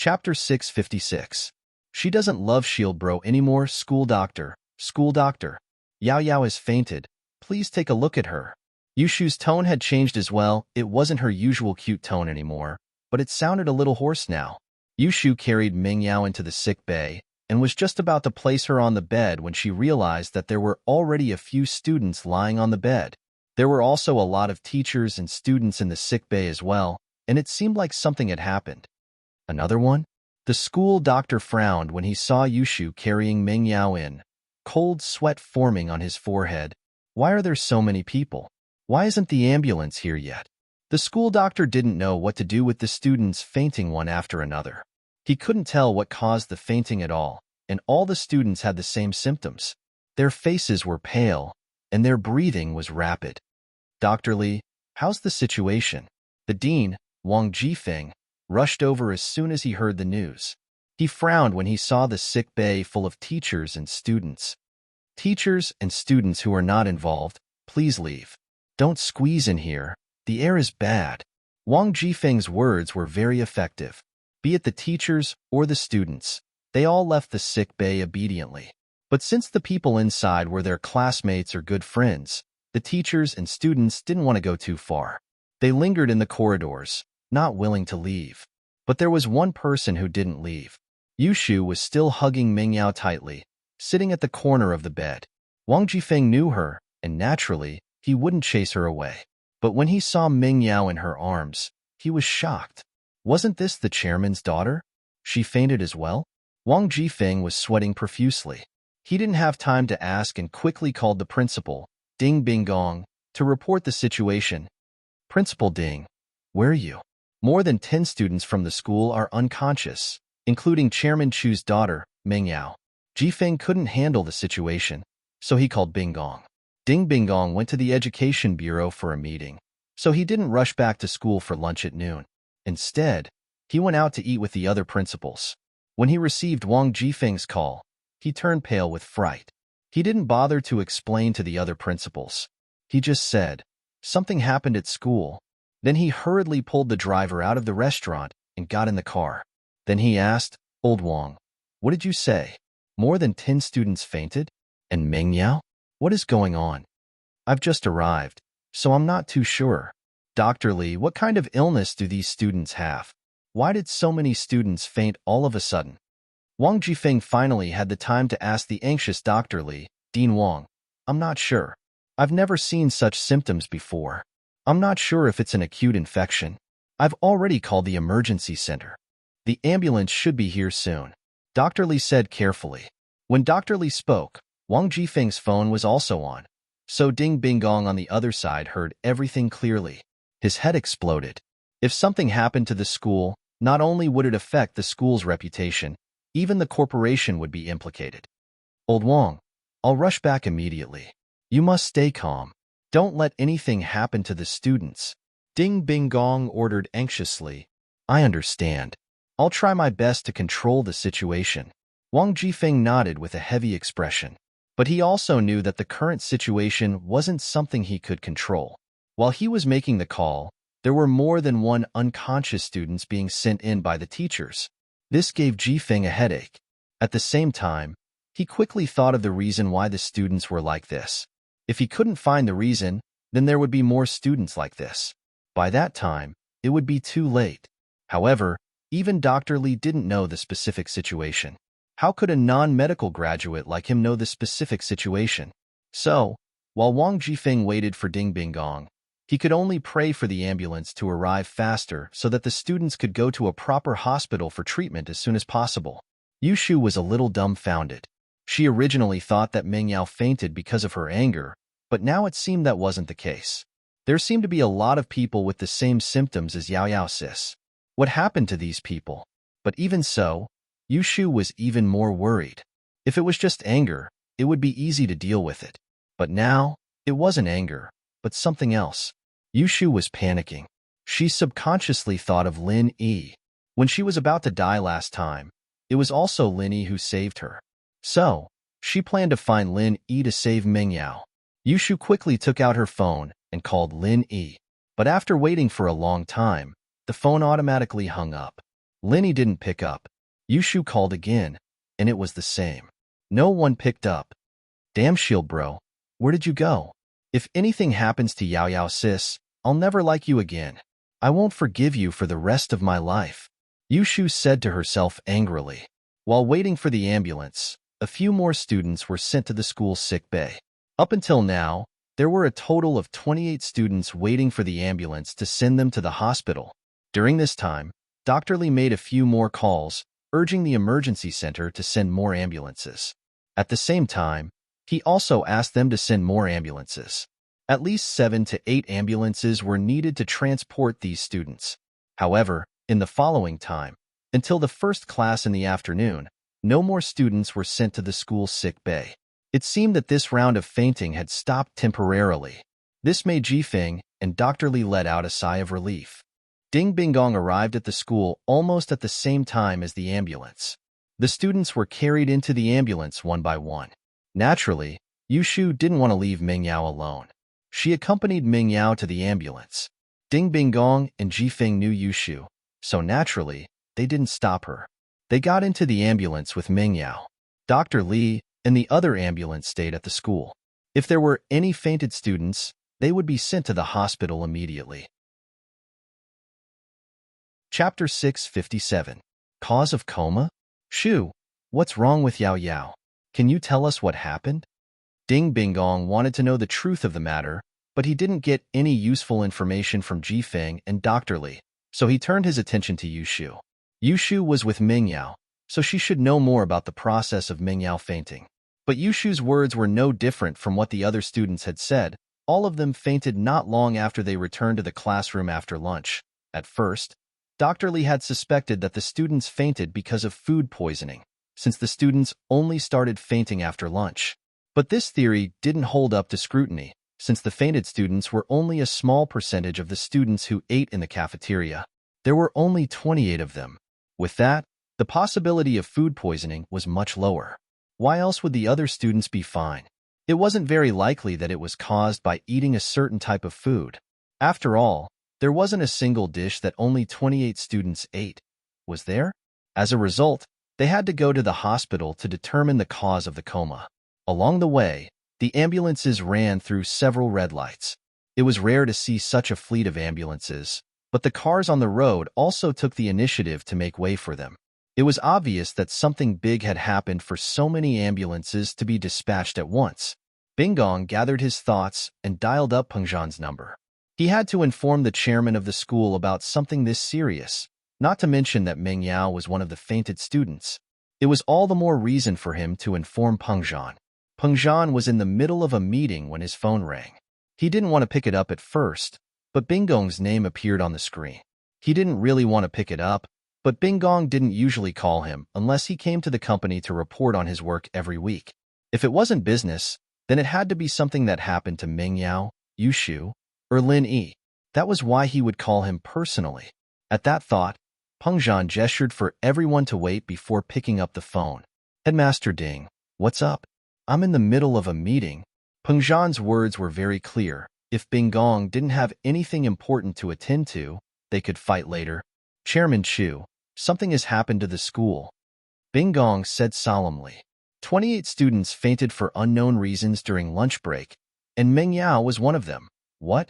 Chapter 656. She doesn't love Shield Bro anymore. School doctor. School doctor. Yao Yao has fainted. Please take a look at her. Yushu's tone had changed as well. It wasn't her usual cute tone anymore, but it sounded a little hoarse now. Yushu carried Ming Yao into the sick bay and was just about to place her on the bed when she realized that there were already a few students lying on the bed. There were also a lot of teachers and students in the sick bay as well, and it seemed like something had happened. Another one? The school doctor frowned when he saw Yushu carrying Ming Yao in, cold sweat forming on his forehead. Why are there so many people? Why isn't the ambulance here yet? The school doctor didn't know what to do with the students fainting one after another. He couldn't tell what caused the fainting at all, and all the students had the same symptoms. Their faces were pale, and their breathing was rapid. Dr. Li, how's the situation? The dean, Wang Jifeng, rushed over as soon as he heard the news. He frowned when he saw the sick bay full of teachers and students. Teachers and students who are not involved, please leave. Don't squeeze in here. The air is bad. Wang Jifeng's words were very effective. Be it the teachers or the students, they all left the sick bay obediently. But since the people inside were their classmates or good friends, the teachers and students didn't want to go too far. They lingered in the corridors, not willing to leave. But there was one person who didn't leave. Yushu was still hugging Ming Yao tightly, sitting at the corner of the bed. Wang Jifeng knew her, and naturally, he wouldn't chase her away. But when he saw Ming Yao in her arms, he was shocked. Wasn't this the chairman's daughter? She fainted as well? Wang Jifeng was sweating profusely. He didn't have time to ask and quickly called the principal, Ding Binggong, to report the situation. Principal Ding, where are you? More than 10 students from the school are unconscious, including Chairman Chu's daughter, Ming Yao. Jifeng couldn't handle the situation, so he called Binggong. Ding Binggong went to the Education Bureau for a meeting, so he didn't rush back to school for lunch at noon. Instead, he went out to eat with the other principals. When he received Wang Jifeng's call, he turned pale with fright. He didn't bother to explain to the other principals. He just said, something happened at school. Then he hurriedly pulled the driver out of the restaurant and got in the car. Then he asked, Old Wang, what did you say? More than 10 students fainted? And Ming Yao? What is going on? I've just arrived, so I'm not too sure. Dr. Li, what kind of illness do these students have? Why did so many students faint all of a sudden? Wang Jifeng finally had the time to ask the anxious Dr. Li, Dean Wang, I'm not sure. I've never seen such symptoms before. I'm not sure if it's an acute infection. I've already called the emergency center. The ambulance should be here soon, Dr. Li said carefully. When Dr. Li spoke, Wang Jifeng's phone was also on, so Ding Binggong on the other side heard everything clearly. His head exploded. If something happened to the school, not only would it affect the school's reputation, even the corporation would be implicated. Old Wang, I'll rush back immediately. You must stay calm. Don't let anything happen to the students. Ding Binggong ordered anxiously. I understand. I'll try my best to control the situation. Wang Jifeng nodded with a heavy expression. But he also knew that the current situation wasn't something he could control. While he was making the call, there were more than one unconscious students being sent in by the teachers. This gave Jifeng a headache. At the same time, he quickly thought of the reason why the students were like this. If he couldn't find the reason, then there would be more students like this. By that time, it would be too late. However, even Dr. Li didn't know the specific situation. How could a non-medical graduate like him know the specific situation? So, while Wang Jifeng waited for Ding Binggong, he could only pray for the ambulance to arrive faster so that the students could go to a proper hospital for treatment as soon as possible. Yushu was a little dumbfounded. She originally thought that Ming Yao fainted because of her anger, but now it seemed that wasn't the case. There seemed to be a lot of people with the same symptoms as Yao Yao sis. What happened to these people? But even so, Yushu was even more worried. If it was just anger, it would be easy to deal with it. But now, it wasn't anger, but something else. Yushu was panicking. She subconsciously thought of Lin Yi. When she was about to die last time, it was also Lin Yi who saved her. So, she planned to find Lin Yi to save Ming Yao. Yushu quickly took out her phone and called Lin Yi. But after waiting for a long time, the phone automatically hung up. Linny didn't pick up. Yushu called again, and it was the same. No one picked up. Damn shield bro, where did you go? If anything happens to Yao Yao sis, I'll never like you again. I won't forgive you for the rest of my life. Yushu said to herself angrily. While waiting for the ambulance, a few more students were sent to the school sick bay. Up until now, there were a total of 28 students waiting for the ambulance to send them to the hospital. During this time, Dr. Lee made a few more calls, urging the emergency center to send more ambulances. At the same time, he also asked them to send more ambulances. At least 7 to 8 ambulances were needed to transport these students. However, in the following time, until the first class in the afternoon, no more students were sent to the school sick bay. It seemed that this round of fainting had stopped temporarily. This made Jifeng and Dr. Lee let out a sigh of relief. Ding Bingong arrived at the school almost at the same time as the ambulance. The students were carried into the ambulance one by one. Naturally, Yushu didn't want to leave Ming Yao alone. She accompanied Ming Yao to the ambulance. Ding Bingong and Jifeng knew Yushu, so naturally, they didn't stop her. They got into the ambulance with Ming Yao. Dr. Lee and the other ambulance stayed at the school. If there were any fainted students, they would be sent to the hospital immediately. Chapter 657. Cause of coma? Shu, what's wrong with Yao Yao? Can you tell us what happened? Ding Bingong wanted to know the truth of the matter, but he didn't get any useful information from Jifeng and Dr. Lee, so he turned his attention to Yushu. Yushu was with Ming Yao, so she should know more about the process of Ming Yao fainting. But Yushu's words were no different from what the other students had said. All of them fainted not long after they returned to the classroom after lunch. At first, Dr. Lee had suspected that the students fainted because of food poisoning, since the students only started fainting after lunch. But this theory didn't hold up to scrutiny, since the fainted students were only a small percentage of the students who ate in the cafeteria. There were only 28 of them. With that, the possibility of food poisoning was much lower. Why else would the other students be fine? It wasn't very likely that it was caused by eating a certain type of food. After all, there wasn't a single dish that only 28 students ate, was there? As a result, they had to go to the hospital to determine the cause of the coma. Along the way, the ambulances ran through several red lights. It was rare to see such a fleet of ambulances, but the cars on the road also took the initiative to make way for them. It was obvious that something big had happened for so many ambulances to be dispatched at once. Bingong gathered his thoughts and dialed up Pengzhan's number. He had to inform the chairman of the school about something this serious, not to mention that Ming Yao was one of the fainted students. It was all the more reason for him to inform Pengzhan. Pengzhan was in the middle of a meeting when his phone rang. He didn't want to pick it up at first, but Bingong's name appeared on the screen. He didn't really want to pick it up, but Bingong didn't usually call him unless he came to the company to report on his work every week. If it wasn't business, then it had to be something that happened to Ming Yao, Yushu, or Lin Yi. That was why he would call him personally. At that thought, Pengzhan gestured for everyone to wait before picking up the phone. Headmaster Ding, what's up? I'm in the middle of a meeting. Pengzhan's words were very clear. If Bingong didn't have anything important to attend to, they could fight later. Chairman Chu, something has happened to the school. Bingong said solemnly. 28 students fainted for unknown reasons during lunch break, and Ming Yao was one of them. What?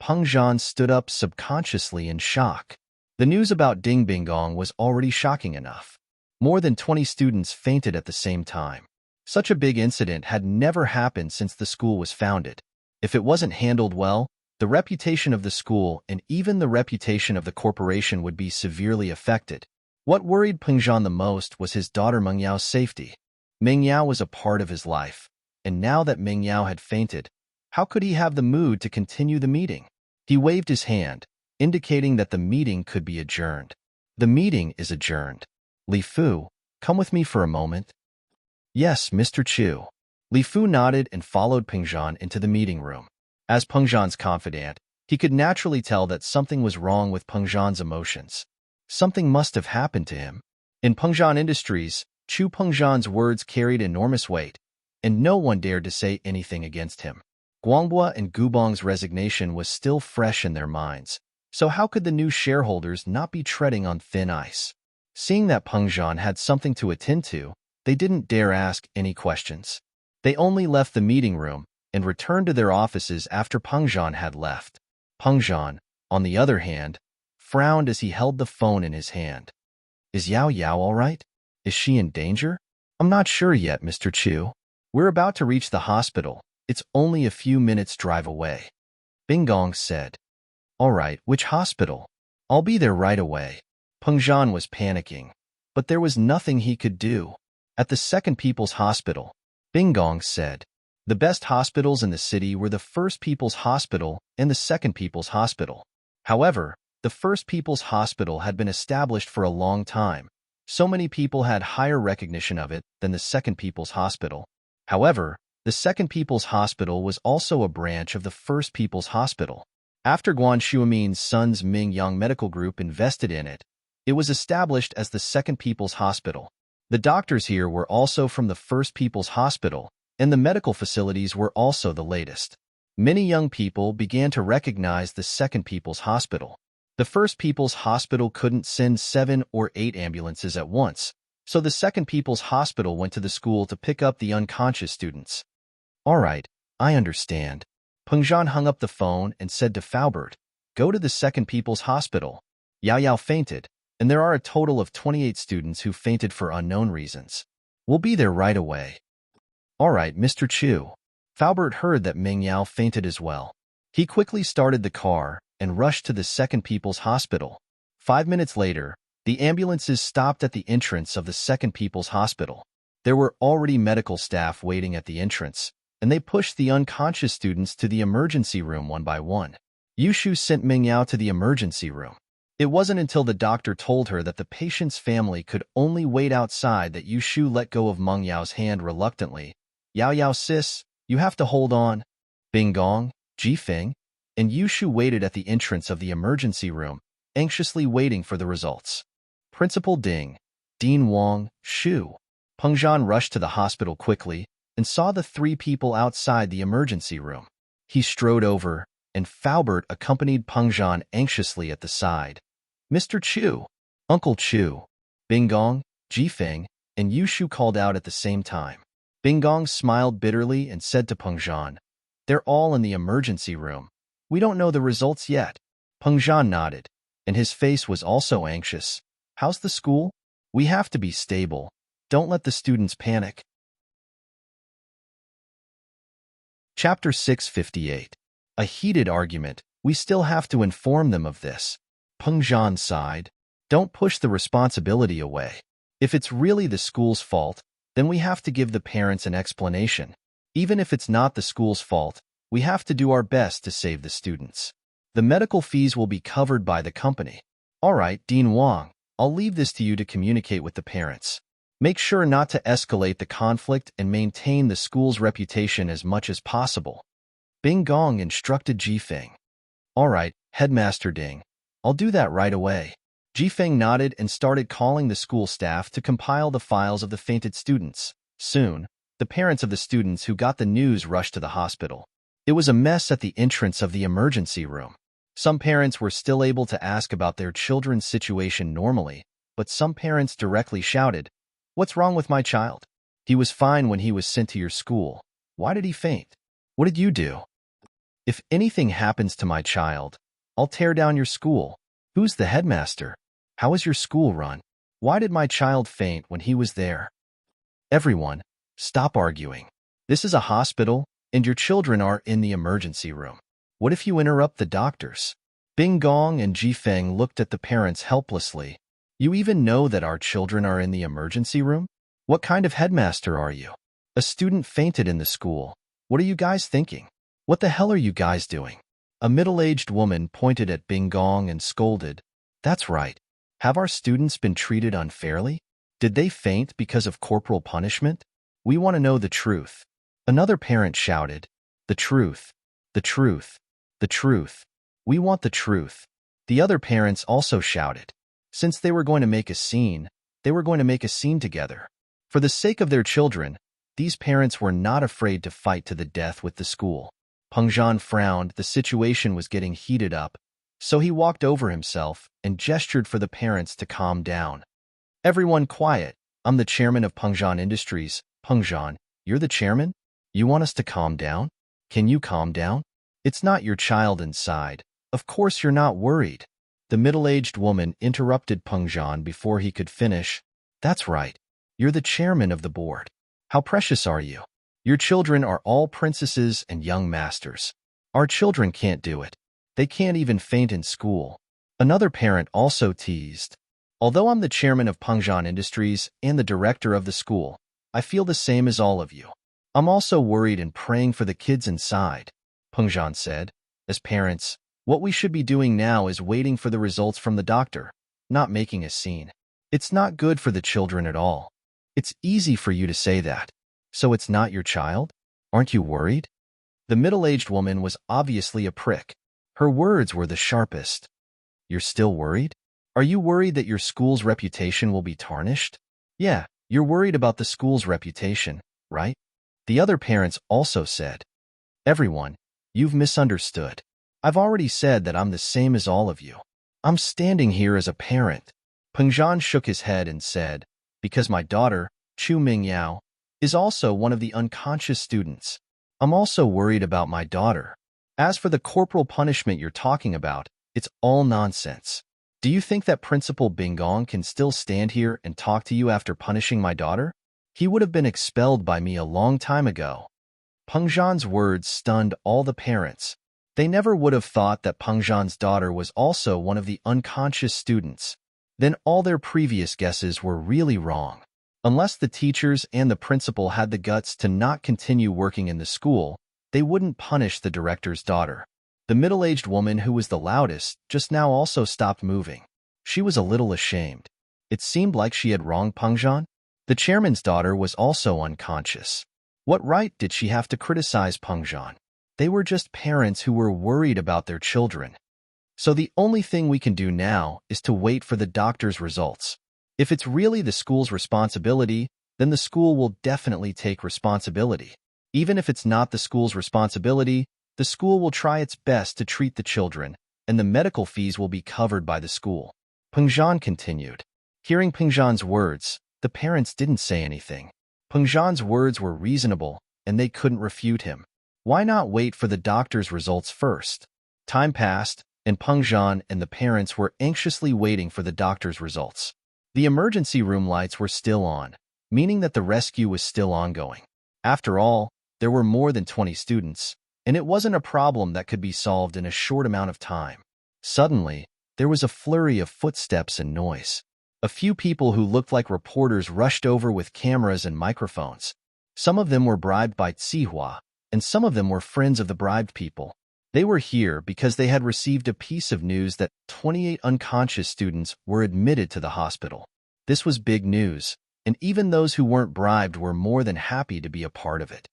Pengzhan stood up subconsciously in shock. The news about Ding Bingong was already shocking enough. More than 20 students fainted at the same time. Such a big incident had never happened since the school was founded. If it wasn't handled well, the reputation of the school and even the reputation of the corporation would be severely affected. What worried Pengzhan the most was his daughter Ming Yao's safety. Ming Yao was a part of his life, and now that Ming Yao had fainted, how could he have the mood to continue the meeting? He waved his hand, indicating that the meeting could be adjourned. The meeting is adjourned. Li Fu, come with me for a moment. Yes, Mr. Chu. Li Fu nodded and followed Pengzhan into the meeting room. As Pengzhan's confidant, he could naturally tell that something was wrong with Pengzhan's emotions. Something must have happened to him. In Pengzhan Industries, Chu Pengzhan's words carried enormous weight, and no one dared to say anything against him. Guanghua and Gubong's resignation was still fresh in their minds, so how could the new shareholders not be treading on thin ice? Seeing that Peng Zhan had something to attend to, they didn't dare ask any questions. They only left the meeting room and returned to their offices after Peng Zhan had left. Peng Zhan, on the other hand, frowned as he held the phone in his hand. Is Yao Yao all right? Is she in danger? I'm not sure yet, Mr. Chu. We're about to reach the hospital. It's only a few minutes' drive away. Bing Gong said. All right, which hospital? I'll be there right away. Peng Zhan was panicking, but there was nothing he could do. At the Second People's Hospital, Bing Gong said. The best hospitals in the city were the First People's Hospital and the Second People's Hospital. However, the First People's Hospital had been established for a long time. So many people had higher recognition of it than the Second People's Hospital. However, the Second People's Hospital was also a branch of the First People's Hospital. After Guan Xuemin's son's Ming Yang Medical Group invested in it, it was established as the Second People's Hospital. The doctors here were also from the First People's Hospital, and the medical facilities were also the latest. Many young people began to recognize the Second People's Hospital. The First People's Hospital couldn't send 7 or 8 ambulances at once, so the Second People's Hospital went to the school to pick up the unconscious students. All right, I understand. Peng Zhan hung up the phone and said to Faubert, Go to the Second People's Hospital. Yao Yao fainted, and there are a total of 28 students who fainted for unknown reasons. We'll be there right away. All right, Mr. Chu. Faubert heard that Ming Yao fainted as well. He quickly started the car and rushed to the Second People's Hospital. 5 minutes later, the ambulances stopped at the entrance of the Second People's Hospital. There were already medical staff waiting at the entrance, and they pushed the unconscious students to the emergency room one by one. Yushu sent Ming Yao to the emergency room. It wasn't until the doctor told her that the patient's family could only wait outside that Yushu let go of Meng Yao's hand reluctantly. Yao Yao sis, you have to hold on. Bing Gong, Jifeng, and Yushu waited at the entrance of the emergency room, anxiously waiting for the results. Principal Ding, Dean Wang, Shu. Peng Zhan rushed to the hospital quickly and saw the 3 people outside the emergency room. He strode over, and Faubert accompanied Peng Zhan anxiously at the side. Mr. Chu, Uncle Chu, Bing Gong, Jifeng, and Yushu called out at the same time. Bing Gong smiled bitterly and said to Peng Zhan, They're all in the emergency room. We don't know the results yet. Peng Zhan nodded, and his face was also anxious. How's the school? We have to be stable. Don't let the students panic. Chapter 658. A heated argument. We still have to inform them of this. Peng Zhan sighed. Don't push the responsibility away. If it's really the school's fault, then we have to give the parents an explanation. Even if it's not the school's fault, we have to do our best to save the students. The medical fees will be covered by the company. All right, Dean Wang, I'll leave this to you to communicate with the parents. Make sure not to escalate the conflict and maintain the school's reputation as much as possible. Bing Gong instructed Jifeng. All right, Headmaster Ding. I'll do that right away. Jifeng nodded and started calling the school staff to compile the files of the fainted students. Soon, the parents of the students who got the news rushed to the hospital. It was a mess at the entrance of the emergency room. Some parents were still able to ask about their children's situation normally, but some parents directly shouted, What's wrong with my child? He was fine when he was sent to your school. Why did he faint? What did you do? If anything happens to my child, I'll tear down your school. Who's the headmaster? How is your school run? Why did my child faint when he was there? Everyone, stop arguing. This is a hospital, and your children are in the emergency room. What if you interrupt the doctors? Bing Gong and Jifeng looked at the parents helplessly. You even know that our children are in the emergency room? What kind of headmaster are you? A student fainted in the school. What are you guys thinking? What the hell are you guys doing? A middle-aged woman pointed at Bing Gong and scolded. That's right. Have our students been treated unfairly? Did they faint because of corporal punishment? We want to know the truth. Another parent shouted, The truth, the truth, the truth. We want the truth. The other parents also shouted. Since they were going to make a scene, they were going to make a scene together. For the sake of their children, these parents were not afraid to fight to the death with the school. Peng Zhan frowned. The situation was getting heated up, so he walked over himself and gestured for the parents to calm down. Everyone quiet. I'm the chairman of Pengjan Industries. Pengjan, you're the chairman? You want us to calm down? Can you calm down? It's not your child inside. Of course you're not worried. The middle-aged woman interrupted Pengjan before he could finish. That's right. You're the chairman of the board. How precious are you? Your children are all princesses and young masters. Our children can't do it. They can't even faint in school. Another parent also teased. Although I'm the chairman of Pengjan Industries and the director of the school, I feel the same as all of you. I'm also worried and praying for the kids inside, Pengjan said. As parents, what we should be doing now is waiting for the results from the doctor, not making a scene. It's not good for the children at all. It's easy for you to say that. So it's not your child? Aren't you worried? The middle-aged woman was obviously a prick. Her words were the sharpest. You're still worried? Are you worried that your school's reputation will be tarnished? Yeah, you're worried about the school's reputation, right? The other parents also said. Everyone, you've misunderstood. I've already said that I'm the same as all of you. I'm standing here as a parent. Pengjan shook his head and said, because my daughter, Chu Mingyao, is also one of the unconscious students. I'm also worried about my daughter. As for the corporal punishment you're talking about, it's all nonsense. Do you think that Principal Bingong can still stand here and talk to you after punishing my daughter? He would have been expelled by me a long time ago. Pengjan's words stunned all the parents. They never would have thought that Pengjan's daughter was also one of the unconscious students. Then all their previous guesses were really wrong. Unless the teachers and the principal had the guts to not continue working in the school, they wouldn't punish the director's daughter. The middle-aged woman who was the loudest just now also stopped moving. She was a little ashamed. It seemed like she had wronged Pengjan. The chairman's daughter was also unconscious. What right did she have to criticize Pengjan? They were just parents who were worried about their children. So the only thing we can do now is to wait for the doctor's results. If it's really the school's responsibility, then the school will definitely take responsibility. Even if it's not the school's responsibility, the school will try its best to treat the children, and the medical fees will be covered by the school. Pengjan continued. Hearing Pengjan's words, the parents didn't say anything. Pengjan's words were reasonable, and they couldn't refute him. Why not wait for the doctor's results first? Time passed, and Pengjan and the parents were anxiously waiting for the doctor's results. The emergency room lights were still on, meaning that the rescue was still ongoing. After all, there were more than 20 students, and it wasn't a problem that could be solved in a short amount of time. Suddenly, there was a flurry of footsteps and noise. A few people who looked like reporters rushed over with cameras and microphones. Some of them were bribed by Tsihua, and some of them were friends of the bribed people. They were here because they had received a piece of news that 28 unconscious students were admitted to the hospital. This was big news, and even those who weren't bribed were more than happy to be a part of it.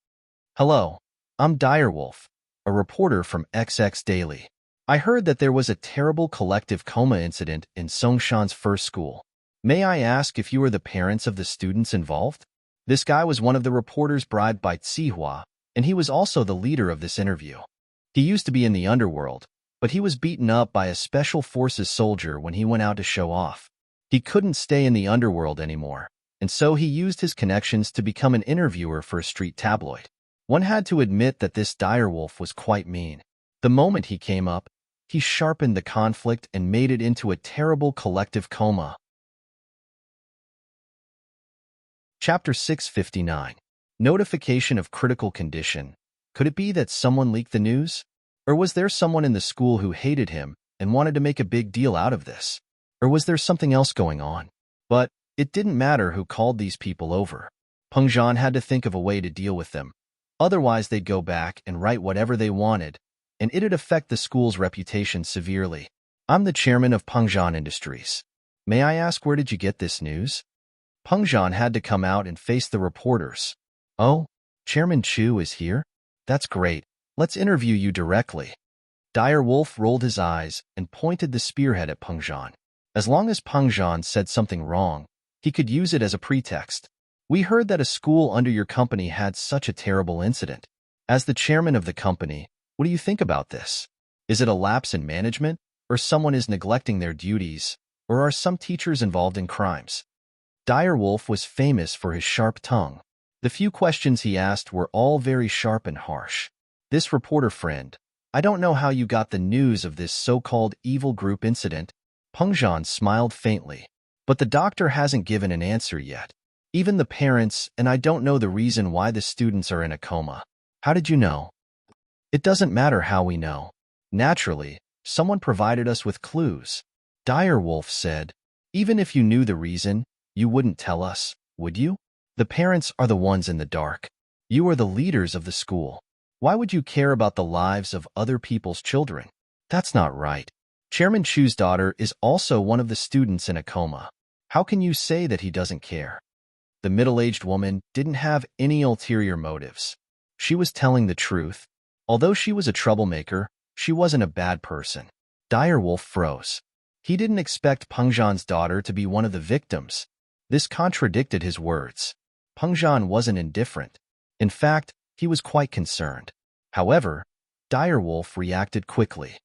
Hello, I'm Direwolf, a reporter from XX Daily. I heard that there was a terrible collective coma incident in Songshan's first school. May I ask if you are the parents of the students involved? This guy was one of the reporters bribed by Tsihua, and he was also the leader of this interview. He used to be in the underworld, but he was beaten up by a special forces soldier when he went out to show off. He couldn't stay in the underworld anymore, and so he used his connections to become an interviewer for a street tabloid. One had to admit that this direwolf was quite mean. The moment he came up, he sharpened the conflict and made it into a terrible collective coma. Chapter 659. Notification of critical condition. Could it be that someone leaked the news? Or was there someone in the school who hated him and wanted to make a big deal out of this? Or was there something else going on? But it didn't matter who called these people over. Pengjan had to think of a way to deal with them. Otherwise, they'd go back and write whatever they wanted, and it'd affect the school's reputation severely. I'm the chairman of Pengjan Industries. May I ask, where did you get this news? Pengjan had to come out and face the reporters. Oh, Chairman Chu is here? That's great. Let's interview you directly. Direwolf rolled his eyes and pointed the spearhead at Pengjan. As long as Pengjan said something wrong, he could use it as a pretext. We heard that a school under your company had such a terrible incident. As the chairman of the company, what do you think about this? Is it a lapse in management, or someone is neglecting their duties, or are some teachers involved in crimes? Direwolf was famous for his sharp tongue. The few questions he asked were all very sharp and harsh. This reporter friend, I don't know how you got the news of this so-called evil group incident. Pengzhan smiled faintly. But the doctor hasn't given an answer yet. Even the parents, and I don't know the reason why the students are in a coma. How did you know? It doesn't matter how we know. Naturally, someone provided us with clues. Direwolf said, even if you knew the reason, you wouldn't tell us, would you? The parents are the ones in the dark. You are the leaders of the school. Why would you care about the lives of other people's children? That's not right. Chairman Chu's daughter is also one of the students in a coma. How can you say that he doesn't care? The middle-aged woman didn't have any ulterior motives. She was telling the truth. Although she was a troublemaker, she wasn't a bad person. Direwolf froze. He didn't expect Pengzhan's daughter to be one of the victims. This contradicted his words. Pengzhan wasn't indifferent. In fact, he was quite concerned. However, Direwolf reacted quickly.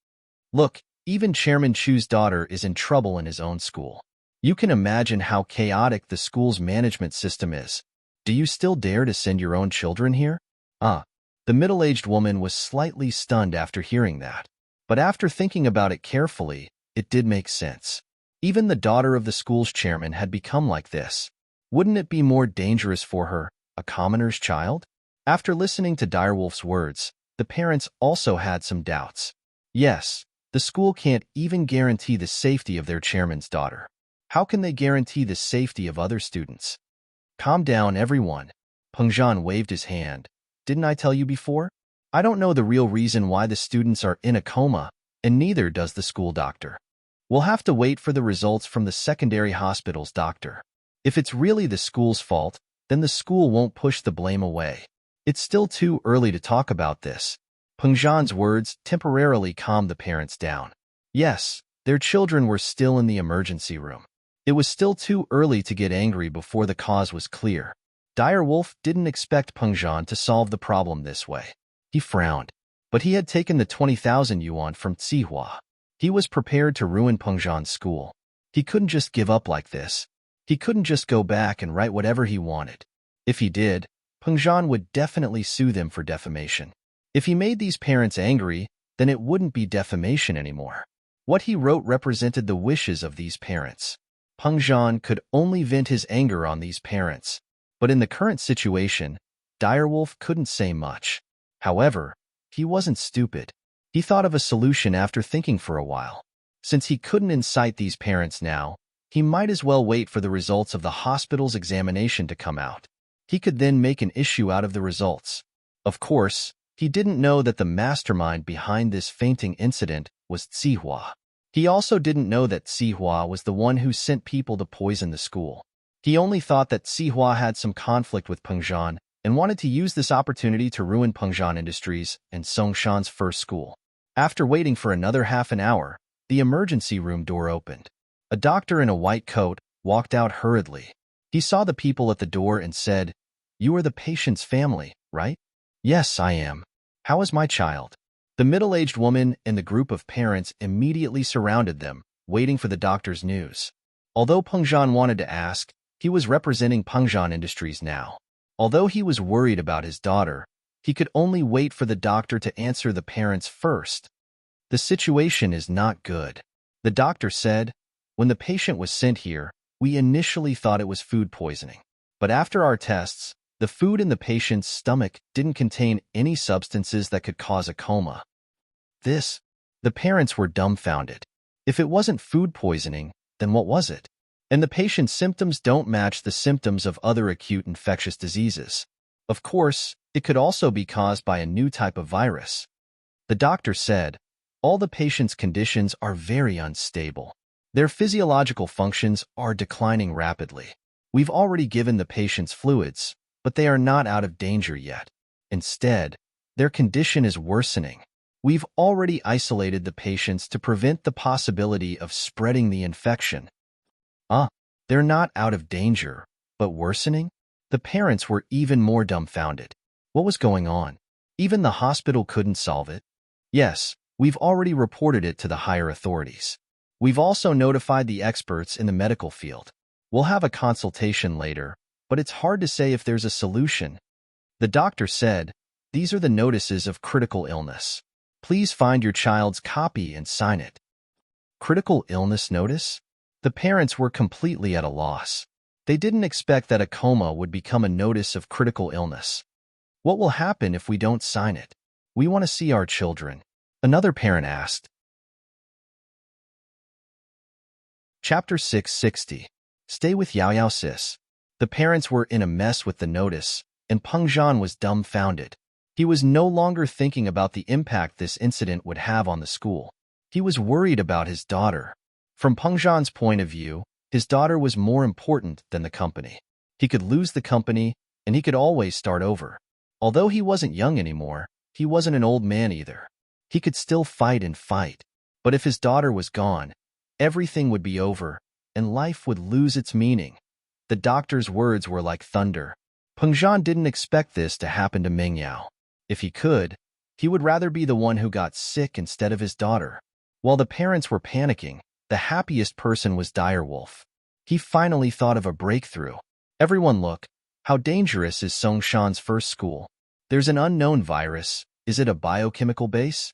Look, even Chairman Chu's daughter is in trouble in his own school. You can imagine how chaotic the school's management system is. Do you still dare to send your own children here? The middle-aged woman was slightly stunned after hearing that. But after thinking about it carefully, it did make sense. Even the daughter of the school's chairman had become like this. Wouldn't it be more dangerous for her, a commoner's child? After listening to Direwolf's words, the parents also had some doubts. Yes, the school can't even guarantee the safety of their chairman's daughter. How can they guarantee the safety of other students? Calm down, everyone. Pengzhan waved his hand. Didn't I tell you before? I don't know the real reason why the students are in a coma, and neither does the school doctor. We'll have to wait for the results from the secondary hospital's doctor. If it's really the school's fault, then the school won't push the blame away. It's still too early to talk about this. Pengzhan's words temporarily calmed the parents down. Yes, their children were still in the emergency room. It was still too early to get angry before the cause was clear. Direwolf didn't expect Pengzhan to solve the problem this way. He frowned, but he had taken the 20,000 yuan from Zihua. He was prepared to ruin Pengzhan's school. He couldn't just give up like this. He couldn't just go back and write whatever he wanted. If he did, Pengzhan would definitely sue them for defamation. If he made these parents angry, then it wouldn't be defamation anymore. What he wrote represented the wishes of these parents. Pengzhan could only vent his anger on these parents. But in the current situation, Direwolf couldn't say much. However, he wasn't stupid. He thought of a solution after thinking for a while. Since he couldn't incite these parents now, he might as well wait for the results of the hospital's examination to come out. He could then make an issue out of the results. Of course, he didn't know that the mastermind behind this fainting incident was Zihua. He also didn't know that Zihua was the one who sent people to poison the school. He only thought that Zihua had some conflict with Pengzhan and wanted to use this opportunity to ruin Pengzhan Industries and Songshan's first school. After waiting for another half an hour, the emergency room door opened. A doctor in a white coat walked out hurriedly. He saw the people at the door and said, "You are the patient's family, right?" "Yes, I am. How is my child?" The middle-aged woman and the group of parents immediately surrounded them, waiting for the doctor's news. Although Pengzhan wanted to ask, he was representing Pengzhan Industries now. Although he was worried about his daughter, he could only wait for the doctor to answer the parents first. The situation is not good. The doctor said, when the patient was sent here, we initially thought it was food poisoning. But after our tests, the food in the patient's stomach didn't contain any substances that could cause a coma. The parents were dumbfounded. If it wasn't food poisoning, then what was it? And the patient's symptoms don't match the symptoms of other acute infectious diseases. Of course, it could also be caused by a new type of virus. The doctor said, all the patient's conditions are very unstable. Their physiological functions are declining rapidly. We've already given the patients fluids, but they are not out of danger yet. Instead, their condition is worsening. We've already isolated the patients to prevent the possibility of spreading the infection. They're not out of danger, but worsening? The parents were even more dumbfounded. What was going on? Even the hospital couldn't solve it? Yes, we've already reported it to the higher authorities. We've also notified the experts in the medical field. We'll have a consultation later, but it's hard to say if there's a solution. The doctor said, "These are the notices of critical illness. Please find your child's copy and sign it." Critical illness notice? The parents were completely at a loss. They didn't expect that a coma would become a notice of critical illness. What will happen if we don't sign it? We want to see our children. Another parent asked. Chapter 660. Stay with Yao Yao sis. The parents were in a mess with the notice, and Peng Zhan was dumbfounded. He was no longer thinking about the impact this incident would have on the school. He was worried about his daughter. From Peng Zhan's point of view, his daughter was more important than the company. He could lose the company, and he could always start over. Although he wasn't young anymore, he wasn't an old man either. He could still fight and fight. But if his daughter was gone, everything would be over, and life would lose its meaning. The doctor's words were like thunder. Peng Zhan didn't expect this to happen to Meng Yao. If he could, he would rather be the one who got sick instead of his daughter. While the parents were panicking, the happiest person was Direwolf. He finally thought of a breakthrough. "Everyone look, how dangerous is Songshan's first school? There's an unknown virus. Is it a biochemical base?"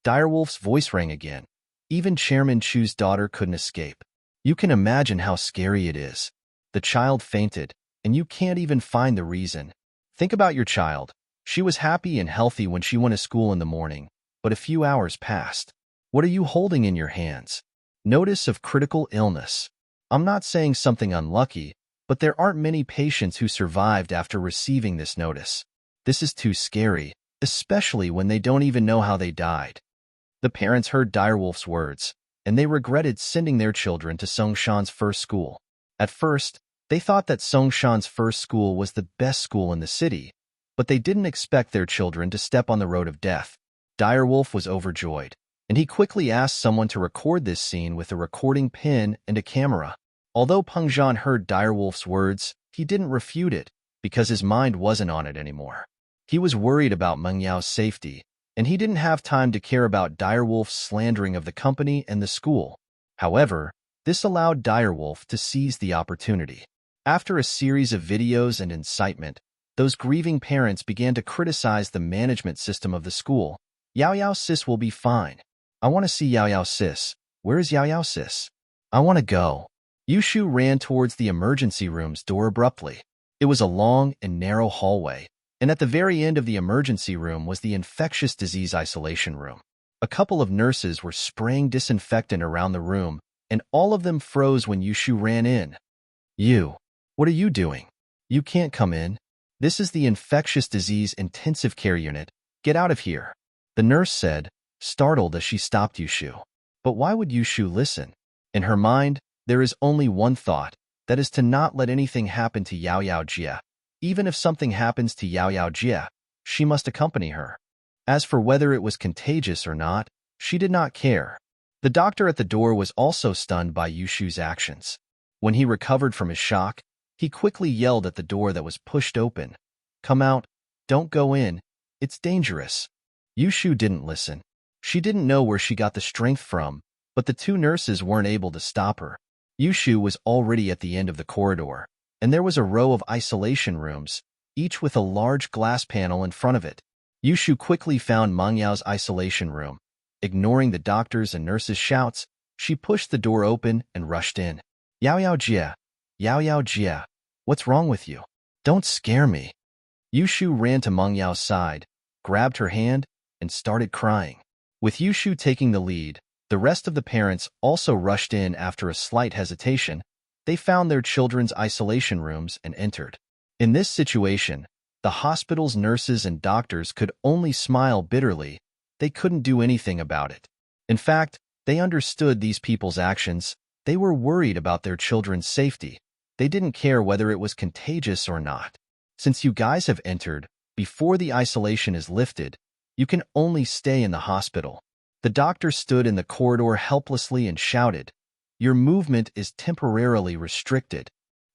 Direwolf's voice rang again. Even Chairman Chu's daughter couldn't escape. You can imagine how scary it is. The child fainted, and you can't even find the reason. Think about your child. She was happy and healthy when she went to school in the morning, but a few hours passed. What are you holding in your hands? Notice of critical illness. I'm not saying something unlucky, but there aren't many patients who survived after receiving this notice. This is too scary, especially when they don't even know how they died. The parents heard Direwolf's words, and they regretted sending their children to Songshan's first school. At first, they thought that Songshan's first school was the best school in the city, but they didn't expect their children to step on the road of death. Direwolf was overjoyed, and he quickly asked someone to record this scene with a recording pin and a camera. Although Peng Zhan heard Direwolf's words, he didn't refute it, because his mind wasn't on it anymore. He was worried about Meng Yao's safety, and he didn't have time to care about Direwolf's slandering of the company and the school. However, this allowed Direwolf to seize the opportunity. After a series of videos and incitement, those grieving parents began to criticize the management system of the school. "Yao Yao sis will be fine. I want to see Yao Yao sis. Where is Yao Yao sis? I want to go." Yushu ran towards the emergency room's door abruptly. It was a long and narrow hallway, and at the very end of the emergency room was the infectious disease isolation room. A couple of nurses were spraying disinfectant around the room, and all of them froze when Yushu ran in. "You, what are you doing? You can't come in. This is the infectious disease intensive care unit. Get out of here," the nurse said, startled as she stopped Yushu. But why would Yushu listen? In her mind, there is only one thought, that is to not let anything happen to Yao Yao Jia. Even if something happens to Yao Yao Jia, she must accompany her. As for whether it was contagious or not, she did not care. The doctor at the door was also stunned by Yushu's actions. When he recovered from his shock, he quickly yelled at the door that was pushed open. "Come out. Don't go in. It's dangerous." Yushu didn't listen. She didn't know where she got the strength from, but the two nurses weren't able to stop her. Yushu was already at the end of the corridor, and there was a row of isolation rooms, each with a large glass panel in front of it. Yushu quickly found Meng Yao's isolation room. Ignoring the doctors' and nurses' shouts, she pushed the door open and rushed in. "Yao Yao Jia, Yao Yao Jia, what's wrong with you? Don't scare me." Yushu ran to Meng Yao's side, grabbed her hand, and started crying. With Yushu taking the lead, the rest of the parents also rushed in after a slight hesitation. They found their children's isolation rooms and entered. In this situation, the hospital's nurses and doctors could only smile bitterly. They couldn't do anything about it. In fact, they understood these people's actions. They were worried about their children's safety. They didn't care whether it was contagious or not. "Since you guys have entered, before the isolation is lifted, you can only stay in the hospital." The doctor stood in the corridor helplessly and shouted, "Your movement is temporarily restricted."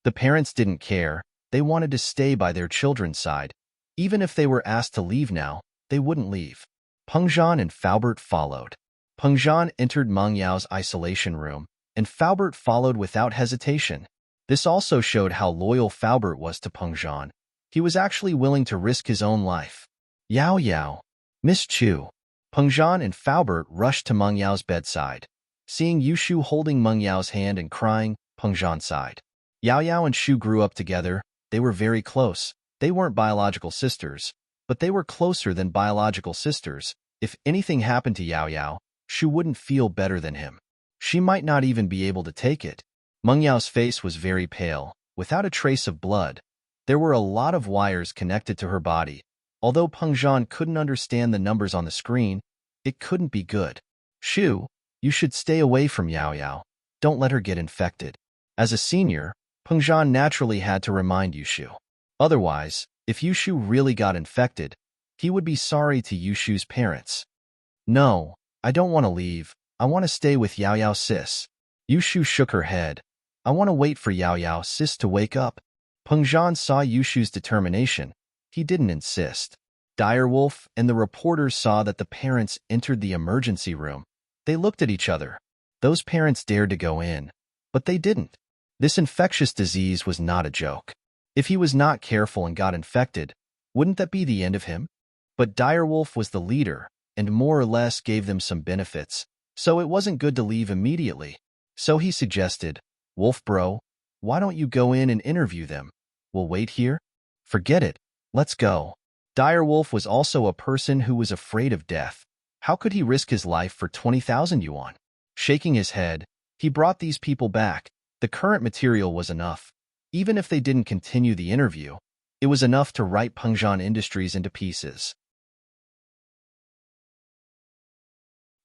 The parents didn't care. They wanted to stay by their children's side. Even if they were asked to leave now, they wouldn't leave. Peng Zhan and Faubert followed. Peng Zhan entered Meng Yao's isolation room, and Faubert followed without hesitation. This also showed how loyal Faubert was to Peng Zhan. He was actually willing to risk his own life. Yao Yao. Miss Chu. Peng Zhan and Faubert rushed to Meng Yao's bedside. Seeing Yushu holding Meng Yao's hand and crying, Peng Zhan sighed. Yao Yao and Shu grew up together. They were very close. They weren't biological sisters, but they were closer than biological sisters. If anything happened to Yao Yao, Shu wouldn't feel better than him. She might not even be able to take it. Meng Yao's face was very pale, without a trace of blood. There were a lot of wires connected to her body. Although Peng Zhan couldn't understand the numbers on the screen, it couldn't be good. Shu, you should stay away from Yao Yao. Don't let her get infected. As a senior, Peng Zhan naturally had to remind Yushu. Otherwise, if Yushu really got infected, he would be sorry to Yushu's parents. No, I don't want to leave. I want to stay with Yao Yao sis. Yushu shook her head. I want to wait for Yao Yao sis to wake up. Peng Zhan saw Yushu's determination. He didn't insist. Direwolf and the reporters saw that the parents entered the emergency room. They looked at each other. Those parents dared to go in, but they didn't. This infectious disease was not a joke. If he was not careful and got infected, wouldn't that be the end of him? But Direwolf was the leader, and more or less gave them some benefits, so it wasn't good to leave immediately. So he suggested, Wolf bro, why don't you go in and interview them? We'll wait here? Forget it. Let's go. Direwolf was also a person who was afraid of death. How could he risk his life for 20,000 yuan? Shaking his head, he brought these people back. The current material was enough. Even if they didn't continue the interview, it was enough to write Peng Zhan Industries into pieces.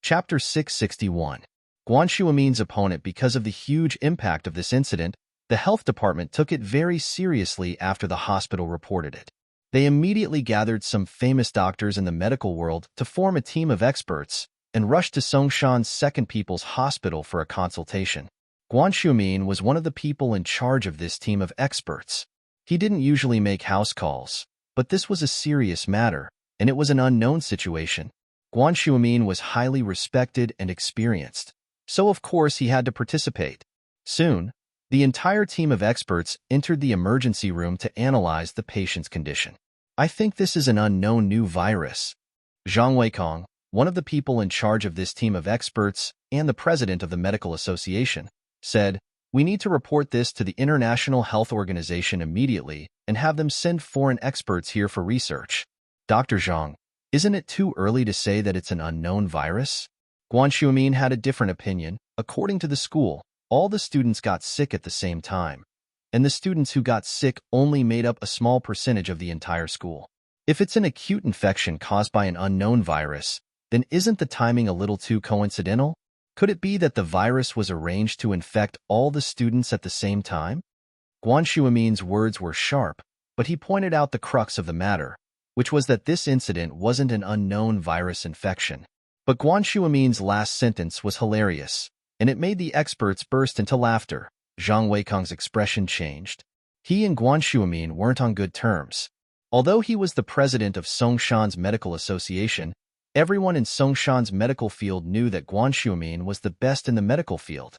Chapter 661. Guan Shuamin's opponent. Because of the huge impact of this incident, the health department took it very seriously after the hospital reported it. They immediately gathered some famous doctors in the medical world to form a team of experts and rushed to Songshan's Second People's Hospital for a consultation. Guan Shumin was one of the people in charge of this team of experts. He didn't usually make house calls, but this was a serious matter, and it was an unknown situation. Guan Shumin was highly respected and experienced, so of course he had to participate. Soon, the entire team of experts entered the emergency room to analyze the patient's condition. I think this is an unknown new virus. Zhang Weikong, one of the people in charge of this team of experts and the president of the medical association, said, we need to report this to the International Health Organization immediately and have them send foreign experts here for research. Dr. Zhang, isn't it too early to say that it's an unknown virus? Guan Shumin had a different opinion. According to the school, all the students got sick at the same time, and the students who got sick only made up a small percentage of the entire school. If it's an acute infection caused by an unknown virus, then isn't the timing a little too coincidental? Could it be that the virus was arranged to infect all the students at the same time? Guan Shuamin's words were sharp, but he pointed out the crux of the matter, which was that this incident wasn't an unknown virus infection. But Guan Shuamin's last sentence was hilarious, and it made the experts burst into laughter. Zhang Weikong's expression changed. He and Guan Shuamin weren't on good terms. Although he was the president of Songshan's Medical Association, everyone in Songshan's medical field knew that Guan Shuamin was the best in the medical field.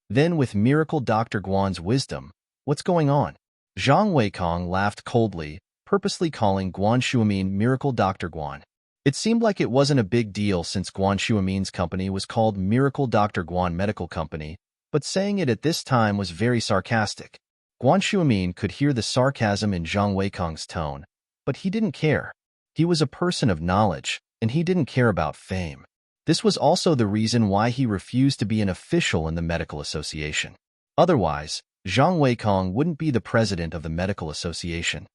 Then, with Miracle Dr. Guan's wisdom, what's going on? Zhang Weikong laughed coldly, purposely calling Guan Shuamin Miracle Dr. Guan. It seemed like it wasn't a big deal since Guan Shuamin's company was called Miracle Dr. Guan Medical Company, but saying it at this time was very sarcastic. Guan Shuamin could hear the sarcasm in Zhang Weikong's tone, but he didn't care. He was a person of knowledge, and he didn't care about fame. This was also the reason why he refused to be an official in the medical association. Otherwise, Zhang Weikong wouldn't be the president of the medical association.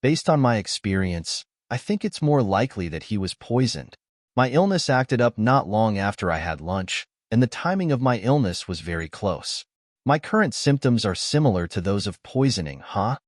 Based on my experience, I think it's more likely that he was poisoned. My illness acted up not long after I had lunch, and the timing of my illness was very close. My current symptoms are similar to those of poisoning, huh?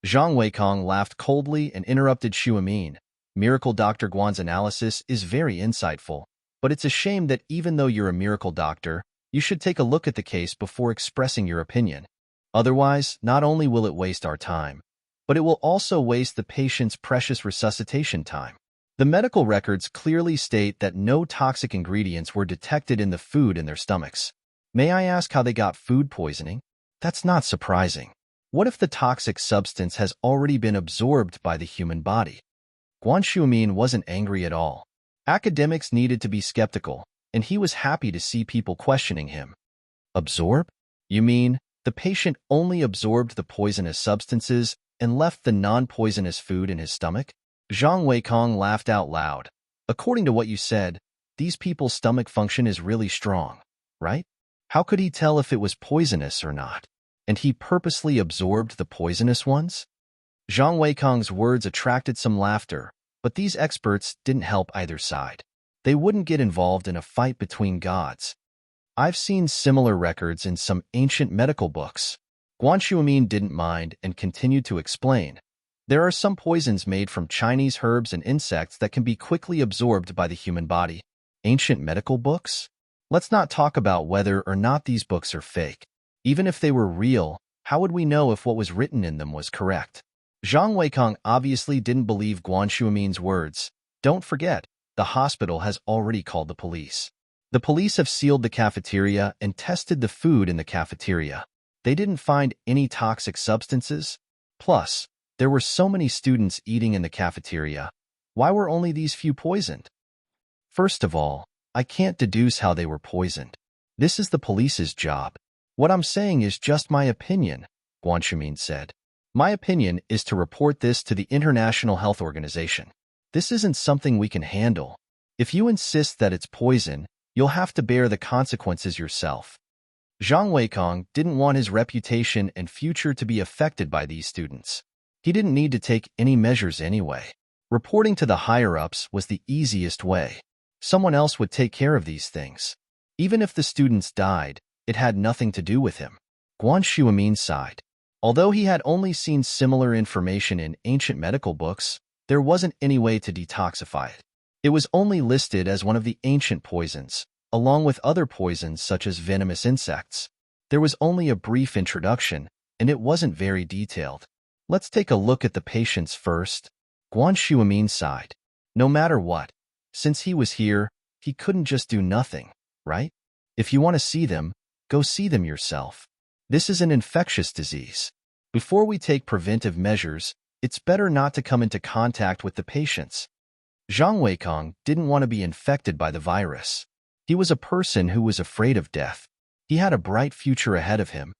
Zhang Weikong laughed coldly and interrupted Shuamin. Miracle Dr. Guan's analysis is very insightful, but it's a shame that even though you're a miracle doctor, you should take a look at the case before expressing your opinion. Otherwise, not only will it waste our time, but it will also waste the patient's precious resuscitation time. The medical records clearly state that no toxic ingredients were detected in the food in their stomachs. May I ask how they got food poisoning? That's not surprising. What if the toxic substance has already been absorbed by the human body? Guan Shuimin wasn't angry at all. Academics needed to be skeptical, and he was happy to see people questioning him. Absorb? You mean, the patient only absorbed the poisonous substances and left the non-poisonous food in his stomach? Zhang Weikong laughed out loud. According to what you said, these people's stomach function is really strong, right? How could he tell if it was poisonous or not? And he purposely absorbed the poisonous ones? Zhang Weikong's words attracted some laughter, but these experts didn't help either side. They wouldn't get involved in a fight between gods. I've seen similar records in some ancient medical books. Guan Shuimin didn't mind and continued to explain. There are some poisons made from Chinese herbs and insects that can be quickly absorbed by the human body. Ancient medical books? Let's not talk about whether or not these books are fake. Even if they were real, how would we know if what was written in them was correct? Zhang Weikong obviously didn't believe Guan Shuimin's words. Don't forget, the hospital has already called the police. The police have sealed the cafeteria and tested the food in the cafeteria. They didn't find any toxic substances. Plus, there were so many students eating in the cafeteria. Why were only these few poisoned? First of all, I can't deduce how they were poisoned. This is the police's job. What I'm saying is just my opinion, Guan Shuimin said. My opinion is to report this to the International Health Organization. This isn't something we can handle. If you insist that it's poison, you'll have to bear the consequences yourself. Zhang Weikong didn't want his reputation and future to be affected by these students. He didn't need to take any measures anyway. Reporting to the higher-ups was the easiest way. Someone else would take care of these things. Even if the students died, it had nothing to do with him. Guan Shuimin sighed. Although he had only seen similar information in ancient medical books, there wasn't any way to detoxify it. It was only listed as one of the ancient poisons, along with other poisons such as venomous insects. There was only a brief introduction, and it wasn't very detailed. Let's take a look at the patients first. Guan Shuimin sighed. No matter what, since he was here, he couldn't just do nothing, right? If you want to see them, go see them yourself. This is an infectious disease. Before we take preventive measures, it's better not to come into contact with the patients. Zhang Weikong didn't want to be infected by the virus. He was a person who was afraid of death. He had a bright future ahead of him.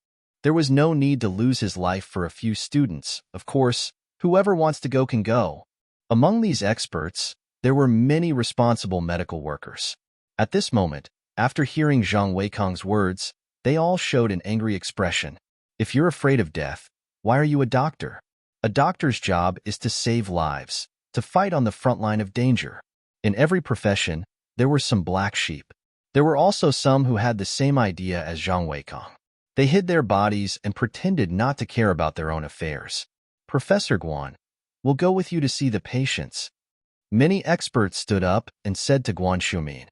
There was no need to lose his life for a few students. Of course, whoever wants to go can go. Among these experts, there were many responsible medical workers. At this moment, after hearing Zhang Weikong's words, they all showed an angry expression. If you're afraid of death, why are you a doctor? A doctor's job is to save lives, to fight on the front line of danger. In every profession, there were some black sheep. There were also some who had the same idea as Zhang Weikong. They hid their bodies and pretended not to care about their own affairs. Professor Guan, we'll go with you to see the patients. Many experts stood up and said to Guan Shuimin.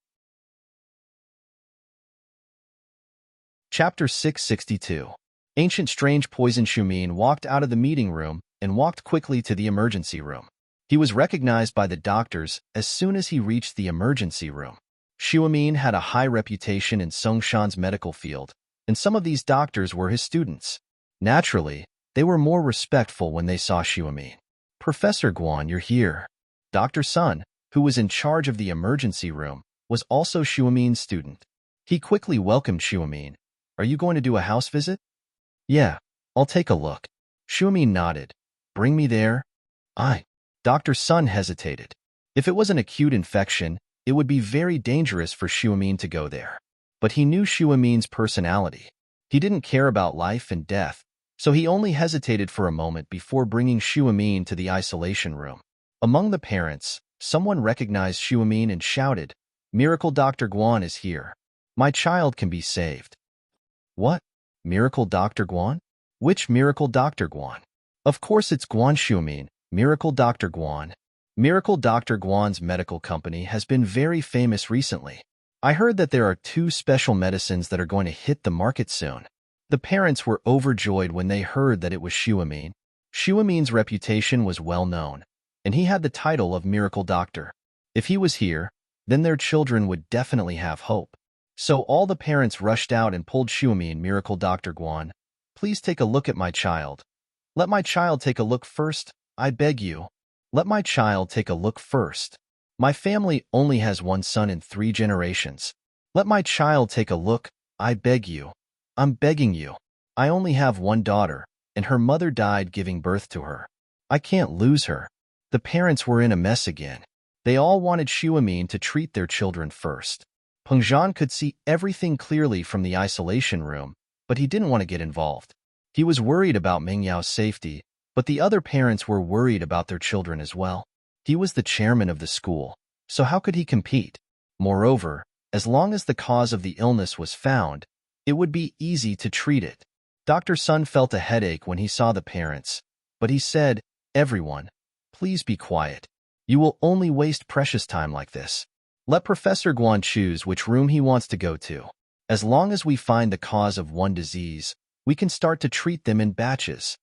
Chapter 662. Ancient Strange Poison. Shuimin walked out of the meeting room and walked quickly to the emergency room. He was recognized by the doctors as soon as he reached the emergency room. Shuimin had a high reputation in Songshan's medical field, and some of these doctors were his students. Naturally, they were more respectful when they saw Shuimin. Professor Guan, you're here. Dr. Sun, who was in charge of the emergency room, was also Shuimin's student. He quickly welcomed Shuimin. Are you going to do a house visit? Yeah, I'll take a look. Shuimin nodded. Bring me there? Dr. Sun hesitated. If it was an acute infection, it would be very dangerous for Shuimin to go there. But he knew Shuimin's personality. He didn't care about life and death, so he only hesitated for a moment before bringing Shuimin to the isolation room. Among the parents, someone recognized Shuimin and shouted, Miracle Dr. Guan is here. My child can be saved. What? Miracle Dr. Guan? Which Miracle Dr. Guan? Of course it's Guan Shuimin, Miracle Dr. Guan. Miracle Dr. Guan's medical company has been very famous recently. I heard that there are 2 special medicines that are going to hit the market soon. The parents were overjoyed when they heard that it was Shuimin. Shuimin's reputation was well known, and he had the title of Miracle Doctor. If he was here, then their children would definitely have hope. So all the parents rushed out and pulled Shuimin, Miracle Dr. Guan. Please take a look at my child. Let my child take a look first, I beg you. Let my child take a look first. My family only has one son in 3 generations. Let my child take a look, I beg you. I'm begging you. I only have one daughter, and her mother died giving birth to her. I can't lose her. The parents were in a mess again. They all wanted Xuemin to treat their children first. Pengzhan could see everything clearly from the isolation room, but he didn't want to get involved. He was worried about Mingyao's safety, but the other parents were worried about their children as well. He was the chairman of the school, so how could he compete? Moreover, as long as the cause of the illness was found, it would be easy to treat it. Dr. Sun felt a headache when he saw the parents, but he said, "Everyone, please be quiet. You will only waste precious time like this. Let Professor Guan choose which room he wants to go to. As long as we find the cause of one disease, we can start to treat them in batches."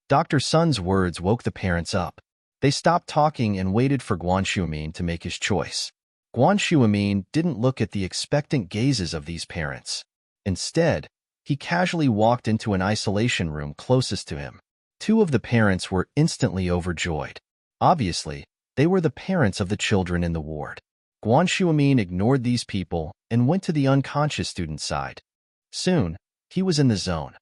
Dr. Sun's words woke the parents up. They stopped talking and waited for Guan Xuemin to make his choice. Guan Xuemin didn't look at the expectant gazes of these parents. Instead, he casually walked into an isolation room closest to him. 2 of the parents were instantly overjoyed. Obviously, they were the parents of the children in the ward. Guan Xuemin ignored these people and went to the unconscious student's side. Soon, he was in the zone.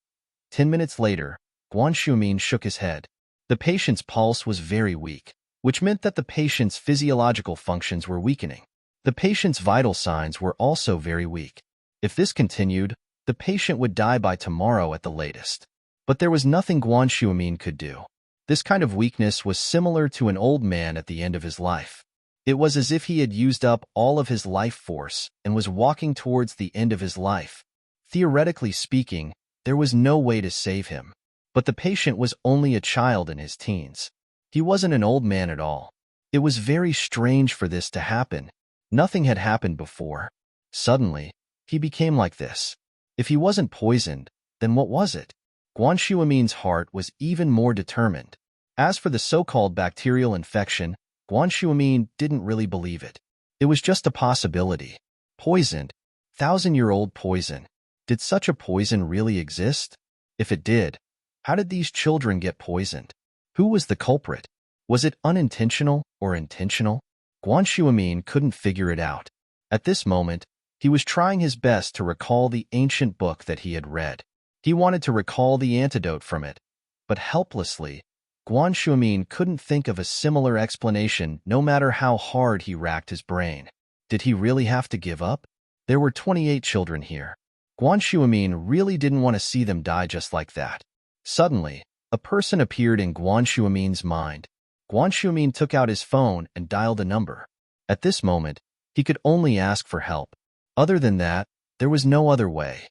10 minutes later, Guan Xuemin shook his head. The patient's pulse was very weak, which meant that the patient's physiological functions were weakening. The patient's vital signs were also very weak. If this continued, the patient would die by tomorrow at the latest. But there was nothing Guan Xuemin could do. This kind of weakness was similar to an old man at the end of his life. It was as if he had used up all of his life force and was walking towards the end of his life. Theoretically speaking, there was no way to save him. But the patient was only a child in his teens. He wasn't an old man at all. It was very strange for this to happen. Nothing had happened before. Suddenly, he became like this. If he wasn't poisoned, then what was it? Guan Xuemin's heart was even more determined. As for the so-called bacterial infection, Guan Xuemin didn't really believe it. It was just a possibility. Poisoned. 1,000-year-old poison. Did such a poison really exist? If it did, how did these children get poisoned? Who was the culprit? Was it unintentional or intentional? Guan Xuemin couldn't figure it out. At this moment, he was trying his best to recall the ancient book that he had read. He wanted to recall the antidote from it, but helplessly, Guan Xuemin couldn't think of a similar explanation no matter how hard he racked his brain. Did he really have to give up? There were 28 children here. Guan Xuemin really didn't want to see them die just like that. Suddenly, a person appeared in Guan Xuemin's mind. Guan Xuemin took out his phone and dialed a number. At this moment, he could only ask for help. Other than that, there was no other way.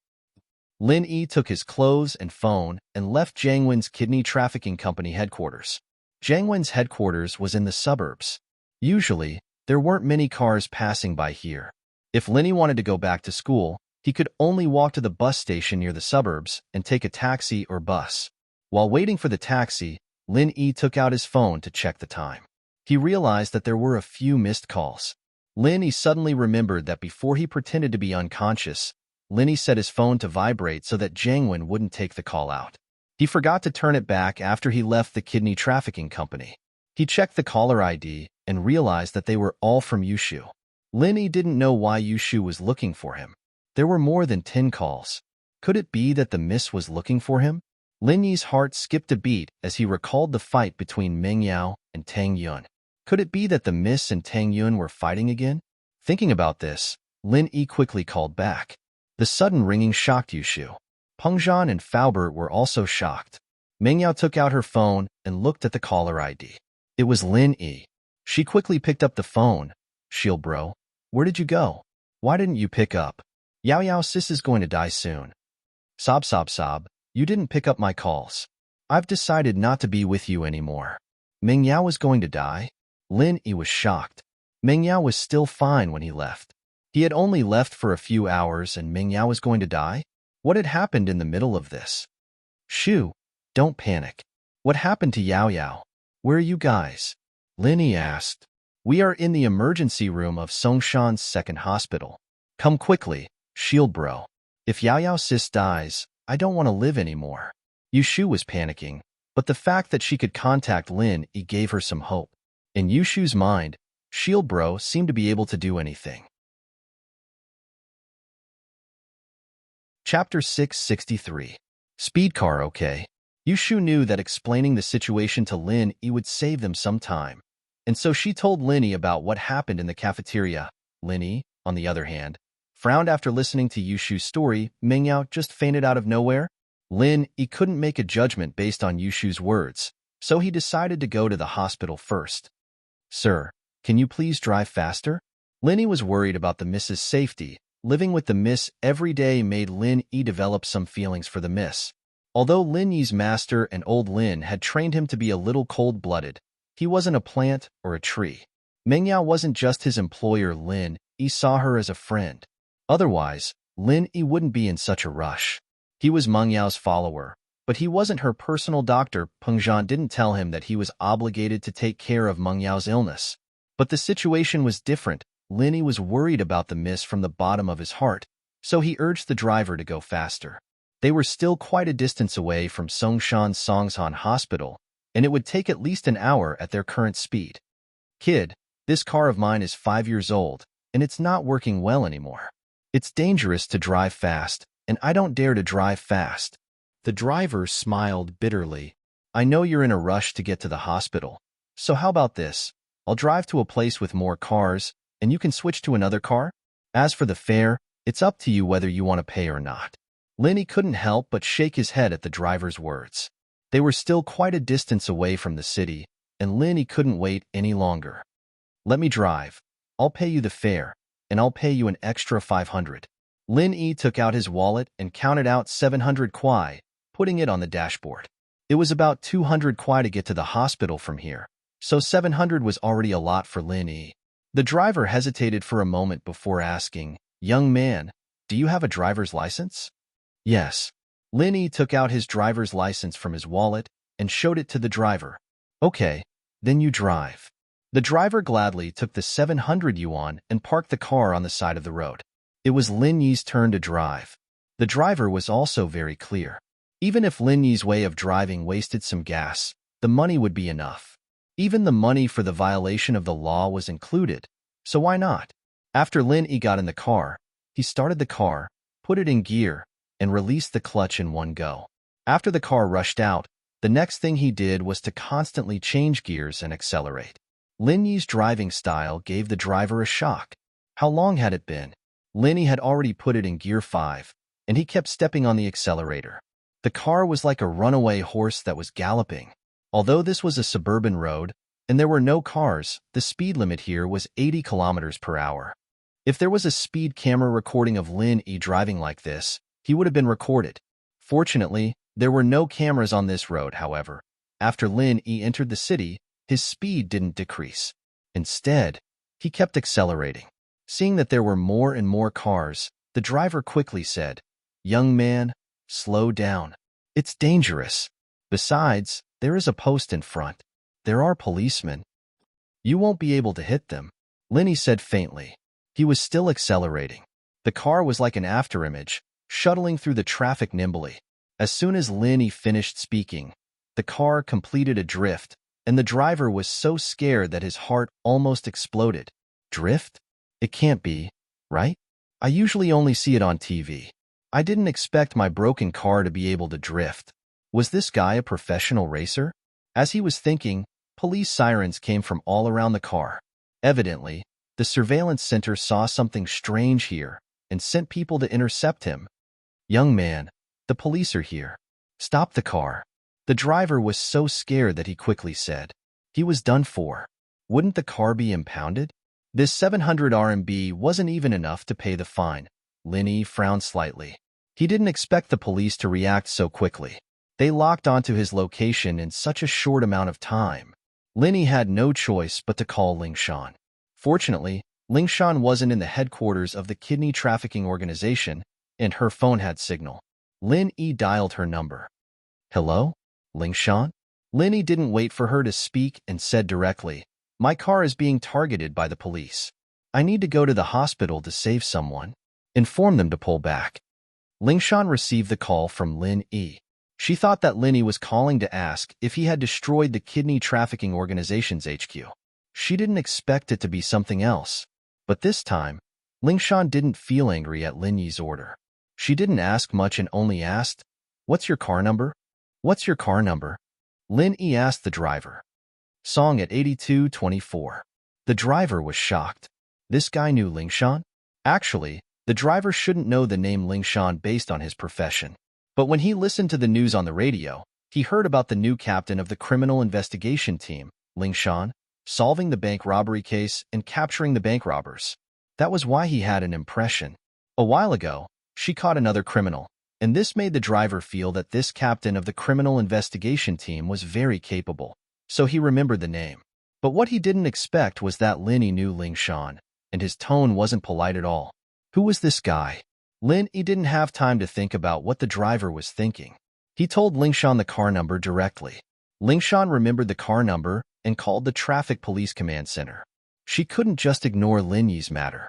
Lin Yi took his clothes and phone and left Jiang Wen's kidney trafficking company headquarters. Jiang Wen's headquarters was in the suburbs. Usually, there weren't many cars passing by here. If Lin Yi wanted to go back to school, he could only walk to the bus station near the suburbs and take a taxi or bus. While waiting for the taxi, Lin Yi took out his phone to check the time. He realized that there were a few missed calls. Lin Yi suddenly remembered that before he pretended to be unconscious, Lin Yi set his phone to vibrate so that Jiang Wen wouldn't take the call out. He forgot to turn it back after he left the kidney trafficking company. He checked the caller ID and realized that they were all from Yushu. Lin Yi didn't know why Yushu was looking for him. There were more than 10 calls. Could it be that the miss was looking for him? Lin Yi's heart skipped a beat as he recalled the fight between Meng Yao and Tang Yun. Could it be that the miss and Tang Yun were fighting again? Thinking about this, Lin Yi quickly called back. The sudden ringing shocked Yushu. Pengzhan and Faubert were also shocked. Meng Yao took out her phone and looked at the caller ID. It was Lin Yi. She quickly picked up the phone. "Shield bro, where did you go? Why didn't you pick up? Yao Yao sis is going to die soon. Sob sob sob, you didn't pick up my calls. I've decided not to be with you anymore." Meng Yao was going to die? Lin Yi was shocked. Meng Yao was still fine when he left. He had only left for a few hours and Meng Yao was going to die? What had happened in the middle of this? "Shoo, don't panic. What happened to Yao Yao? Where are you guys?" Lin Yi asked. "We are in the emergency room of Songshan's second hospital. Come quickly, Shield bro. If Yao Yao sis dies, I don't want to live anymore." Yushu was panicking, but the fact that she could contact Lin Yi gave her some hope. In Yushu's mind, Shield Bro seemed to be able to do anything. Chapter 663. Speed car okay. Yushu knew that explaining the situation to Lin Yi would save them some time, and so she told Lin Yi about what happened in the cafeteria. Lin Yi, on the other hand, frowned after listening to Yushu's story. Mengyao just fainted out of nowhere. Lin Yi couldn't make a judgment based on Yushu's words, so he decided to go to the hospital first. Sir, can you please drive faster? Lin Yi was worried about the Miss's safety. Living with the Miss every day made Lin Yi develop some feelings for the Miss. Although Lin Yi's master and old Lin had trained him to be a little cold-blooded, he wasn't a plant or a tree. Mengyao wasn't just his employer. Lin Yi saw her as a friend. Otherwise, Lin Yi wouldn't be in such a rush. He was Mengyao's follower, but he wasn't her personal doctor. Peng Zhan didn't tell him that he was obligated to take care of Mengyao's illness. But the situation was different. Lin Yi was worried about the Miss from the bottom of his heart, so he urged the driver to go faster. They were still quite a distance away from Songshan Songshan Hospital, and it would take at least an hour at their current speed. Kid, this car of mine is 5 years old, and it's not working well anymore. It's dangerous to drive fast, and I don't dare to drive fast. The driver smiled bitterly. I know you're in a rush to get to the hospital, so how about this? I'll drive to a place with more cars, and you can switch to another car? As for the fare, it's up to you whether you want to pay or not. Lin Yi couldn't help but shake his head at the driver's words. They were still quite a distance away from the city, and Lin Yi couldn't wait any longer. Let me drive. I'll pay you the fare, and I'll pay you an extra 500. Lin Yi took out his wallet and counted out 700 kuai, putting it on the dashboard. It was about 200 kuai to get to the hospital from here, so 700 was already a lot for Lin Yi. The driver hesitated for a moment before asking, Young man, do you have a driver's license? Yes. Lin Yi took out his driver's license from his wallet and showed it to the driver. Okay, then you drive. The driver gladly took the 700 yuan and parked the car on the side of the road. It was Lin Yi's turn to drive. The driver was also very clear. Even if Lin Yi's way of driving wasted some gas, the money would be enough. Even the money for the violation of the law was included, so why not? After Lin Yi got in the car, he started the car, put it in gear, and released the clutch in one go. After the car rushed out, the next thing he did was to constantly change gears and accelerate. Lin Yi's driving style gave the driver a shock. How long had it been? Lin Yi had already put it in gear 5, and he kept stepping on the accelerator. The car was like a runaway horse that was galloping. Although this was a suburban road, and there were no cars, the speed limit here was 80 kilometers per hour. If there was a speed camera recording of Lin Yi driving like this, he would have been recorded. Fortunately, there were no cameras on this road, however. After Lin Yi entered the city, his speed didn't decrease. Instead, he kept accelerating. Seeing that there were more and more cars, the driver quickly said, Young man, slow down. It's dangerous. Besides, there is a post in front. There are policemen. You won't be able to hit them, Lin Yi said faintly. He was still accelerating. The car was like an afterimage, shuttling through the traffic nimbly. As soon as Lin Yi finished speaking, the car completed a drift, and the driver was so scared that his heart almost exploded. Drift? It can't be, right? I usually only see it on TV. I didn't expect my broken car to be able to drift. Was this guy a professional racer? As he was thinking, police sirens came from all around the car. Evidently, the surveillance center saw something strange here and sent people to intercept him. Young man, the police are here. Stop the car. The driver was so scared that he quickly said. He was done for. Wouldn't the car be impounded? This 700 RMB wasn't even enough to pay the fine. Lin Yi frowned slightly. He didn't expect the police to react so quickly. They locked onto his location in such a short amount of time. Lin Yi had no choice but to call Lingshan. Fortunately, Lingshan wasn't in the headquarters of the kidney trafficking organization, and her phone had signal. Lin Yi dialed her number. Hello? Lingshan? Lin Yi didn't wait for her to speak and said directly, My car is being targeted by the police. I need to go to the hospital to save someone. Inform them to pull back. Lingshan received the call from Lin Yi. She thought that Linny was calling to ask if he had destroyed the kidney trafficking organization's HQ. She didn't expect it to be something else. But this time, Lingshan didn't feel angry at Lin Yi's order. She didn't ask much and only asked, "What's your car number?" "What's your car number?" Lin Yi asked the driver. Song at 8224. The driver was shocked. This guy knew Lingshan? Actually, the driver shouldn't know the name Lingshan based on his profession. But when he listened to the news on the radio, he heard about the new captain of the criminal investigation team, Lingshan, solving the bank robbery case and capturing the bank robbers. That was why he had an impression. A while ago, she caught another criminal, and this made the driver feel that this captain of the criminal investigation team was very capable, so he remembered the name. But what he didn't expect was that Lin Yi knew Lingshan, and his tone wasn't polite at all. Who was this guy? Lin Yi didn't have time to think about what the driver was thinking. He told Lingshan the car number directly. Lingshan remembered the car number and called the Traffic Police Command Center. She couldn't just ignore Lin Yi's matter.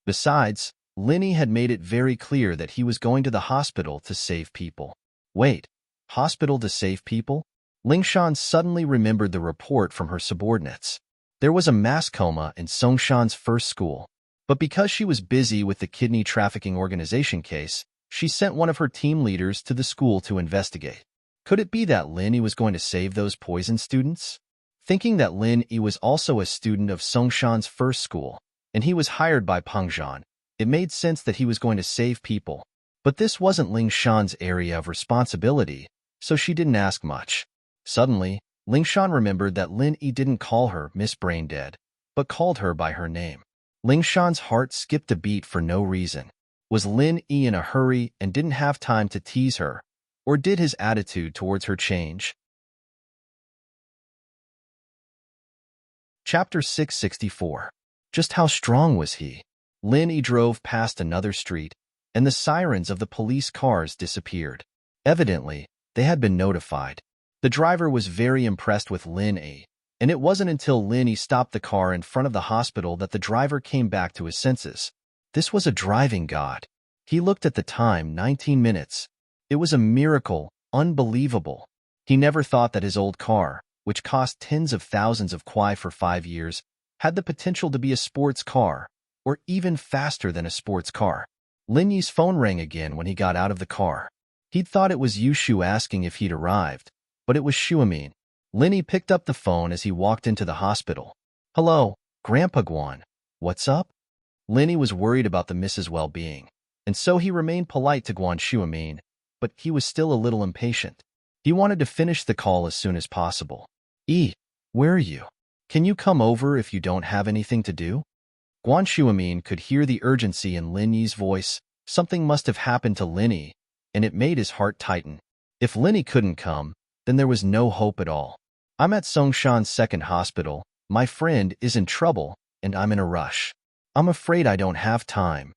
Besides, Lin Yi had made it very clear that he was going to the hospital to save people. Wait, hospital to save people? Lingshan suddenly remembered the report from her subordinates. There was a mass coma in Songshan's first school, but because she was busy with the kidney trafficking organization case, she sent one of her team leaders to the school to investigate. Could it be that Lin Yi was going to save those poisoned students? Thinking that Lin Yi was also a student of Songshan's first school, and he was hired by Pengzhan, it made sense that he was going to save people. But this wasn't Lingshan's area of responsibility, so she didn't ask much. Suddenly, Lingshan remembered that Lin Yi didn't call her Miss Braindead, but called her by her name. Lingshan's heart skipped a beat for no reason. Was Lin Yi in a hurry and didn't have time to tease her, or did his attitude towards her change? Chapter 664. Just how strong was he? Lin Yi drove past another street, and the sirens of the police cars disappeared. Evidently, they had been notified. The driver was very impressed with Lin Yi, and it wasn't until Lin Yi stopped the car in front of the hospital that the driver came back to his senses. This was a driving god. He looked at the time, 19 minutes. It was a miracle, unbelievable. He never thought that his old car, which cost tens of thousands of kwai for 5 years, had the potential to be a sports car, or even faster than a sports car. Lin Yi's phone rang again when he got out of the car. He'd thought it was Yushu asking if he'd arrived, but it was Shuamin. Lin Yi picked up the phone as he walked into the hospital. "Hello, Grandpa Guan. What's up?" Lin Yi was worried about the Mrs. well-being, and so he remained polite to Guan Shuamin, but he was still a little impatient. He wanted to finish the call as soon as possible. Where are you? Can you come over if you don't have anything to do?" Guan Shuamin could hear the urgency in Lin Yi's voice. Something must have happened to Lin Yi, and it made his heart tighten. If Lin Yi couldn't come, then there was no hope at all. "I'm at Songshan's second hospital. My friend is in trouble, and I'm in a rush. I'm afraid I don't have time."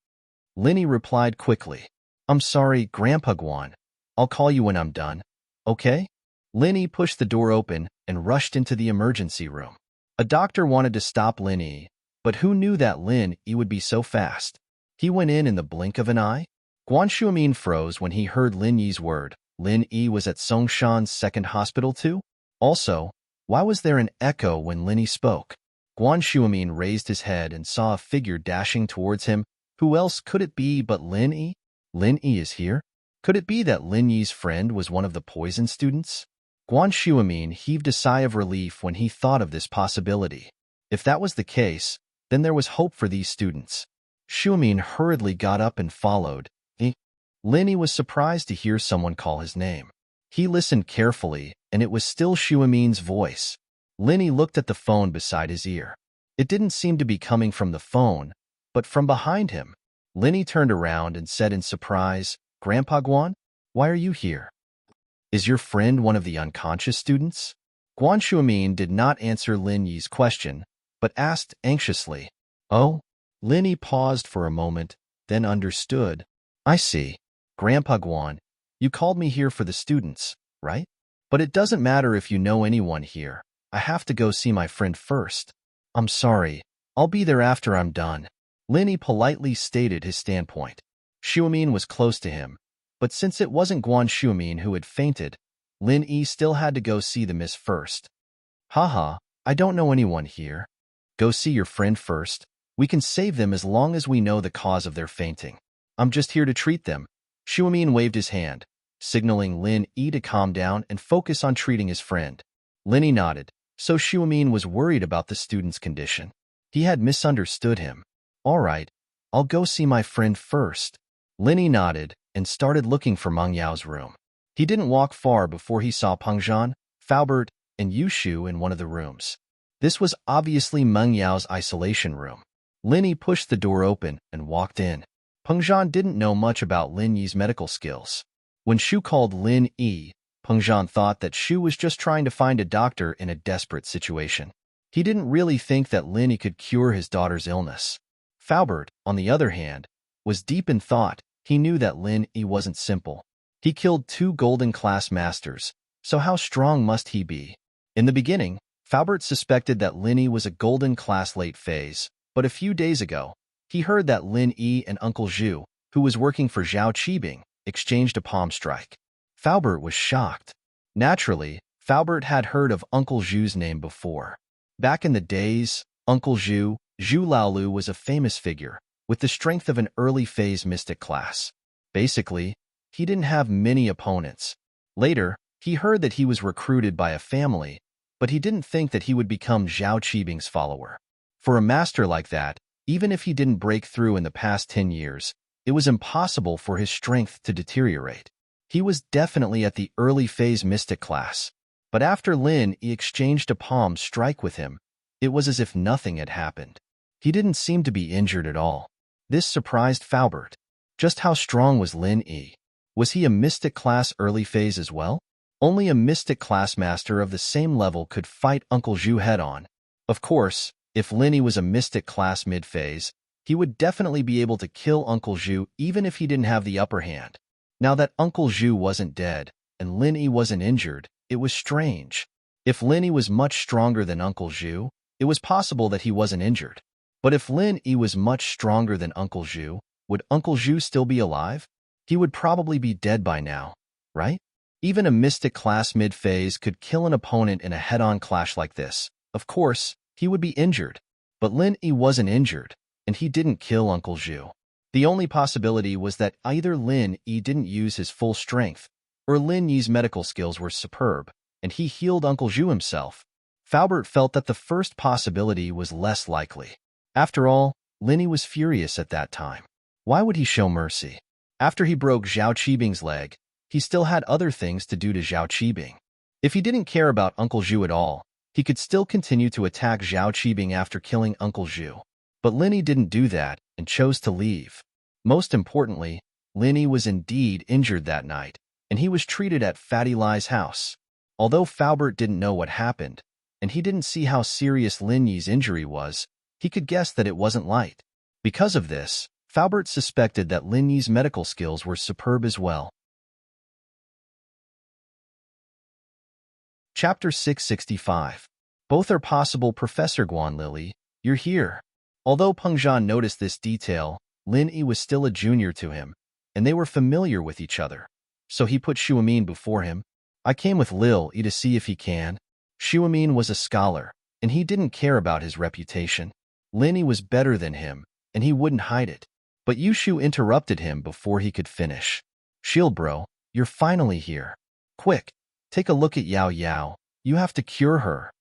Lin Yi replied quickly. "I'm sorry, Grandpa Guan. I'll call you when I'm done. Okay?" Lin Yi pushed the door open and rushed into the emergency room. A doctor wanted to stop Lin Yi, but who knew that Lin Yi would be so fast? He went in the blink of an eye. Guan Shuamin froze when he heard Lin Yi's word. Lin Yi was at Songshan's second hospital too? Also, why was there an echo when Lin Yi spoke? Guan Shuamin raised his head and saw a figure dashing towards him. Who else could it be but Lin Yi? Lin Yi is here? Could it be that Lin Yi's friend was one of the poison students? Guan Shuamin heaved a sigh of relief when he thought of this possibility. If that was the case, then there was hope for these students. Shuamin hurriedly got up and followed. Lin Yi was surprised to hear someone call his name. He listened carefully, and it was still Shuamin's voice. Lin Yi looked at the phone beside his ear. It didn't seem to be coming from the phone, but from behind him. Lin Yi turned around and said in surprise, "Grandpa Guan, why are you here? Is your friend one of the unconscious students?" Guan Shuamin did not answer Lin Yi's question, but asked anxiously. "Oh?" Lin Yi paused for a moment, then understood. "I see. Grandpa Guan, you called me here for the students, right? But it doesn't matter if you know anyone here. I have to go see my friend first. I'm sorry. I'll be there after I'm done." Lin Yi politely stated his standpoint. Shuamin was close to him, But since it wasn't Guan Shumin who had fainted, Lin Yi still had to go see the miss first. Haha, I don't know anyone here. Go see your friend first. We can save them as long as we know the cause of their fainting. I'm just here to treat them. Shumin waved his hand, signaling Lin Yi to calm down and focus on treating his friend. Lin Yi nodded, so Shumin was worried about the student's condition. He had misunderstood him. All right, I'll go see my friend first. Lin Yi nodded and started looking for Meng Yao's room. He didn't walk far before he saw Peng Zhan, Faubert, and Yushu in one of the rooms. This was obviously Meng Yao's isolation room. Lin Yi pushed the door open and walked in. Peng Zhan didn't know much about Lin Yi's medical skills. When Shu called Lin Yi, Peng Zhan thought that Shu was just trying to find a doctor in a desperate situation. He didn't really think that Lin Yi could cure his daughter's illness. Faubert, on the other hand, was deep in thought. He knew that Lin Yi wasn't simple. He killed 2 golden class masters, so how strong must he be? In the beginning, Faubert suspected that Lin Yi was a golden class late phase, but a few days ago, he heard that Lin Yi and Uncle Zhu, who was working for Zhao Qibing, exchanged a palm strike. Faubert was shocked. Naturally, Faubert had heard of Uncle Zhu's name before. Back in the days, Uncle Zhu, Zhu Laolu, was a famous figure, with the strength of an early phase mystic class. Basically, he didn't have many opponents. Later, he heard that he was recruited by a family, but he didn't think that he would become Zhao Qibing's follower. For a master like that, even if he didn't break through in the past 10 years, it was impossible for his strength to deteriorate. He was definitely at the early phase mystic class. But after Lin Yi exchanged a palm strike with him, it was as if nothing had happened. He didn't seem to be injured at all. This surprised Faubert. Just how strong was Lin Yi? Was he a mystic class early phase as well? Only a mystic class master of the same level could fight Uncle Zhu head-on. Of course, if Lin Yi was a mystic class mid-phase, he would definitely be able to kill Uncle Zhu even if he didn't have the upper hand. Now that Uncle Zhu wasn't dead and Lin Yi wasn't injured, it was strange. If Lin Yi was much stronger than Uncle Zhu, it was possible that he wasn't injured. But if Lin Yi was much stronger than Uncle Zhu, would Uncle Zhu still be alive? He would probably be dead by now, right? Even a mystic class mid-phase could kill an opponent in a head-on clash like this. Of course, he would be injured. But Lin Yi wasn't injured, and he didn't kill Uncle Zhu. The only possibility was that either Lin Yi didn't use his full strength, or Lin Yi's medical skills were superb, and he healed Uncle Zhu himself. Faubert felt that the first possibility was less likely. After all, Lin Yi was furious at that time. Why would he show mercy? After he broke Zhao Qibing's leg, he still had other things to do to Zhao Qibing. If he didn't care about Uncle Zhu at all, he could still continue to attack Zhao Qibing after killing Uncle Zhu. But Lin Yi didn't do that and chose to leave. Most importantly, Lin Yi was indeed injured that night, and he was treated at Fatty Lai's house. Although Faubert didn't know what happened, and he didn't see how serious Lin Yi's injury was, he could guess that it wasn't light. Because of this, Faubert suspected that Lin Yi's medical skills were superb as well. Chapter 665. Both are possible. Professor Guan Lily, you're here. Although Peng Zhan noticed this detail, Lin Yi was still a junior to him, and they were familiar with each other. So he put Shuamin before him. I came with Lil Yi to see if he can. Shuamin was a scholar, and he didn't care about his reputation. Lin Yi was better than him, and he wouldn't hide it. But Yushu interrupted him before he could finish. Shield bro, you're finally here. Quick, take a look at Yao Yao. You have to cure her.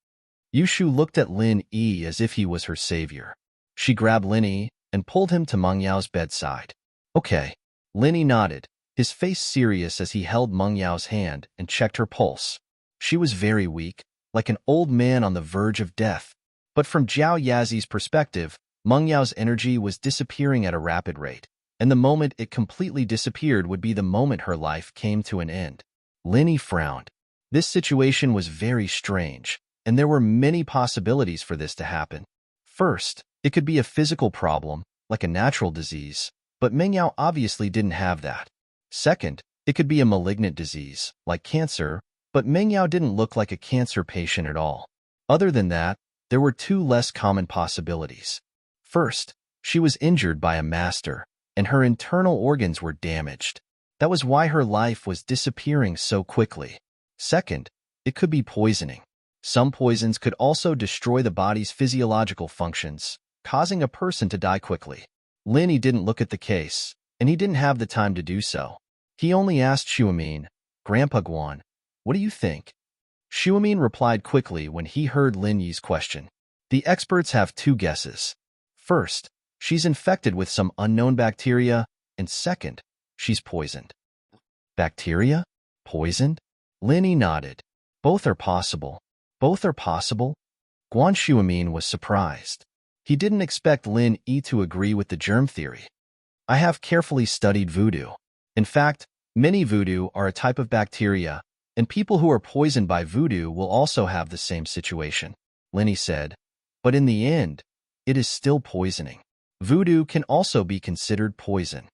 Yushu looked at Lin Yi as if he was her savior. She grabbed Lin Yi and pulled him to Meng Yao's bedside. Okay. Lin Yi nodded, his face serious as he held Meng Yao's hand and checked her pulse. She was very weak, like an old man on the verge of death. But from Zhao Yazi's perspective, Meng Yao's energy was disappearing at a rapid rate, and the moment it completely disappeared would be the moment her life came to an end. Lin Yi frowned. This situation was very strange, and there were many possibilities for this to happen. First, it could be a physical problem, like a natural disease, but Meng Yao obviously didn't have that. Second, it could be a malignant disease, like cancer, but Meng Yao didn't look like a cancer patient at all. Other than that, there were 2 less common possibilities. First, she was injured by a master, and her internal organs were damaged. That was why her life was disappearing so quickly. Second, it could be poisoning. Some poisons could also destroy the body's physiological functions, causing a person to die quickly. Linny didn't look at the case, and he didn't have the time to do so. He only asked Shuamin, "Grandpa Guan, what do you think?" Shuamin replied quickly when he heard Lin Yi's question. The experts have two guesses. First, she's infected with some unknown bacteria, and second, she's poisoned. Bacteria? Poisoned? Lin Yi nodded. Both are possible. Both are possible? Guan Shuamin was surprised. He didn't expect Lin Yi to agree with the germ theory. I have carefully studied voodoo. In fact, many voodoo are a type of bacteria, and people who are poisoned by voodoo will also have the same situation, Lin Yi said. But in the end, it is still poisoning. Voodoo can also be considered poison.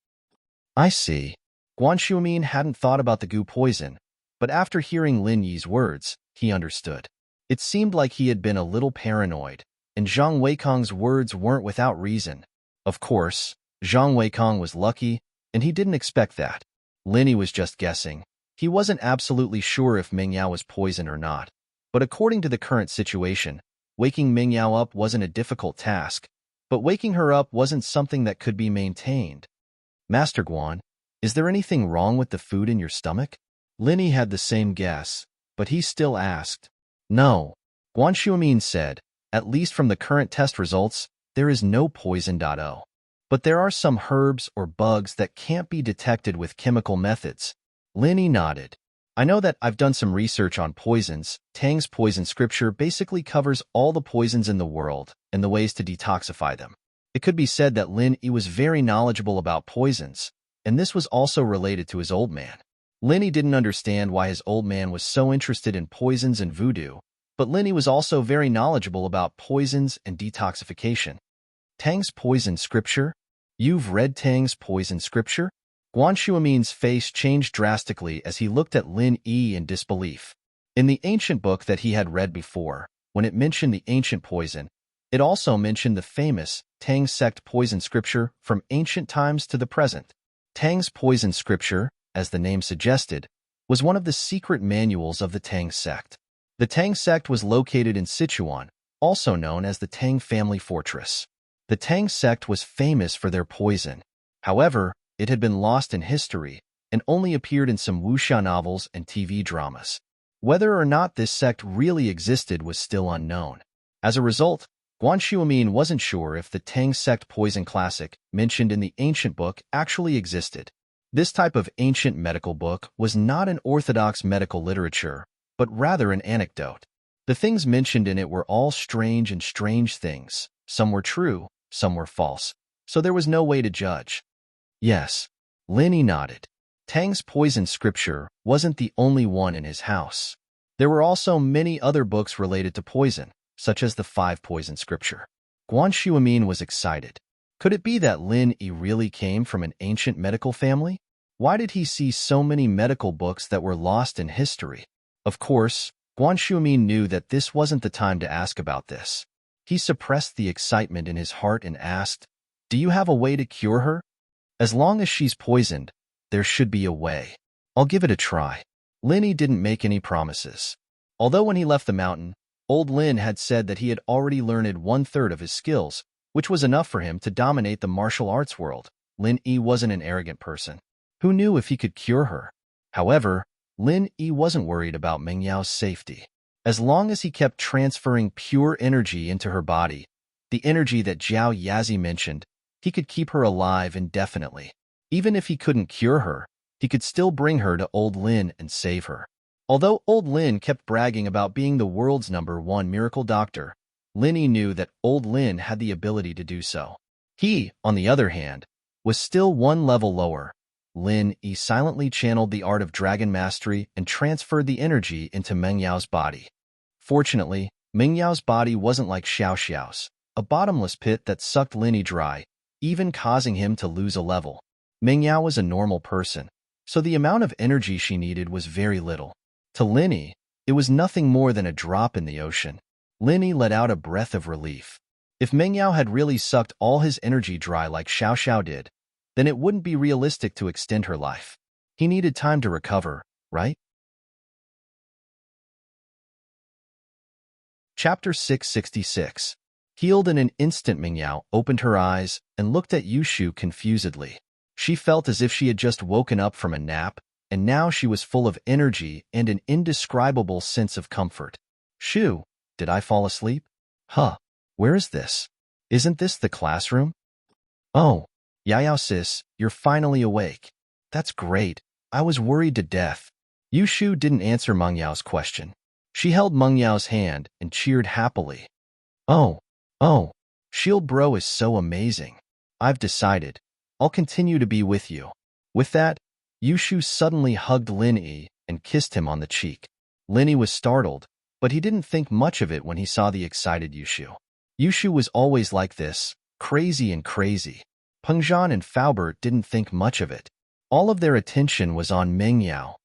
I see. Guan Shuamin hadn't thought about the goo poison, but after hearing Lin Yi's words, he understood. It seemed like he had been a little paranoid, and Zhang Weikong's words weren't without reason. Of course, Zhang Weikong was lucky, and he didn't expect that. Lin Yi was just guessing. He wasn't absolutely sure if Meng Yao was poisoned or not. But according to the current situation, waking Meng Yao up wasn't a difficult task, but waking her up wasn't something that could be maintained. Master Guan, is there anything wrong with the food in your stomach? Lin Yi had the same guess, but he still asked. No, Guan Shuamin said, at least from the current test results, there is no poison. But there are some herbs or bugs that can't be detected with chemical methods. Lin Yi nodded. I know that I've done some research on poisons. Tang's poison scripture basically covers all the poisons in the world and the ways to detoxify them. It could be said that Lin Yi was very knowledgeable about poisons, and this was also related to his old man. Lin Yi didn't understand why his old man was so interested in poisons and voodoo, but Lin Yi was also very knowledgeable about poisons and detoxification. Tang's poison scripture? You've read Tang's poison scripture? Guan Shuamin's face changed drastically as he looked at Lin Yi in disbelief. In the ancient book that he had read before, when it mentioned the ancient poison, it also mentioned the famous Tang sect poison scripture from ancient times to the present. Tang's poison scripture, as the name suggested, was one of the secret manuals of the Tang sect. The Tang sect was located in Sichuan, also known as the Tang family fortress. The Tang sect was famous for their poison. However, it had been lost in history and only appeared in some wuxia novels and TV dramas. Whether or not this sect really existed was still unknown. As a result, Guan Shuamin wasn't sure if the Tang sect poison classic mentioned in the ancient book actually existed. This type of ancient medical book was not an orthodox medical literature, but rather an anecdote. The things mentioned in it were all strange things. Some were true, some were false, so there was no way to judge. Yes, Lin Yi nodded. Tang's poison scripture wasn't the only one in his house. There were also many other books related to poison, such as the 5 poison scripture. Guan Shuamin was excited. Could it be that Lin Yi really came from an ancient medical family? Why did he see so many medical books that were lost in history? Of course, Guan Shuamin knew that this wasn't the time to ask about this. He suppressed the excitement in his heart and asked, "Do you have a way to cure her?" As long as she's poisoned, there should be a way. I'll give it a try. Lin Yi didn't make any promises. Although when he left the mountain, old Lin had said that he had already learned 1/3 of his skills, which was enough for him to dominate the martial arts world. Lin Yi wasn't an arrogant person. Who knew if he could cure her? However, Lin Yi wasn't worried about Meng Yao's safety. As long as he kept transferring pure energy into her body, the energy that Zhao Yazi mentioned, he could keep her alive indefinitely. Even if he couldn't cure her, he could still bring her to old Lin and save her. Although old Lin kept bragging about being the world's #1 miracle doctor, Lin Yi knew that old Lin had the ability to do so. He, on the other hand, was still one level lower. Lin Yi silently channeled the art of dragon mastery and transferred the energy into Meng Yao's body. Fortunately, Meng Yao's body wasn't like Xiao Xiao's, a bottomless pit that sucked Lin Yi dry, even causing him to lose a level. Meng Yao was a normal person, so the amount of energy she needed was very little. To Lin Yi, it was nothing more than a drop in the ocean. Lin Yi let out a breath of relief. If Meng Yao had really sucked all his energy dry like Xiao Xiao did, then it wouldn't be realistic to extend her life. He needed time to recover, right? Chapter 666. Healed in an instant, Mingyao opened her eyes and looked at Yushu confusedly. She felt as if she had just woken up from a nap, and now she was full of energy and an indescribable sense of comfort. Shu, did I fall asleep? Huh, where is this? Isn't this the classroom? Oh, Yao sis, you're finally awake. That's great. I was worried to death. Yushu didn't answer Meng Yao's question. She held Meng Yao's hand and cheered happily. Oh, oh, Shield Bro is so amazing. I've decided. I'll continue to be with you. With that, Yushu suddenly hugged Lin Yi and kissed him on the cheek. Lin Yi was startled, but he didn't think much of it when he saw the excited Yushu. Yushu was always like this, crazy and crazy. Pengzhan and Faubert didn't think much of it. All of their attention was on Meng Yao.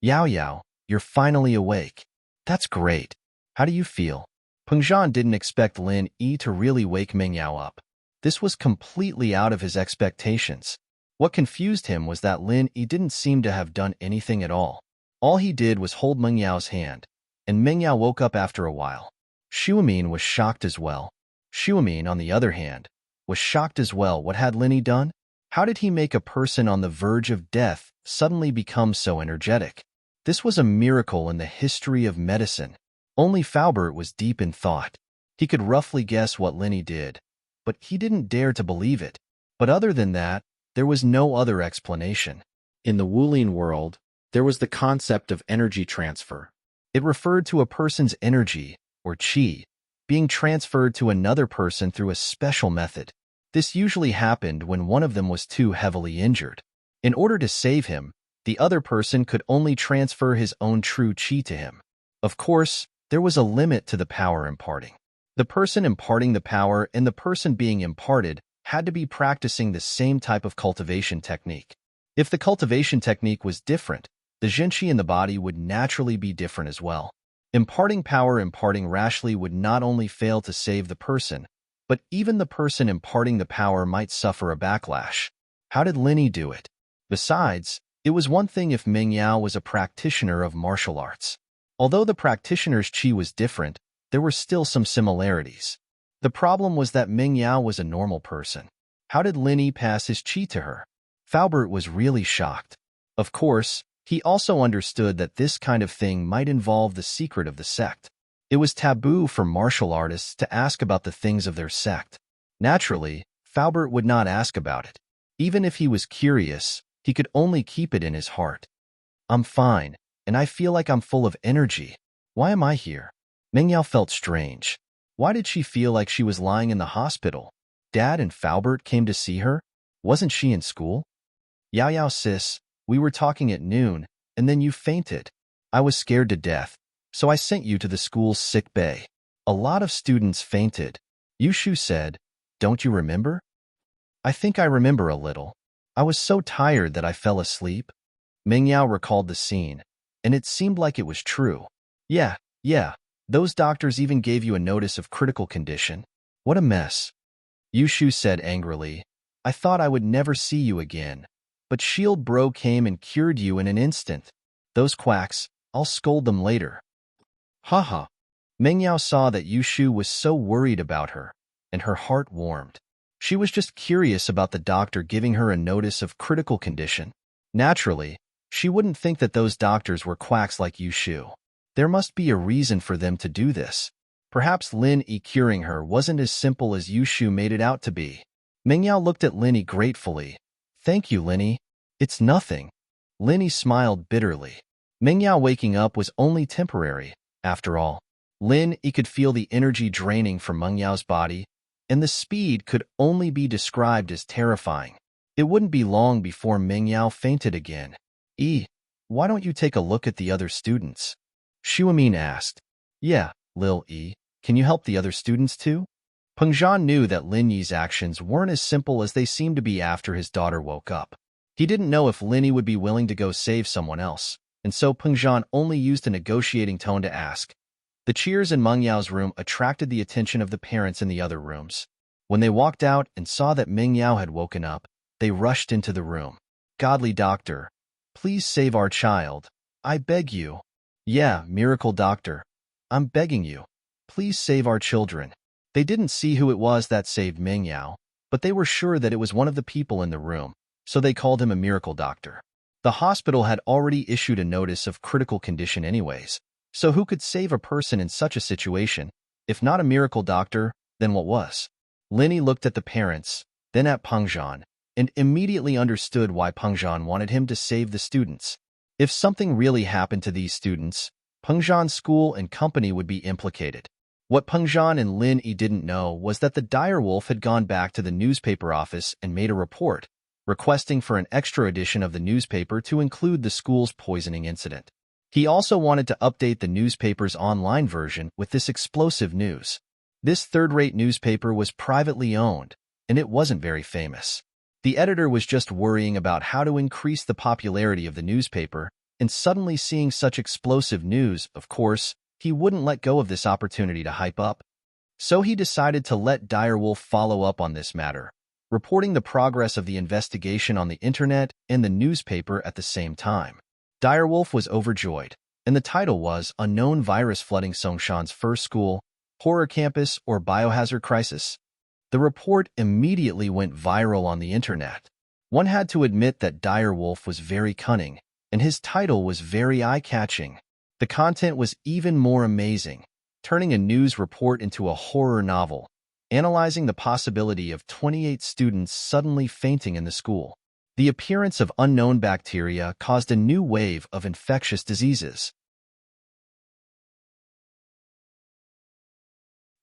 Yao Yao, you're finally awake. That's great. How do you feel? Pengzhan didn't expect Lin Yi to really wake Meng Yao up. This was completely out of his expectations. What confused him was that Lin Yi didn't seem to have done anything at all. All he did was hold Meng Yao's hand, and Meng Yao woke up after a while. Xuemin was shocked as well. Xuemin, on the other hand, was shocked as well. What had Lin Yi done? How did he make a person on the verge of death suddenly become so energetic? This was a miracle in the history of medicine. Only Faubert was deep in thought. He could roughly guess what Lin Yi did, but he didn't dare to believe it. But other than that, there was no other explanation. In the Wulian world, there was the concept of energy transfer. It referred to a person's energy, or qi, being transferred to another person through a special method. This usually happened when one of them was too heavily injured. In order to save him, the other person could only transfer his own true qi to him. Of course, there was a limit to the power imparting. The person imparting the power and the person being imparted had to be practicing the same type of cultivation technique. If the cultivation technique was different, the zhenqi in the body would naturally be different as well. Imparting power imparting rashly would not only fail to save the person, but even the person imparting the power might suffer a backlash. How did Lin Yi do it? Besides, it was one thing if Meng Yao was a practitioner of martial arts. Although the practitioner's qi was different, there were still some similarities. The problem was that Meng Yao was a normal person. How did Lin Yi pass his qi to her? Faubert was really shocked. Of course, he also understood that this kind of thing might involve the secret of the sect. It was taboo for martial artists to ask about the things of their sect. Naturally, Faubert would not ask about it. Even if he was curious, he could only keep it in his heart. I'm fine, and I feel like I'm full of energy. Why am I here? Meng Yao felt strange. Why did she feel like she was lying in the hospital? Dad and Faubert came to see her? Wasn't she in school? Yao sis, we were talking at noon, and then you fainted. I was scared to death, so I sent you to the school's sick bay. A lot of students fainted. Yushu said, don't you remember? I think I remember a little. I was so tired that I fell asleep. Meng Yao recalled the scene, and it seemed like it was true. Yeah. Those doctors even gave you a notice of critical condition. What a mess. Yushu said angrily, I thought I would never see you again. But Shield Bro came and cured you in an instant. Those quacks, I'll scold them later. Haha. Meng Yao saw that Yushu was so worried about her, and her heart warmed. She was just curious about the doctor giving her a notice of critical condition. Naturally, she wouldn't think that those doctors were quacks like Yushu. There must be a reason for them to do this. Perhaps Lin Yi curing her wasn't as simple as Yushu made it out to be. Meng Yao looked at Lin Yi gratefully. Thank you, Lin Yi. It's nothing. Lin Yi smiled bitterly. Meng Yao waking up was only temporary, after all. Lin Yi could feel the energy draining from Meng Yao's body, and the speed could only be described as terrifying. It wouldn't be long before Meng Yao fainted again. Why don't you take a look at the other students? Xuemin asked. Yeah, Lil Yi, can you help the other students too? Pengzhan knew that Lin Yi's actions weren't as simple as they seemed to be after his daughter woke up. He didn't know if Lin Yi would be willing to go save someone else, and so Pengzhan only used a negotiating tone to ask. The cheers in Meng Yao's room attracted the attention of the parents in the other rooms. When they walked out and saw that Meng Yao had woken up, they rushed into the room. Godly doctor, Please save our child. I beg you. Yeah, miracle doctor. I'm begging you. Please save our children. They didn't see who it was that saved Meng Yao, but they were sure that it was one of the people in the room, so they called him a miracle doctor. The hospital had already issued a notice of critical condition anyways, so who could save a person in such a situation? If not a miracle doctor, then what was? Linny looked at the parents, then at Pengzhan, and immediately understood why Pengzhan wanted him to save the students. If something really happened to these students, Pengzhan's school and company would be implicated. What Pengzhan and Lin Yi didn't know was that the direwolf had gone back to the newspaper office and made a report, requesting for an extra edition of the newspaper to include the school's poisoning incident. He also wanted to update the newspaper's online version with this explosive news. This third-rate newspaper was privately owned, and it wasn't very famous. The editor was just worrying about how to increase the popularity of the newspaper, and suddenly seeing such explosive news, of course, he wouldn't let go of this opportunity to hype up. So he decided to let Direwolf follow up on this matter, reporting the progress of the investigation on the internet and the newspaper at the same time. Direwolf was overjoyed, and the title was Unknown Virus Flooding Songshan's First School, Horror Campus, or Biohazard Crisis. The report immediately went viral on the internet. One had to admit that Direwolf was very cunning, and his title was very eye-catching. The content was even more amazing, turning a news report into a horror novel, analyzing the possibility of 28 students suddenly fainting in the school. The appearance of unknown bacteria caused a new wave of infectious diseases.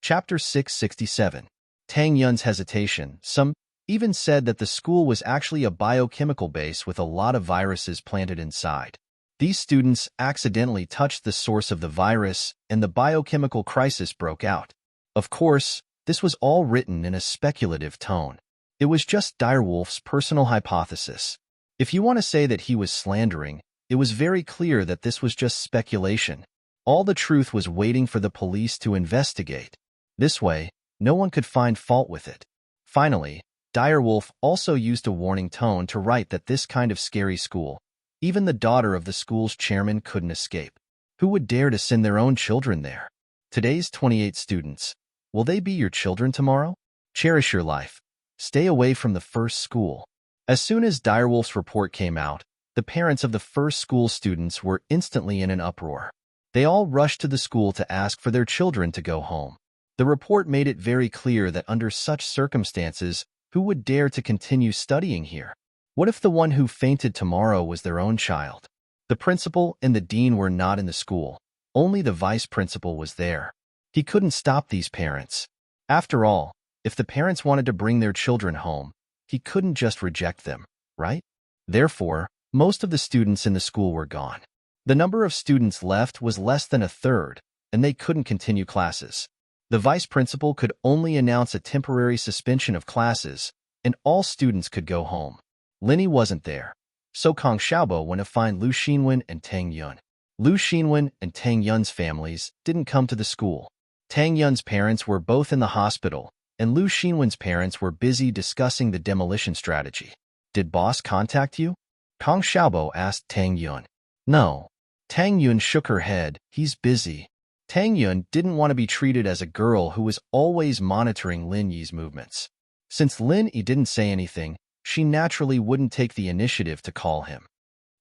Chapter 667. Tang Yun's hesitation. Some even said that the school was actually a biochemical base with a lot of viruses planted inside. These students accidentally touched the source of the virus, and the biochemical crisis broke out. Of course, this was all written in a speculative tone. It was just Direwolf's personal hypothesis. If you want to say that he was slandering, it was very clear that this was just speculation. All the truth was waiting for the police to investigate. This way, no one could find fault with it. Finally, Direwolf also used a warning tone to write that this kind of scary school, even the daughter of the school's chairman couldn't escape. Who would dare to send their own children there? Today's 28 students. Will they be your children tomorrow? Cherish your life. Stay away from the first school. As soon as Direwolf's report came out, the parents of the first school students were instantly in an uproar. They all rushed to the school to ask for their children to go home. The report made it very clear that under such circumstances, who would dare to continue studying here? What if the one who fainted tomorrow was their own child? The principal and the dean were not in the school. Only the vice principal was there. He couldn't stop these parents. After all, if the parents wanted to bring their children home, he couldn't just reject them, right? Therefore, most of the students in the school were gone. The number of students left was less than a third, and they couldn't continue classes. The vice principal could only announce a temporary suspension of classes, and all students could go home. Linny wasn't there, so Kang Xiaobo went to find Lu Xinwen and Tang Yun. Lu Xinwen and Tang Yun's families didn't come to the school. Tang Yun's parents were both in the hospital, and Lu Xinwen's parents were busy discussing the demolition strategy. Did boss contact you? Kang Xiaobo asked Tang Yun. No. Tang Yun shook her head. He's busy. Tang Yun didn't want to be treated as a girl who was always monitoring Lin Yi's movements. Since Lin Yi didn't say anything, she naturally wouldn't take the initiative to call him.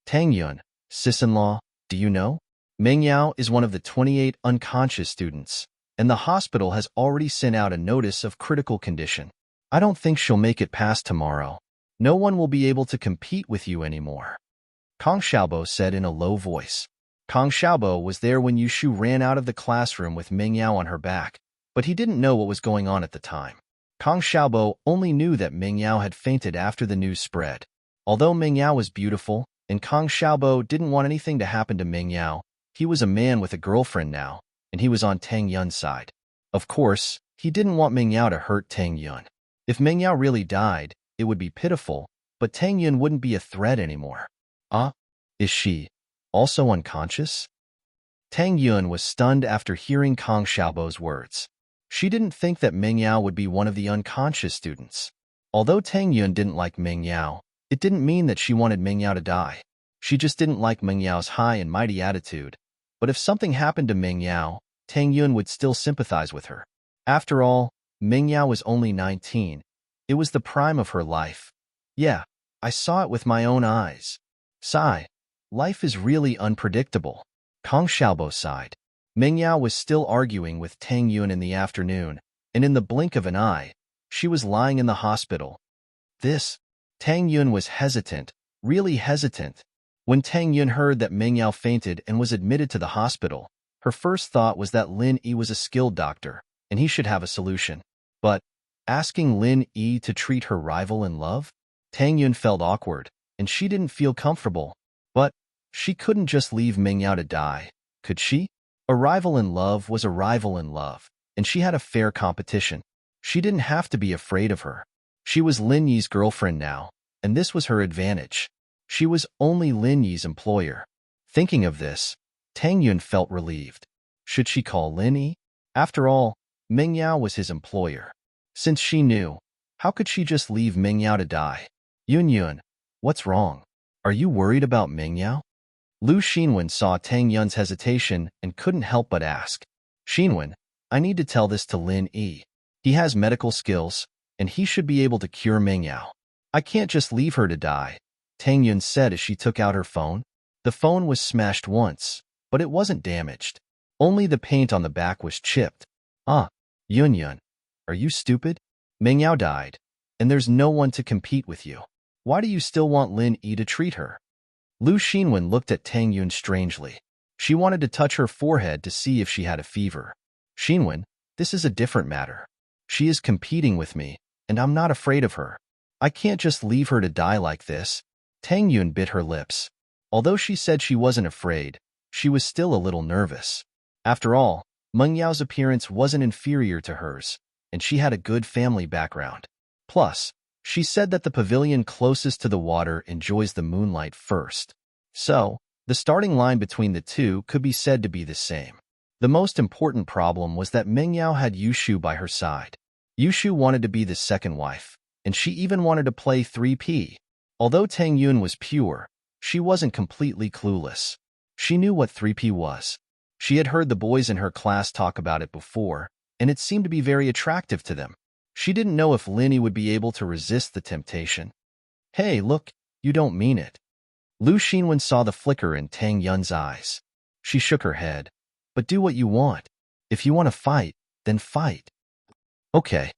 Tang Yun, sis-in-law, do you know? Meng Yao is one of the 28 unconscious students, and the hospital has already sent out a notice of critical condition. I don't think she'll make it past tomorrow. No one will be able to compete with you anymore. Kang Xiaobo said in a low voice. Kang Xiaobo was there when Yushu ran out of the classroom with Meng Yao on her back, but he didn't know what was going on at the time. Kang Xiaobo only knew that Meng Yao had fainted after the news spread. Although Meng Yao was beautiful, and Kang Xiaobo didn't want anything to happen to Meng Yao, he was a man with a girlfriend now, and he was on Tang Yun's side. Of course, he didn't want Meng Yao to hurt Tang Yun. If Meng Yao really died, it would be pitiful, but Tang Yun wouldn't be a threat anymore. Is she also unconscious? Tang Yun was stunned after hearing Kang Xiaobo's words. She didn't think that Meng Yao would be one of the unconscious students. Although Tang Yun didn't like Meng Yao, it didn't mean that she wanted Meng Yao to die. She just didn't like Meng Yao's high and mighty attitude. But if something happened to Meng Yao, Tang Yun would still sympathize with her. After all, Meng Yao was only 19. It was the prime of her life. Yeah, I saw it with my own eyes. Sigh. Life is really unpredictable. Kang Xiaobo sighed. Meng Yao was still arguing with Tang Yun in the afternoon, and in the blink of an eye, she was lying in the hospital. Tang Yun was hesitant, really hesitant. When Tang Yun heard that Meng Yao fainted and was admitted to the hospital, her first thought was that Lin Yi was a skilled doctor, and he should have a solution. But asking Lin Yi to treat her rival in love? Tang Yun felt awkward, and she didn't feel comfortable. But she couldn't just leave Meng Yao to die, could she? A rival in love was a rival in love, and she had a fair competition. She didn't have to be afraid of her. She was Lin Yi's girlfriend now, and this was her advantage. She was only Lin Yi's employer. Thinking of this, Tang Yun felt relieved. Should she call Lin Yi? After all, Meng Yao was his employer. Since she knew, how could she just leave Meng Yao to die? Yun, what's wrong? Are you worried about Meng Yao? Lu Xinwen saw Tang Yun's hesitation and couldn't help but ask. Xinwen, I need to tell this to Lin Yi. He has medical skills, and he should be able to cure Meng Yao. I can't just leave her to die, Tang Yun said as she took out her phone. The phone was smashed once, but it wasn't damaged. Only the paint on the back was chipped. Yun, are you stupid? Meng Yao died, and there's no one to compete with you. Why do you still want Lin Yi to treat her? Lu Xinwen looked at Tang Yun strangely. She wanted to touch her forehead to see if she had a fever. Xinwen, this is a different matter. She is competing with me, and I'm not afraid of her. I can't just leave her to die like this. Tang Yun bit her lips. Although she said she wasn't afraid, she was still a little nervous. After all, Meng Yao's appearance wasn't inferior to hers, and she had a good family background. Plus, she said that the pavilion closest to the water enjoys the moonlight first. So, the starting line between the two could be said to be the same. The most important problem was that Meng Yao had Yushu by her side. Yushu wanted to be the second wife, and she even wanted to play 3P. Although Tang Yun was pure, she wasn't completely clueless. She knew what 3P was. She had heard the boys in her class talk about it before, and it seemed to be very attractive to them. She didn't know if Lin Yi would be able to resist the temptation. Hey, look, you don't mean it. Lu Xinwen saw the flicker in Tang Yun's eyes. She shook her head. But do what you want. If you want to fight, then fight. Okay.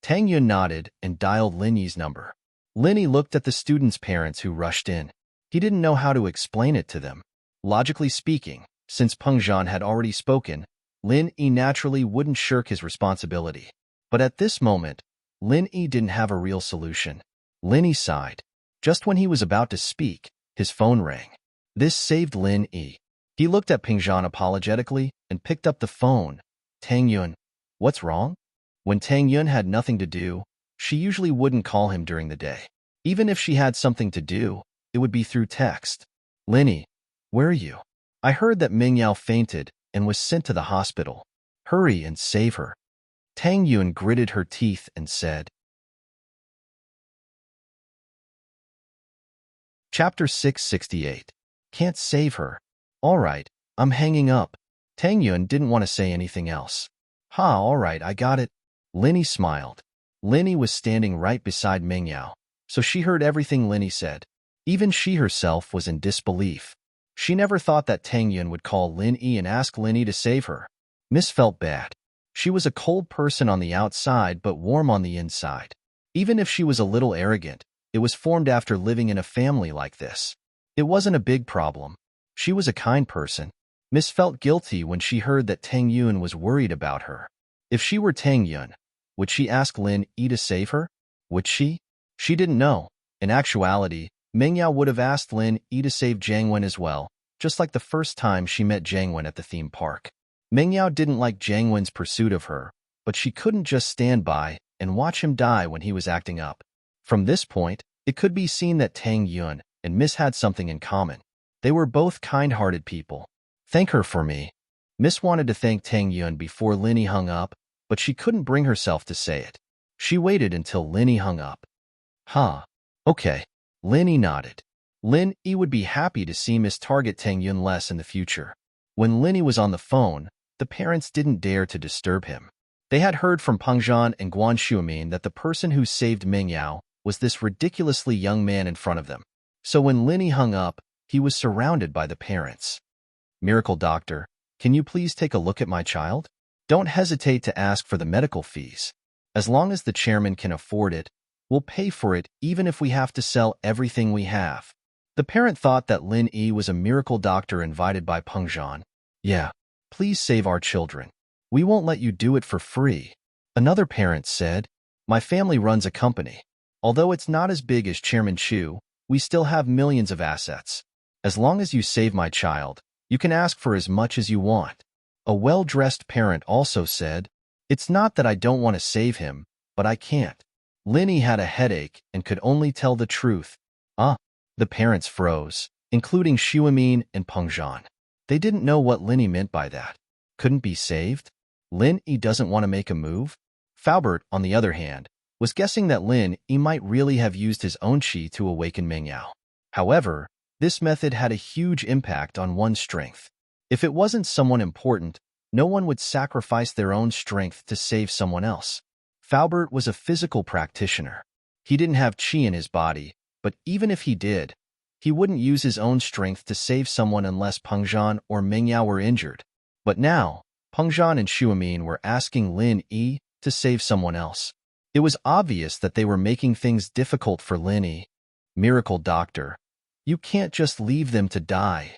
Tang Yun nodded and dialed Lin Yi's number. Lin Yi looked at the students' parents who rushed in. He didn't know how to explain it to them. Logically speaking, since Peng Zhan had already spoken, Lin Yi naturally wouldn't shirk his responsibility. But at this moment, Lin Yi didn't have a real solution. Lin Yi sighed. Just when he was about to speak, his phone rang. This saved Lin Yi. He looked at Peng Zhan apologetically and picked up the phone. Tang Yun, what's wrong? When Tang Yun had nothing to do, she usually wouldn't call him during the day. Even if she had something to do, it would be through text. Lin Yi, where are you? I heard that Meng Yao fainted and was sent to the hospital. Hurry and save her. Tang Yun gritted her teeth and said. Chapter 668. Can't save her. All right, I'm hanging up. Tang Yun didn't want to say anything else. All right, I got it. Lin Yi smiled. Lin Yi was standing right beside Meng Yao, so she heard everything Lin Yi said. Even she herself was in disbelief. She never thought that Tang Yun would call Lin Yi and ask Lin Yi to save her. Miss felt bad. She was a cold person on the outside but warm on the inside. Even if she was a little arrogant, it was formed after living in a family like this. It wasn't a big problem. She was a kind person. Miss felt guilty when she heard that Tang Yun was worried about her. If she were Tang Yun, would she ask Lin Yi to save her? Would she? She didn't know. In actuality, Meng Yao would have asked Lin Yi to save Jiang Wen as well, just like the first time she met Jiang Wen at the theme park. Meng Yao didn't like Jiang Wen's pursuit of her, but she couldn't just stand by and watch him die when he was acting up. From this point, it could be seen that Tang Yun and Miss had something in common. They were both kind-hearted people. Thank her for me. Miss wanted to thank Tang Yun before Lin Yi hung up, but she couldn't bring herself to say it. She waited until Lin Yi hung up. Okay. Lin Yi nodded. Lin Yi would be happy to see Miss Target Tang Yun less in the future. When Lin Yi was on the phone, the parents didn't dare to disturb him. They had heard from Peng Zhan and Guan Xuemin that the person who saved Meng Yao was this ridiculously young man in front of them. So when Lin Yi hung up, he was surrounded by the parents. "Miracle Doctor, can you please take a look at my child? Don't hesitate to ask for the medical fees. As long as the chairman can afford it, we'll pay for it even if we have to sell everything we have." The parent thought that Lin Yi was a miracle doctor invited by Peng Zhan. "Yeah, please save our children. We won't let you do it for free." Another parent said, "My family runs a company. Although it's not as big as Chairman Chu, we still have millions of assets. As long as you save my child, you can ask for as much as you want." A well-dressed parent also said, "It's not that I don't want to save him, but I can't." Lin Yi had a headache and could only tell the truth. The parents froze, including Xuemin and Peng Zhan. They didn't know what Lin Yi meant by that. Couldn't be saved? Lin Yi doesn't want to make a move? Faubert, on the other hand, was guessing that Lin Yi might really have used his own qi to awaken Meng Yao. However, this method had a huge impact on one's strength. If it wasn't someone important, no one would sacrifice their own strength to save someone else. Faubert was a physical practitioner. He didn't have qi in his body, but even if he did, he wouldn't use his own strength to save someone unless Peng Zhan or Meng Yao were injured. But now, Peng Zhan and Xuemin were asking Lin Yi to save someone else. It was obvious that they were making things difficult for Lin Yi. "Miracle Doctor, you can't just leave them to die."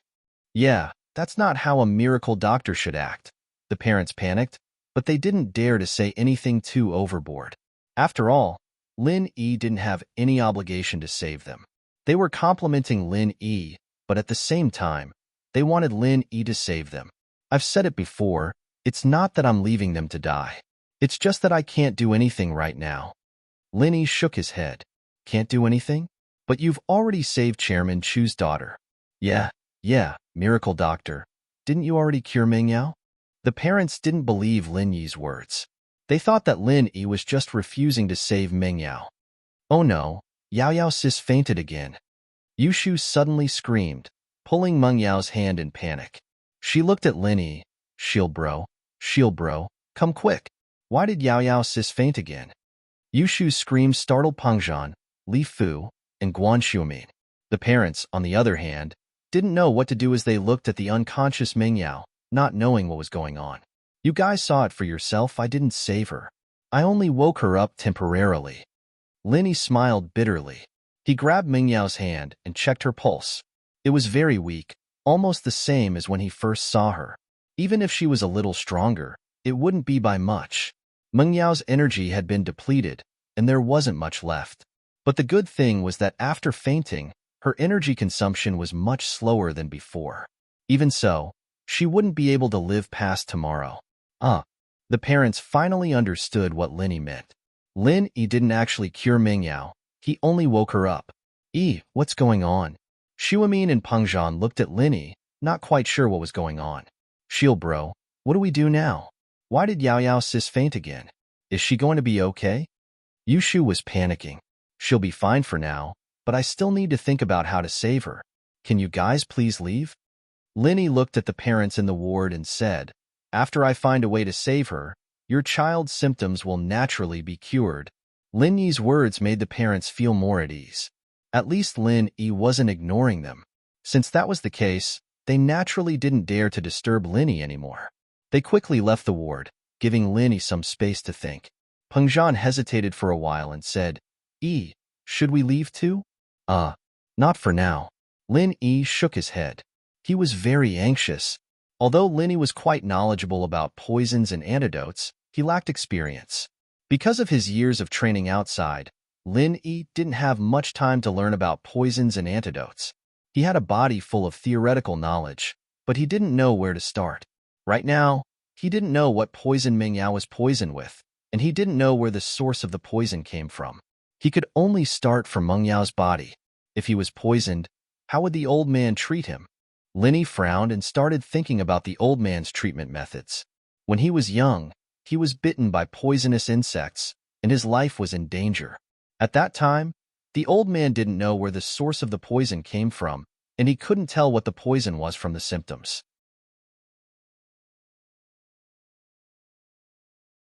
"Yeah, that's not how a miracle doctor should act." The parents panicked, but they didn't dare to say anything too overboard. After all, Lin Yi didn't have any obligation to save them. They were complimenting Lin Yi, but at the same time, they wanted Lin Yi to save them. "I've said it before, it's not that I'm leaving them to die. It's just that I can't do anything right now." Lin Yi shook his head. "Can't do anything? But you've already saved Chairman Chu's daughter." Yeah, Miracle Doctor. Didn't you already cure Meng Yao?" The parents didn't believe Lin Yi's words. They thought that Lin Yi was just refusing to save Meng Yao. "Oh no, Yao Yao sis fainted again." Yushu suddenly screamed, pulling Meng Yao's hand in panic. She looked at Lin Yi. Shield bro, come quick. Why did Yao Yao sis faint again?" Yushu's scream startled Peng Zhan, Li Fu, and Guan Xuemin. The parents, on the other hand, didn't know what to do as they looked at the unconscious Meng Yao, not knowing what was going on. "You guys saw it for yourself. I didn't save her. I only woke her up temporarily." Lin Yi smiled bitterly. He grabbed Meng Yao's hand and checked her pulse. It was very weak, almost the same as when he first saw her. Even if she was a little stronger, it wouldn't be by much. Meng Yao's energy had been depleted, and there wasn't much left. But the good thing was that after fainting, her energy consumption was much slower than before. Even so, she wouldn't be able to live past tomorrow. The parents finally understood what Lin Yi meant. Lin Yi didn't actually cure Meng Yao, he only woke her up. What's going on?" Xuemin and Peng Zhan looked at Lin Yi, not quite sure what was going on. "Shield bro, what do we do now? Why did Yao Yao sis faint again? Is she going to be okay?" Yushu was panicking. "She'll be fine for now, but I still need to think about how to save her. Can you guys please leave?" Lin Yi looked at the parents in the ward and said, "After I find a way to save her, your child's symptoms will naturally be cured." Lin Yi's words made the parents feel more at ease. At least Lin Yi wasn't ignoring them. Since that was the case, they naturally didn't dare to disturb Lin Yi anymore. They quickly left the ward, giving Lin Yi some space to think. Peng Zhan hesitated for a while and said, Should we leave too?" Not for now." Lin Yi shook his head. He was very anxious. Although Lin Yi was quite knowledgeable about poisons and antidotes, he lacked experience. Because of his years of training outside, Lin Yi didn't have much time to learn about poisons and antidotes. He had a body full of theoretical knowledge, but he didn't know where to start. Right now, he didn't know what poison Meng Yao was poisoned with, and he didn't know where the source of the poison came from. He could only start from Meng Yao's body. If he was poisoned, how would the old man treat him? Lin Yi frowned and started thinking about the old man's treatment methods. When he was young, he was bitten by poisonous insects, and his life was in danger. At that time, The old man didn't know where the source of the poison came from, and he couldn't tell what the poison was from the symptoms.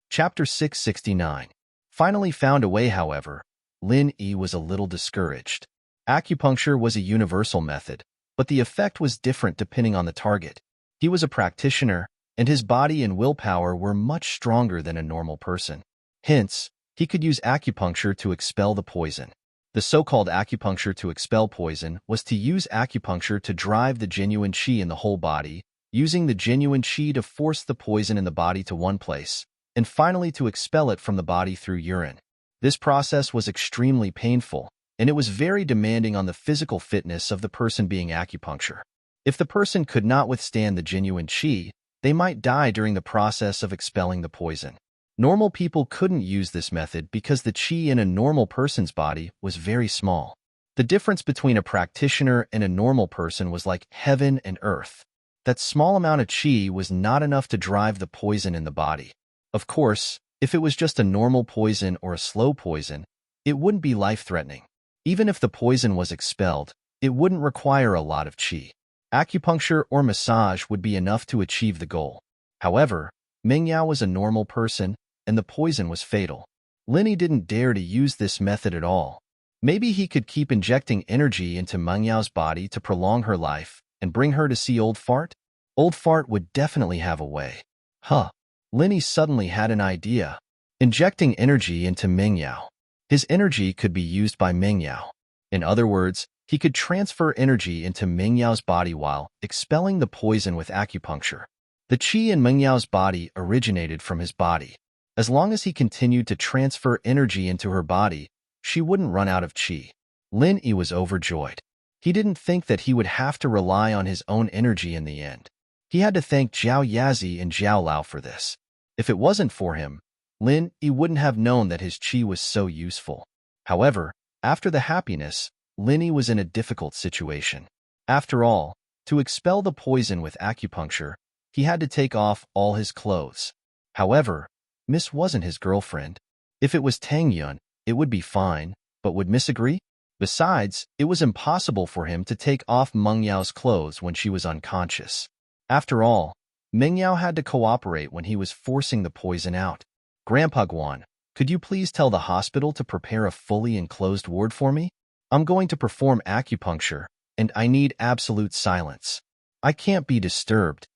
Chapter 669. Finally found a way, however, Lin Yi was a little discouraged. Acupuncture was a universal method, but the effect was different depending on the target. He was a practitioner, and his body and willpower were much stronger than a normal person. Hence, he could use acupuncture to expel the poison. The so-called acupuncture to expel poison was to use acupuncture to drive the genuine qi in the whole body, using the genuine qi to force the poison in the body to one place, and finally to expel it from the body through urine. This process was extremely painful, and it was very demanding on the physical fitness of the person being acupuncture. If the person could not withstand the genuine qi, they might die during the process of expelling the poison. Normal people couldn't use this method because the qi in a normal person's body was very small. The difference between a practitioner and a normal person was like heaven and earth. That small amount of qi was not enough to drive the poison in the body. Of course, if it was just a normal poison or a slow poison, it wouldn't be life-threatening. Even if the poison was expelled, it wouldn't require a lot of qi. Acupuncture or massage would be enough to achieve the goal. However, Meng Yao was a normal person, and the poison was fatal. Lin Yi didn't dare to use this method at all. Maybe he could keep injecting energy into Meng Yao's body to prolong her life and bring her to see Old Fart? Old Fart would definitely have a way. Lin Yi suddenly had an idea. Injecting energy into Meng Yao. His energy could be used by Meng Yao. In other words, he could transfer energy into Meng Yao's body while expelling the poison with acupuncture. The qi in Meng Yao's body originated from his body. As long as he continued to transfer energy into her body, she wouldn't run out of qi. Lin Yi was overjoyed. He didn't think that he would have to rely on his own energy in the end. He had to thank Zhao Yazi and Zhao Lao for this. If it wasn't for him, Lin Yi wouldn't have known that his qi was so useful. However, after the happiness, Lin Yi was in a difficult situation. After all, to expel the poison with acupuncture, he had to take off all his clothes. However, Miss wasn't his girlfriend. If it was Tang Yun, it would be fine, but would Miss agree? Besides, it was impossible for him to take off Meng Yao's clothes when she was unconscious. After all, Meng Yao had to cooperate when he was forcing the poison out. Grandpa Guan, could you please tell the hospital to prepare a fully enclosed ward for me? I'm going to perform acupuncture, and I need absolute silence. I can't be disturbed.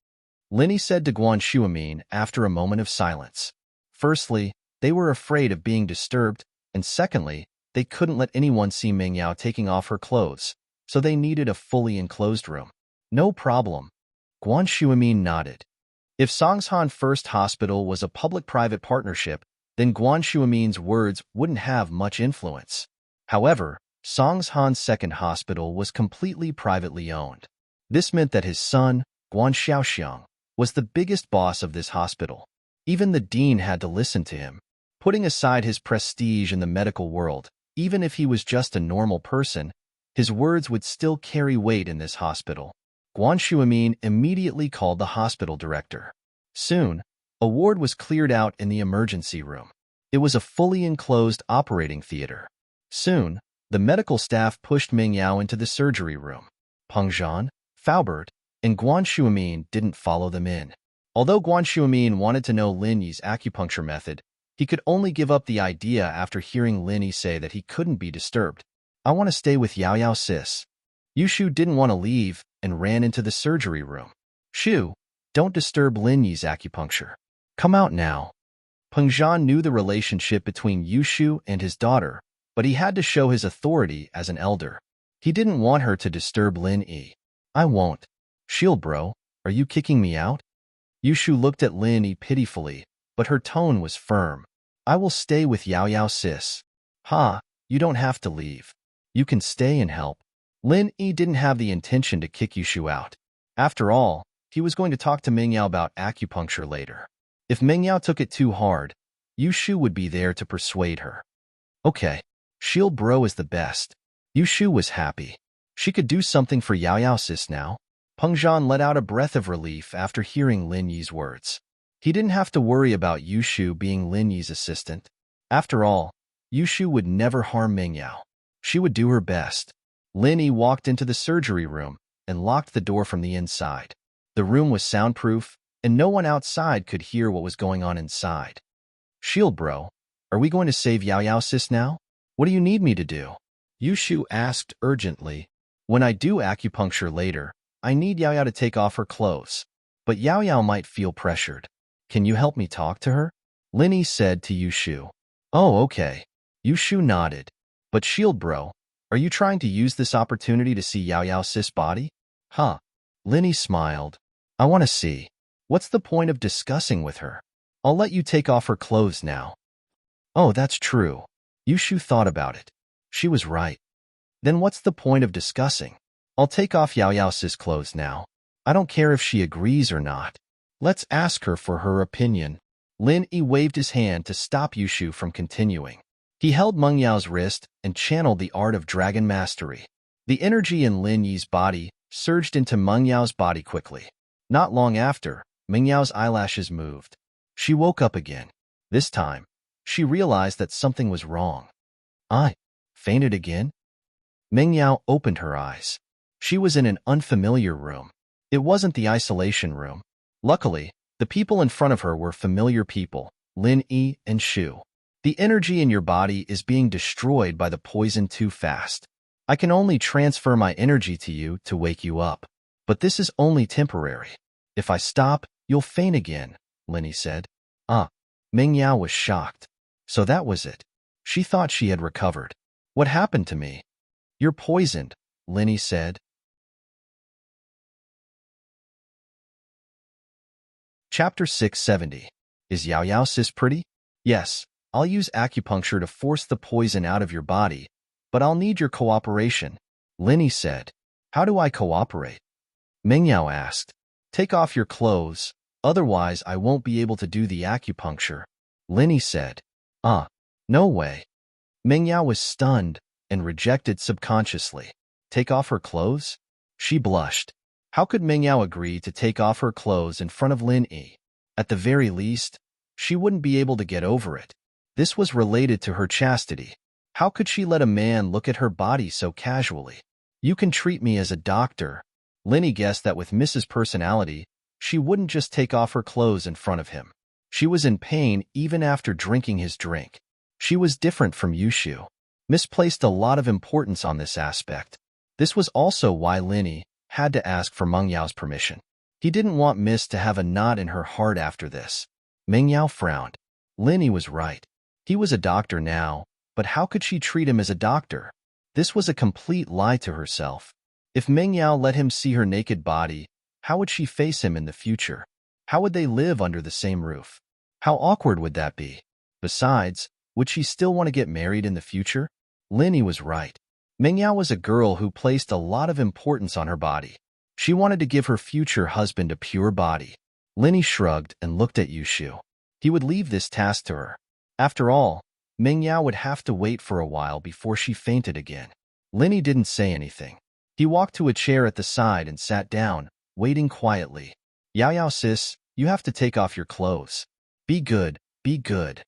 Lin Yi said to Guan Shuamin after a moment of silence. Firstly, they were afraid of being disturbed, and secondly, they couldn't let anyone see Meng Yao taking off her clothes, so they needed a fully enclosed room. No problem. Guan Shuamin nodded. If Songshan First Hospital was a public-private partnership, then Guan Shuamin's words wouldn't have much influence. However, Songshan Second Hospital was completely privately owned. This meant that his son, Guan Xiaoxiang, was the biggest boss of this hospital. Even the dean had to listen to him. Putting aside his prestige in the medical world, even if he was just a normal person, his words would still carry weight in this hospital. Guan Shuamin immediately called the hospital director. Soon, a ward was cleared out in the emergency room. It was a fully enclosed operating theater. Soon, the medical staff pushed Meng Yao into the surgery room. Peng Zhan, Faubert, and Guan Shuamin didn't follow them in. Although Guan Shuamin wanted to know Lin Yi's acupuncture method, he could only give up the idea after hearing Lin Yi say that he couldn't be disturbed. I want to stay with Yao Yao sis. Yushu didn't want to leave and ran into the surgery room. Shu, don't disturb Lin Yi's acupuncture. Come out now. Peng Zhan knew the relationship between Yushu and his daughter, but he had to show his authority as an elder. He didn't want her to disturb Lin Yi. I won't. Shield bro, are you kicking me out? Yushu looked at Lin Yi pitifully, but her tone was firm. I will stay with Yao Yao sis. You don't have to leave. You can stay and help. Lin Yi didn't have the intention to kick Yushu out. After all, he was going to talk to Meng Yao about acupuncture later. If Meng Yao took it too hard, Yushu would be there to persuade her. Okay, Shield bro is the best. Yushu was happy. She could do something for Yao Yao sis now. Peng Zhan let out a breath of relief after hearing Lin Yi's words. He didn't have to worry about Yushu being Lin Yi's assistant. After all, Yushu would never harm Meng Yao. She would do her best. Lin Yi walked into the surgery room and locked the door from the inside. The room was soundproof, and no one outside could hear what was going on inside. Shield bro, are we going to save Yao Yao sis now? What do you need me to do? Yushu asked urgently. When I do acupuncture later, I need Yao Yao to take off her clothes. But Yao Yao might feel pressured. Can you help me talk to her? Lin Yi said to Yushu. Oh, okay. Yushu nodded. But Shield bro, are you trying to use this opportunity to see Yao Yao sis' body? Huh. Lin Yi smiled. I want to see. What's the point of discussing with her? I'll let you take off her clothes now. Oh, that's true. Yushu thought about it. She was right. Then what's the point of discussing? I'll take off Yao Yao sis' clothes now. I don't care if she agrees or not. Let's ask her for her opinion. Lin Yi waved his hand to stop Yushu from continuing. He held Meng Yao's wrist and channeled the art of dragon mastery. The energy in Lin Yi's body surged into Meng Yao's body quickly. Not long after, Meng Yao's eyelashes moved. She woke up again. This time, she realized that something was wrong. I fainted again? Meng Yao opened her eyes. She was in an unfamiliar room. It wasn't the isolation room. Luckily, the people in front of her were familiar people, Lin Yi and Shu. The energy in your body is being destroyed by the poison too fast. I can only transfer my energy to you to wake you up. But this is only temporary. If I stop, you'll faint again, Lin Yi said. Meng Yao was shocked. So that was it. She thought she had recovered. What happened to me? You're poisoned, Lin Yi said. Chapter 670. Is Yao Yao sis pretty? Yes, I'll use acupuncture to force the poison out of your body, but I'll need your cooperation, Lin Yi said. How do I cooperate? Meng Yao asked. Take off your clothes, otherwise I won't be able to do the acupuncture, Lin Yi said. No way. Meng Yao was stunned and rejected subconsciously. Take off her clothes? She blushed. How could Meng Yao agree to take off her clothes in front of Lin Yi? At the very least, she wouldn't be able to get over it. This was related to her chastity. How could she let a man look at her body so casually? You can treat me as a doctor. Lin Yi guessed that with Mrs. Personality, she wouldn't just take off her clothes in front of him. She was in pain even after drinking his drink. She was different from Yushu. Misplaced a lot of importance on this aspect. This was also why Lin Yi had to ask for Meng Yao's permission. He didn't want Miss to have a knot in her heart after this. Meng Yao frowned. Lin Yi was right. He was a doctor now, but how could she treat him as a doctor? This was a complete lie to herself. If Meng Yao let him see her naked body, how would she face him in the future? How would they live under the same roof? How awkward would that be? Besides, would she still want to get married in the future? Lin Yi was right. Meng Yao was a girl who placed a lot of importance on her body. She wanted to give her future husband a pure body. Lin Yi shrugged and looked at Yushu. He would leave this task to her. After all, Meng Yao would have to wait for a while before she fainted again. Lin Yi didn't say anything. He walked to a chair at the side and sat down, waiting quietly. Yao Yao sis, you have to take off your clothes. Be good, be good.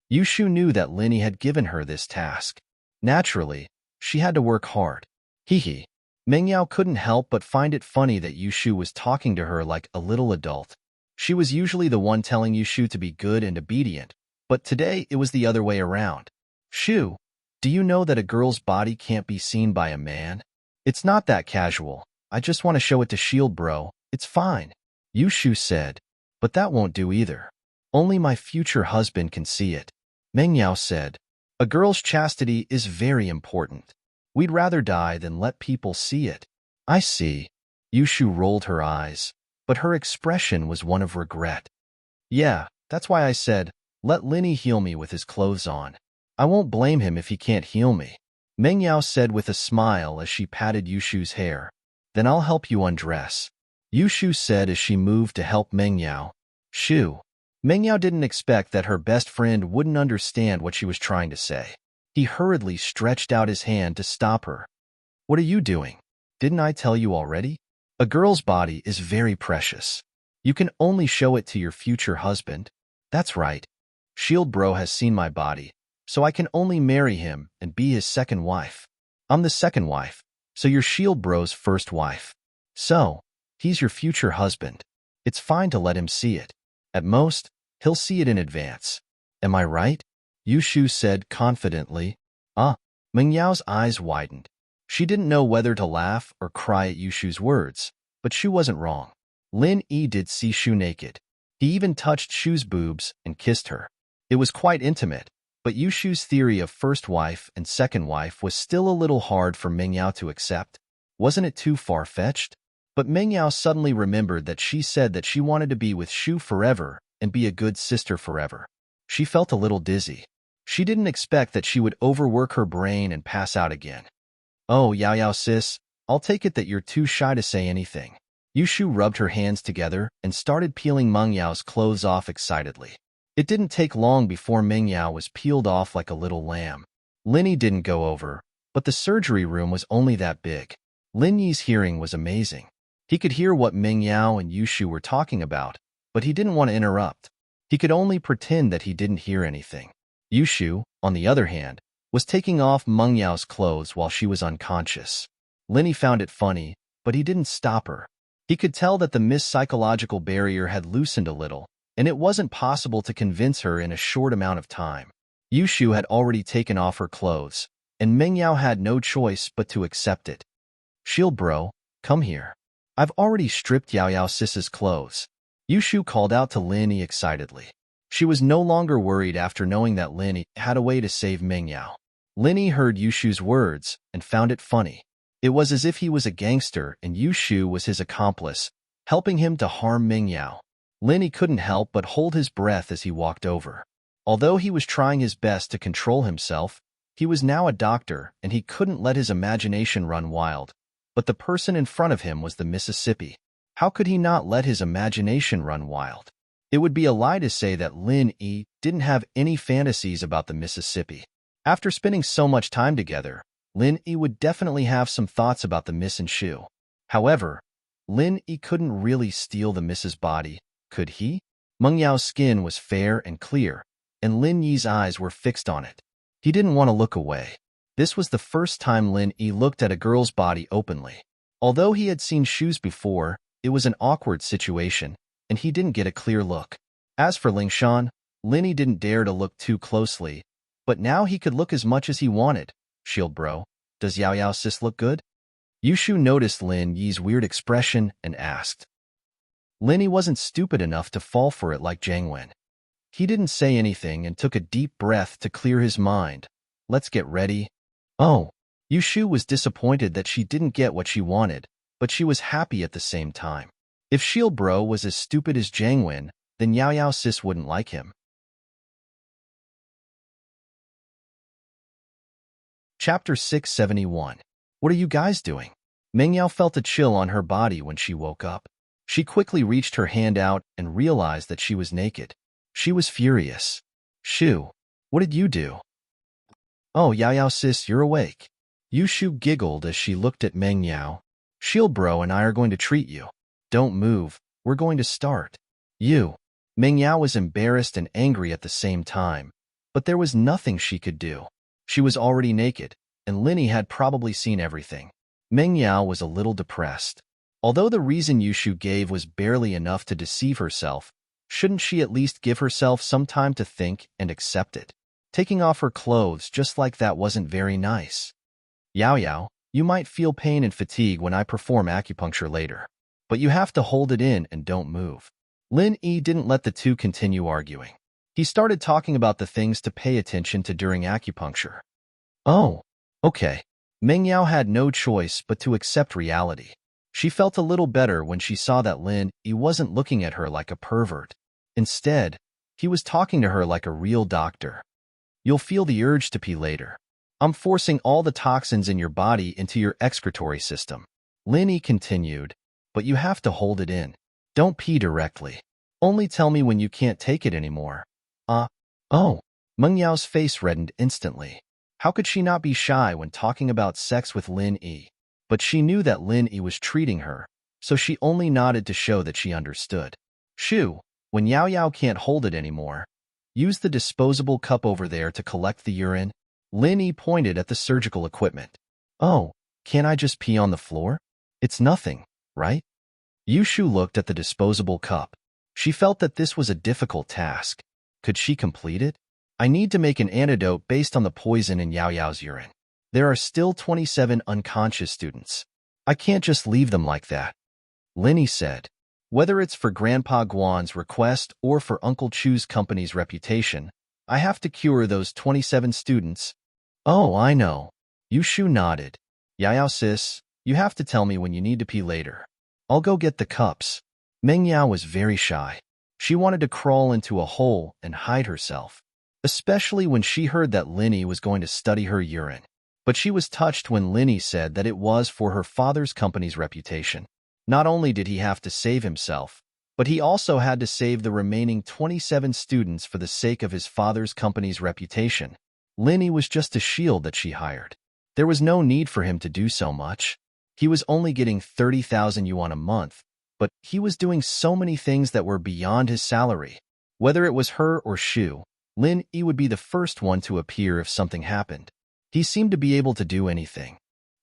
Yushu knew that Lin Yi had given her this task. Naturally, she had to work hard. Hee. Meng Yao couldn't help but find it funny that Yushu was talking to her like a little adult. She was usually the one telling Yushu to be good and obedient, but today it was the other way around. Shu, do you know that a girl's body can't be seen by a man? It's not that casual. I just want to show it to Shield bro. It's fine. Yushu said. But that won't do either. Only my future husband can see it. Meng Yao said. A girl's chastity is very important. We'd rather die than let people see it. I see. Yushu rolled her eyes, but her expression was one of regret. Yeah, that's why I said, let Lin Yi heal me with his clothes on. I won't blame him if he can't heal me. Meng Yao said with a smile as she patted Yushu's hair. Then I'll help you undress. Yushu said as she moved to help Meng Yao. Shu. Meng Yao didn't expect that her best friend wouldn't understand what she was trying to say. He hurriedly stretched out his hand to stop her. What are you doing? Didn't I tell you already? A girl's body is very precious. You can only show it to your future husband. That's right. Shield bro has seen my body, so I can only marry him and be his second wife. I'm the second wife, so you're Shield Bro's first wife. So, he's your future husband. It's fine to let him see it. At most, he'll see it in advance. Am I right? Yushu said confidently. Meng Yao's eyes widened. She didn't know whether to laugh or cry at Yushu's words, but Shu wasn't wrong. Lin Yi did see Shu naked. He even touched Shu's boobs and kissed her. It was quite intimate, but Yushu's theory of first wife and second wife was still a little hard for Meng Yao to accept. Wasn't it too far-fetched? But Meng Yao suddenly remembered that she said that she wanted to be with Shu forever and be a good sister forever. She felt a little dizzy. She didn't expect that she would overwork her brain and pass out again. Oh, Yao Yao sis, I'll take it that you're too shy to say anything. Yushu rubbed her hands together and started peeling Meng Yao's clothes off excitedly. It didn't take long before Meng Yao was peeled off like a little lamb. Lin Yi didn't go over, but the surgery room was only that big. Lin Yi's hearing was amazing. He could hear what Meng Yao and Yushu were talking about, but he didn't want to interrupt. He could only pretend that he didn't hear anything. Yushu, on the other hand, was taking off Meng Yao's clothes while she was unconscious. Lin Yi found it funny, but he didn't stop her. He could tell that the Miss psychological barrier had loosened a little, and it wasn't possible to convince her in a short amount of time. Yushu had already taken off her clothes, and Meng Yao had no choice but to accept it. Shield Bro, come here. I've already stripped Yao Yao Sis's clothes. Yushu called out to Lin Yi excitedly. She was no longer worried after knowing that Lin Yi had a way to save Meng Yao. Lin Yi heard Yushu's words and found it funny. It was as if he was a gangster and Yushu was his accomplice, helping him to harm Meng Yao. Lin Yi couldn't help but hold his breath as he walked over. Although he was trying his best to control himself, he was now a doctor and he couldn't let his imagination run wild. But the person in front of him was the Mississippi. How could he not let his imagination run wild? It would be a lie to say that Lin Yi didn't have any fantasies about the Mississippi. After spending so much time together, Lin Yi would definitely have some thoughts about the Miss and Shu. However, Lin Yi couldn't really steal the Miss's body, could he? Meng Yao's skin was fair and clear, and Lin Yi's eyes were fixed on it. He didn't want to look away. This was the first time Lin Yi looked at a girl's body openly. Although he had seen Shu's before, it was an awkward situation, and he didn't get a clear look. As for Lingshan, Lin Yi didn't dare to look too closely, but now he could look as much as he wanted. Shield Bro, does Yao Yao Sis look good? Yushu noticed Lin Yi's weird expression and asked. Lin Yi wasn't stupid enough to fall for it like Jiang Wen. He didn't say anything and took a deep breath to clear his mind. Let's get ready. Oh, Yushu was disappointed that she didn't get what she wanted, but she was happy at the same time. If Shield Bro was as stupid as Jiang Wen, then Yao Yao Sis wouldn't like him. Chapter 671. What are you guys doing? Meng Yao felt a chill on her body when she woke up. She quickly reached her hand out and realized that she was naked. She was furious. Shu, what did you do? Oh, Yao Yao Sis, you're awake. Yushu giggled as she looked at Meng Yao. Shield Bro and I are going to treat you. Don't move, we're going to start. You. Meng Yao was embarrassed and angry at the same time, but there was nothing she could do. She was already naked, and Lin Yi had probably seen everything. Meng Yao was a little depressed. Although the reason Yushu gave was barely enough to deceive herself, shouldn't she at least give herself some time to think and accept it? Taking off her clothes just like that wasn't very nice. Yao Yao, you might feel pain and fatigue when I perform acupuncture later, but you have to hold it in and don't move. Lin Yi didn't let the two continue arguing. He started talking about the things to pay attention to during acupuncture. Oh, okay. Meng Yao had no choice but to accept reality. She felt a little better when she saw that Lin Yi wasn't looking at her like a pervert. Instead, he was talking to her like a real doctor. You'll feel the urge to pee later. I'm forcing all the toxins in your body into your excretory system. Lin Yi continued, but you have to hold it in. Don't pee directly. Only tell me when you can't take it anymore. Oh. Meng Yao's face reddened instantly. How could she not be shy when talking about sex with Lin Yi? But she knew that Lin Yi was treating her, so she only nodded to show that she understood. Shu, when Yao Yao can't hold it anymore, use the disposable cup over there to collect the urine. Lin Yi pointed at the surgical equipment. Oh, can't I just pee on the floor? It's nothing, right? Yushu looked at the disposable cup. She felt that this was a difficult task. Could she complete it? I need to make an antidote based on the poison in Yao Yao's urine. There are still 27 unconscious students. I can't just leave them like that. Linny said, whether it's for Grandpa Guan's request or for Uncle Chu's company's reputation, I have to cure those 27 students. Oh, I know. Yushu nodded. Yao sis, you have to tell me when you need to pee later. I'll go get the cups. Meng Yao was very shy. She wanted to crawl into a hole and hide herself, especially when she heard that Linny was going to study her urine. But she was touched when Linny said that it was for her father's company's reputation. Not only did he have to save himself, but he also had to save the remaining 27 students for the sake of his father's company's reputation. Linny was just a shield that she hired. There was no need for him to do so much. He was only getting 30,000 yuan a month, but he was doing so many things that were beyond his salary. Whether it was her or Shu, Lin Yi would be the first one to appear if something happened. He seemed to be able to do anything.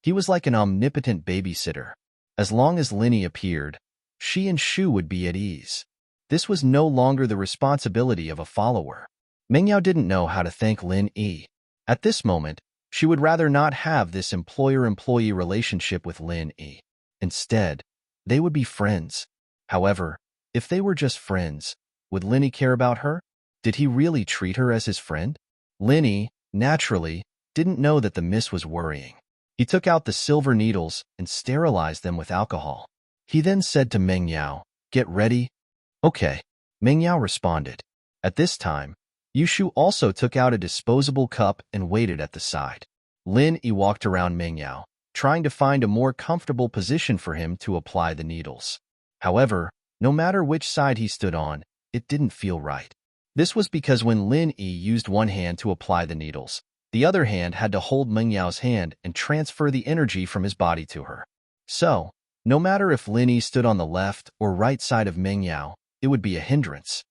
He was like an omnipotent babysitter. As long as Linny appeared, she and Shu would be at ease. This was no longer the responsibility of a follower. Meng Yao didn't know how to thank Lin Yi. At this moment, she would rather not have this employer-employee relationship with Lin Yi. Instead, they would be friends. However, if they were just friends, would Lin Yi care about her? Did he really treat her as his friend? Lin Yi, naturally, didn't know that the miss was worrying. He took out the silver needles and sterilized them with alcohol. He then said to Meng Yao, "Get ready." Okay. Meng Yao responded. At this time, Yushu also took out a disposable cup and waited at the side. Lin Yi walked around Meng Yao, trying to find a more comfortable position for him to apply the needles. However, no matter which side he stood on, it didn't feel right. This was because when Lin Yi used one hand to apply the needles, the other hand had to hold Meng Yao's hand and transfer the energy from his body to her. So, no matter if Lin Yi stood on the left or right side of Meng Yao, it would be a hindrance.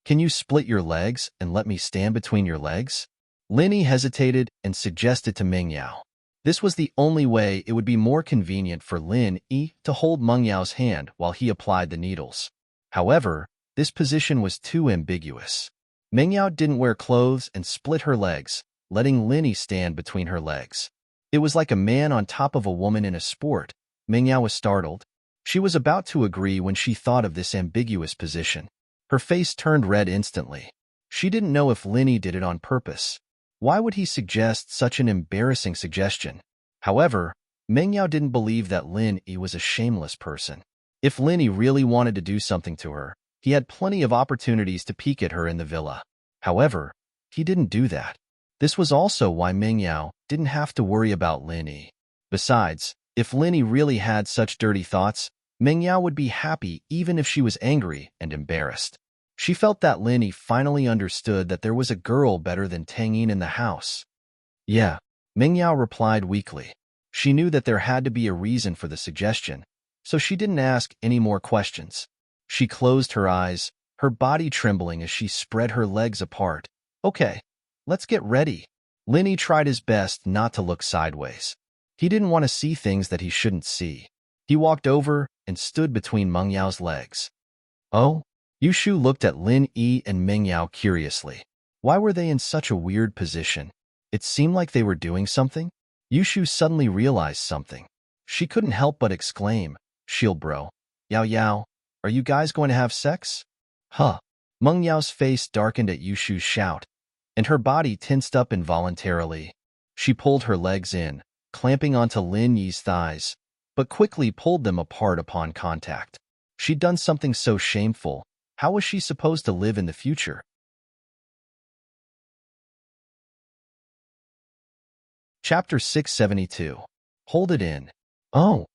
Can you split your legs and let me stand between your legs? Lin Yi hesitated and suggested to Meng Yao. This was the only way it would be more convenient for Lin Yi to hold Meng Yao's hand while he applied the needles. However, this position was too ambiguous. Meng Yao didn't wear clothes and split her legs, letting Lin Yi stand between her legs. It was like a man on top of a woman in a sport. Meng Yao was startled. She was about to agree when she thought of this ambiguous position. Her face turned red instantly. She didn't know if Lin Yi did it on purpose. Why would he suggest such an embarrassing suggestion? However, Meng Yao didn't believe that Lin Yi was a shameless person. If Lin Yi really wanted to do something to her, he had plenty of opportunities to peek at her in the villa. However, he didn't do that. This was also why Meng Yao didn't have to worry about Lin Yi. Besides, if Lin Yi really had such dirty thoughts, Meng Yao would be happy even if she was angry and embarrassed. She felt that Lin Yi finally understood that there was a girl better than Tang Yin in the house. Yeah, Meng Yao replied weakly. She knew that there had to be a reason for the suggestion, so she didn't ask any more questions. She closed her eyes, her body trembling as she spread her legs apart. Okay, let's get ready. Lin Yi tried his best not to look sideways. He didn't want to see things that he shouldn't see. He walked over and stood between Meng Yao's legs. Oh? Yushu looked at Lin Yi and Meng Yao curiously. Why were they in such a weird position? It seemed like they were doing something. Yushu suddenly realized something. She couldn't help but exclaim, "Shield bro, Yao Yao, are you guys going to have sex?" Huh. Meng Yao's face darkened at Yushu's shout, and her body tensed up involuntarily. She pulled her legs in, clamping onto Lin Yi's thighs, but quickly pulled them apart upon contact. She'd done something so shameful. How was she supposed to live in the future? Chapter 672. Hold it in. Oh.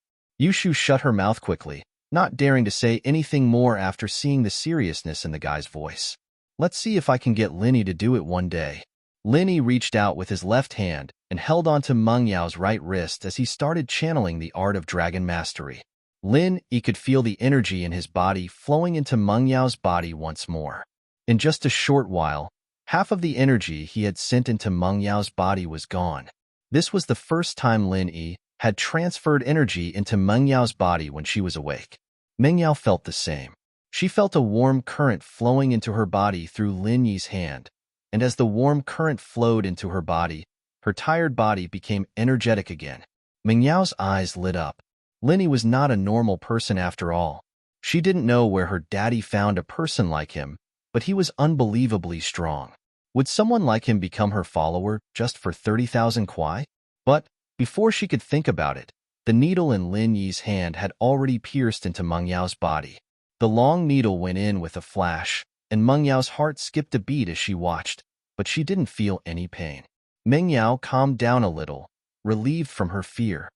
Yushu shut her mouth quickly, not daring to say anything more after seeing the seriousness in the guy's voice. Let's see if I can get Lin Yi to do it one day. Lin Yi reached out with his left hand and held onto Meng Yao's right wrist as he started channeling the art of dragon mastery. Lin Yi could feel the energy in his body flowing into Meng Yao's body once more. In just a short while, half of the energy he had sent into Meng Yao's body was gone. This was the first time Lin Yi had transferred energy into Meng Yao's body when she was awake. Meng Yao felt the same. She felt a warm current flowing into her body through Lin Yi's hand, and as the warm current flowed into her body, her tired body became energetic again. Meng Yao's eyes lit up. Lin Yi was not a normal person after all. She didn't know where her daddy found a person like him, but he was unbelievably strong. Would someone like him become her follower just for 30,000 kwai? But before she could think about it, the needle in Lin Yi's hand had already pierced into Meng Yao's body. The long needle went in with a flash, and Meng Yao's heart skipped a beat as she watched, but she didn't feel any pain. Meng Yao calmed down a little, relieved from her fear.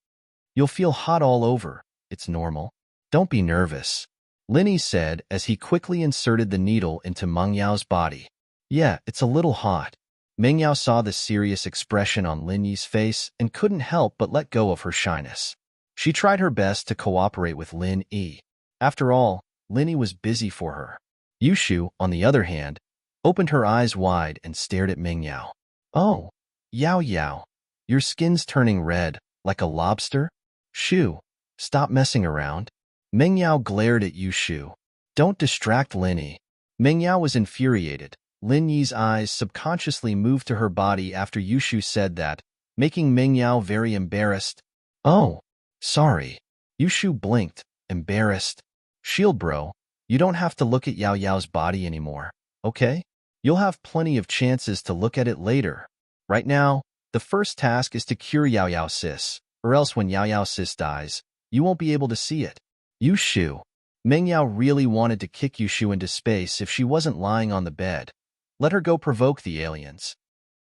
You'll feel hot all over. It's normal. Don't be nervous, Lin Yi said as he quickly inserted the needle into Meng Yao's body. Yeah, it's a little hot. Meng Yao saw the serious expression on Lin Yi's face and couldn't help but let go of her shyness. She tried her best to cooperate with Lin Yi. After all, Lin Yi was busy for her. Yushu, on the other hand, opened her eyes wide and stared at Meng Yao. Oh, Yao Yao, your skin's turning red, like a lobster? Shu, stop messing around. Meng Yao glared at Yushu. Don't distract Lin Yi. Meng Yao was infuriated. Lin Yi's eyes subconsciously moved to her body after Yushu said that, making Meng Yao very embarrassed. Oh, sorry. Yushu blinked, embarrassed. Shield bro, you don't have to look at Yao Yao's body anymore, okay? You'll have plenty of chances to look at it later. Right now, the first task is to cure Yao Yao sis, or else when Yao Yao sis dies, you won't be able to see it. Yushu. Meng Yao really wanted to kick Yushu into space if she wasn't lying on the bed. Let her go provoke the aliens.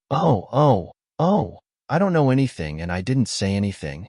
Oh, I don't know anything and I didn't say anything.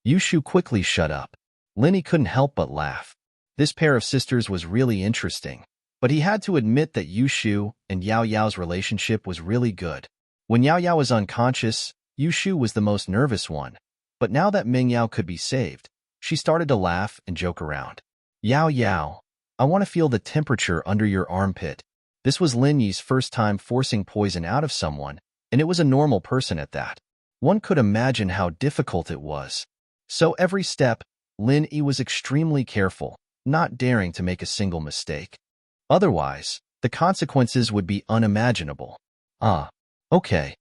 Yushu quickly shut up. Lin Yi couldn't help but laugh. This pair of sisters was really interesting, but he had to admit that Yushu and Yao Yao's relationship was really good. When Yao Yao was unconscious, Yushu was the most nervous one, but now that Meng Yao could be saved, she started to laugh and joke around. Yao Yao, I want to feel the temperature under your armpit. This was Lin Yi's first time forcing poison out of someone, and it was a normal person at that. One could imagine how difficult it was. So every step, Lin Yi was extremely careful, not daring to make a single mistake. Otherwise, the consequences would be unimaginable. Ah, okay.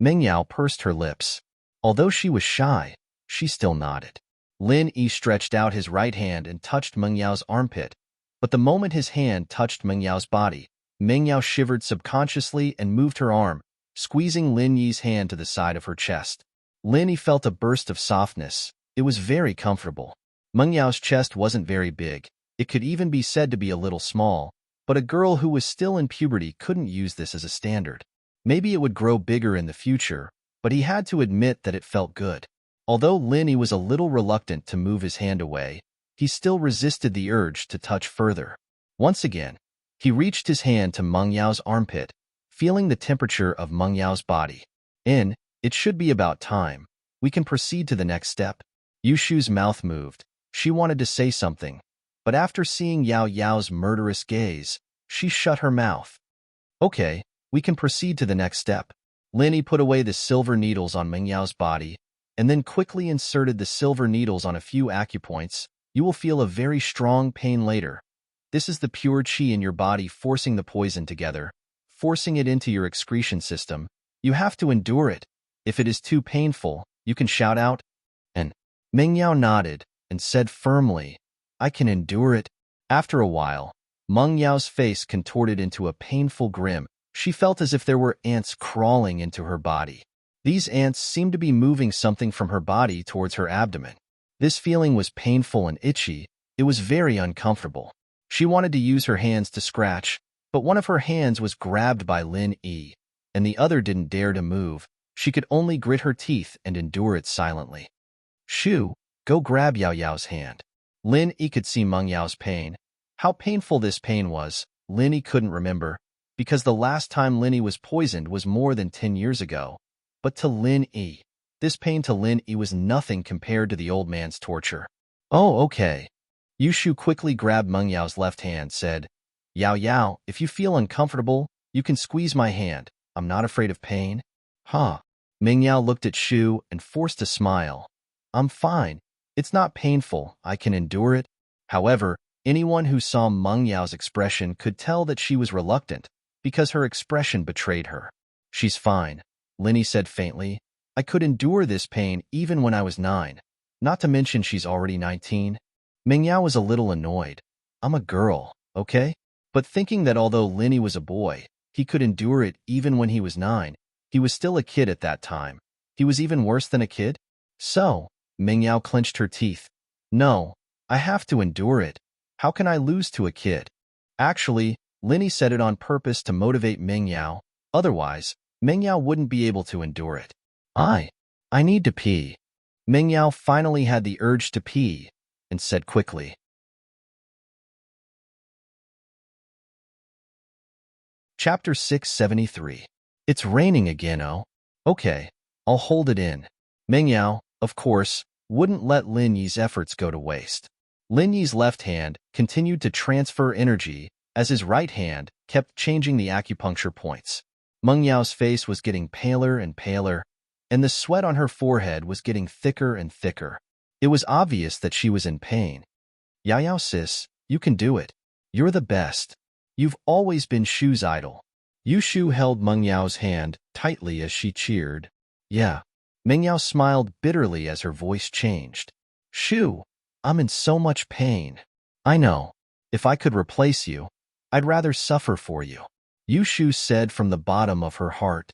Meng Yao pursed her lips. Although she was shy, she still nodded. Lin Yi stretched out his right hand and touched Meng Yao's armpit, but the moment his hand touched Meng Yao's body, Meng Yao shivered subconsciously and moved her arm, squeezing Lin Yi's hand to the side of her chest. Lin Yi felt a burst of softness. It was very comfortable. Meng Yao's chest wasn't very big. It could even be said to be a little small, but a girl who was still in puberty couldn't use this as a standard. Maybe it would grow bigger in the future, but he had to admit that it felt good. Although Lin Yi was a little reluctant to move his hand away, he still resisted the urge to touch further. Once again, he reached his hand to Meng Yao's armpit, feeling the temperature of Meng Yao's body. It should be about time. We can proceed to the next step. Yushu's mouth moved. She wanted to say something, but after seeing Yao Yao's murderous gaze, she shut her mouth. Okay, we can proceed to the next step. Lin Yi put away the silver needles on Meng Yao's body, and then quickly inserted the silver needles on a few acupoints. You will feel a very strong pain later. This is the pure qi in your body forcing the poison together, forcing it into your excretion system. You have to endure it. If it is too painful, you can shout out. And Meng Yao nodded and said firmly, I can endure it. After a while, Meng Yao's face contorted into a painful grin. She felt as if there were ants crawling into her body. These ants seemed to be moving something from her body towards her abdomen. This feeling was painful and itchy. It was very uncomfortable. She wanted to use her hands to scratch, but one of her hands was grabbed by Lin Yi, and the other didn't dare to move. She could only grit her teeth and endure it silently. Shu, go grab Yao Yao's hand. Lin Yi could see Meng Yao's pain. How painful this pain was, Lin Yi couldn't remember, because the last time Lin Yi was poisoned was more than 10 years ago. But to Lin Yi, this pain to Lin Yi was nothing compared to the old man's torture. Oh, okay. Yushu quickly grabbed Meng Yao's left hand, said, Yao Yao, if you feel uncomfortable, you can squeeze my hand. I'm not afraid of pain. Huh. Ming Yao looked at Shu and forced a smile. I'm fine. It's not painful. I can endure it. However, anyone who saw Meng Yao's expression could tell that she was reluctant, because her expression betrayed her. She's fine, Linny said faintly. I could endure this pain even when I was 9. Not to mention she's already 19. Ming Yao was a little annoyed. I'm a girl, okay? But thinking that although Linny was a boy, he could endure it even when he was 9, he was still a kid at that time. He was even worse than a kid? So, Ming Yao clenched her teeth. No, I have to endure it. How can I lose to a kid? Actually, Linny said it on purpose to motivate Ming Yao. Otherwise, Ming Yao wouldn't be able to endure it. I need to pee. Ming Yao finally had the urge to pee and said quickly. Chapter 673. It's raining again, oh? Okay, I'll hold it in. Ming Yao, of course, wouldn't let Lin Yi's efforts go to waste. Lin Yi's left hand continued to transfer energy as his right hand kept changing the acupuncture points. Meng Yao's face was getting paler and paler, and the sweat on her forehead was getting thicker and thicker. It was obvious that she was in pain. Yao Yao sis, you can do it. You're the best. You've always been Shu's idol. Shu held Meng Yao's hand tightly as she cheered. Yeah. Meng Yao smiled bitterly as her voice changed. Shu, I'm in so much pain. I know. If I could replace you, I'd rather suffer for you. Shu said from the bottom of her heart.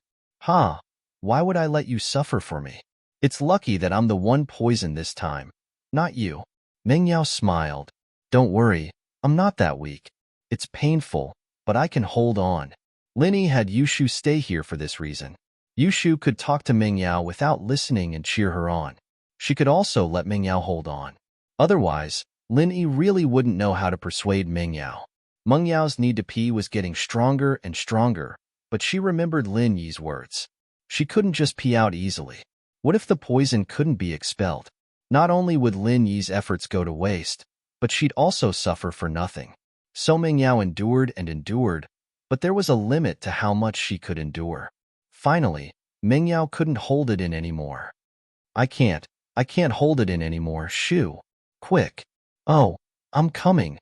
Why would I let you suffer for me? It's lucky that I'm the one poisoned this time, not you. Meng Yao smiled. Don't worry, I'm not that weak. It's painful, but I can hold on. Linny had Shu stay here for this reason. Shu could talk to Meng Yao without listening and cheer her on. She could also let Meng Yao hold on. Otherwise, Lin Yi really wouldn't know how to persuade Meng Yao. Meng Yao's need to pee was getting stronger and stronger, but she remembered Lin Yi's words. She couldn't just pee out easily. What if the poison couldn't be expelled? Not only would Lin Yi's efforts go to waste, but she'd also suffer for nothing. So Meng Yao endured and endured, but there was a limit to how much she could endure. Finally, Meng Yao couldn't hold it in anymore. I can't hold it in anymore, Shu. Quick. Oh, I'm coming.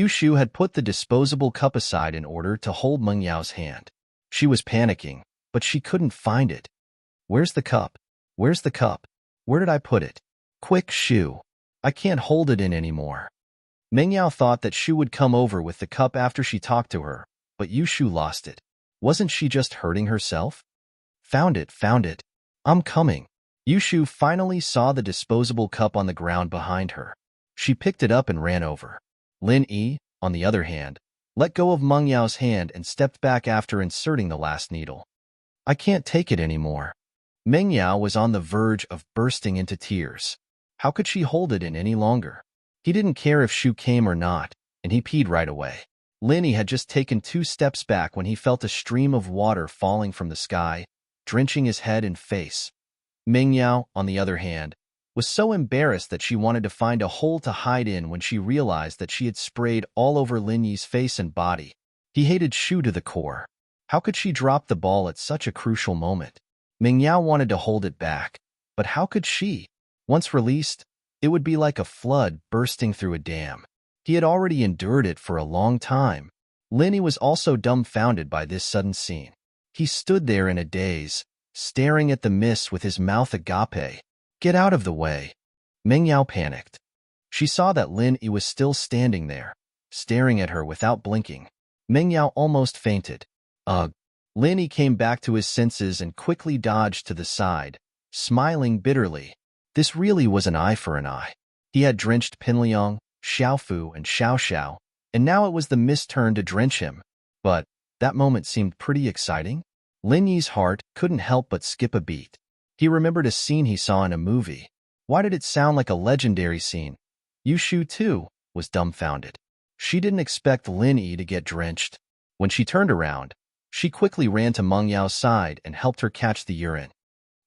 Shu had put the disposable cup aside in order to hold Meng Yao's hand. She was panicking, but she couldn't find it. Where's the cup? Where did I put it? Quick, Shu. I can't hold it in anymore. Meng Yao thought that Shu would come over with the cup after she talked to her, but Shu lost it. Wasn't she just hurting herself? Found it. I'm coming. Shu finally saw the disposable cup on the ground behind her. She picked it up and ran over. Lin Yi, on the other hand, let go of Meng Yao's hand and stepped back after inserting the last needle. I can't take it anymore. Meng Yao was on the verge of bursting into tears. How could she hold it in any longer? He didn't care if Shu came or not, and he peed right away. Lin Yi had just taken 2 steps back when he felt a stream of water falling from the sky, drenching his head and face. Meng Yao, on the other hand, was so embarrassed that she wanted to find a hole to hide in when she realized that she had sprayed all over Lin Yi's face and body. He hated Shu to the core. How could she drop the ball at such a crucial moment? Meng Yao wanted to hold it back, but how could she? Once released, it would be like a flood bursting through a dam. He had already endured it for a long time. Lin Yi was also dumbfounded by this sudden scene. He stood there in a daze, staring at the mist with his mouth agape. Get out of the way. Meng Yao panicked. She saw that Lin Yi was still standing there, staring at her without blinking. Meng Yao almost fainted. Ugh. Lin Yi came back to his senses and quickly dodged to the side, smiling bitterly. This really was an eye for an eye. He had drenched Pinliang, Xiaofu, and Xiaoxiao, and now it was the mist's turn to drench him. But that moment seemed pretty exciting. Lin Yi's heart couldn't help but skip a beat. He remembered a scene he saw in a movie. Why did it sound like a legendary scene? Shu, too, was dumbfounded. She didn't expect Lin Yi to get drenched. When she turned around, she quickly ran to Meng Yao's side and helped her catch the urine.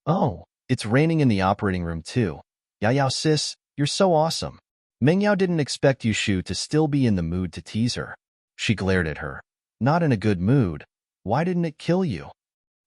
Oh, it's raining in the operating room, too. Yao Yao sis, you're so awesome. Meng Yao didn't expect Shu to still be in the mood to tease her. She glared at her. Not in a good mood. Why didn't it kill you?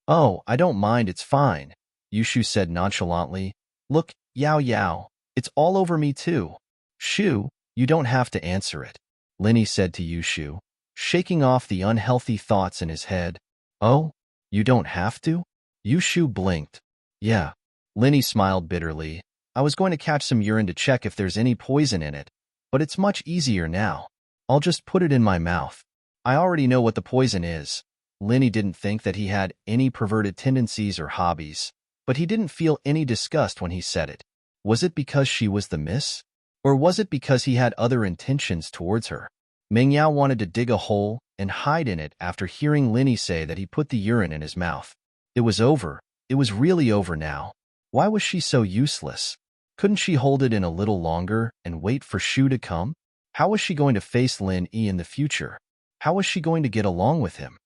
Oh, I don't mind, it's fine, Yushu said nonchalantly. Look, Yao Yao, it's all over me too. Shu, you don't have to answer it, Linny said to Yushu, shaking off the unhealthy thoughts in his head. Oh, you don't have to? Yushu blinked. Yeah. Linny smiled bitterly. I was going to catch some urine to check if there's any poison in it, but it's much easier now. I'll just put it in my mouth. I already know what the poison is. Linny didn't think that he had any perverted tendencies or hobbies, but he didn't feel any disgust when he said it. Was it because she was the miss? Or was it because he had other intentions towards her? Meng Yao wanted to dig a hole and hide in it after hearing Linny say that he put the urine in his mouth. It was over. It was really over now. Why was she so useless? Couldn't she hold it in a little longer and wait for Shu to come? How was she going to face Lin Yi in the future? How was she going to get along with him?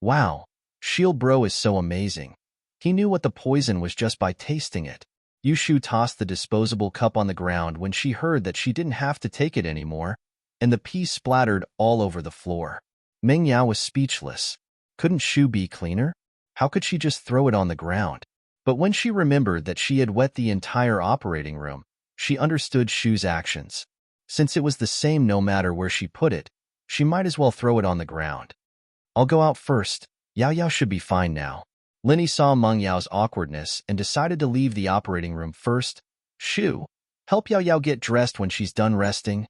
Wow, Shield Bro is so amazing. He knew what the poison was just by tasting it. Yushu tossed the disposable cup on the ground when she heard that she didn't have to take it anymore, and the pee splattered all over the floor. Meng Yao was speechless. Couldn't Shu be cleaner? How could she just throw it on the ground? But when she remembered that she had wet the entire operating room, she understood Shu's actions. Since it was the same no matter where she put it, she might as well throw it on the ground. I'll go out first. Yao Yao should be fine now. Linny saw Meng Yao's awkwardness and decided to leave the operating room first. Shu, help Yao Yao get dressed when she's done resting.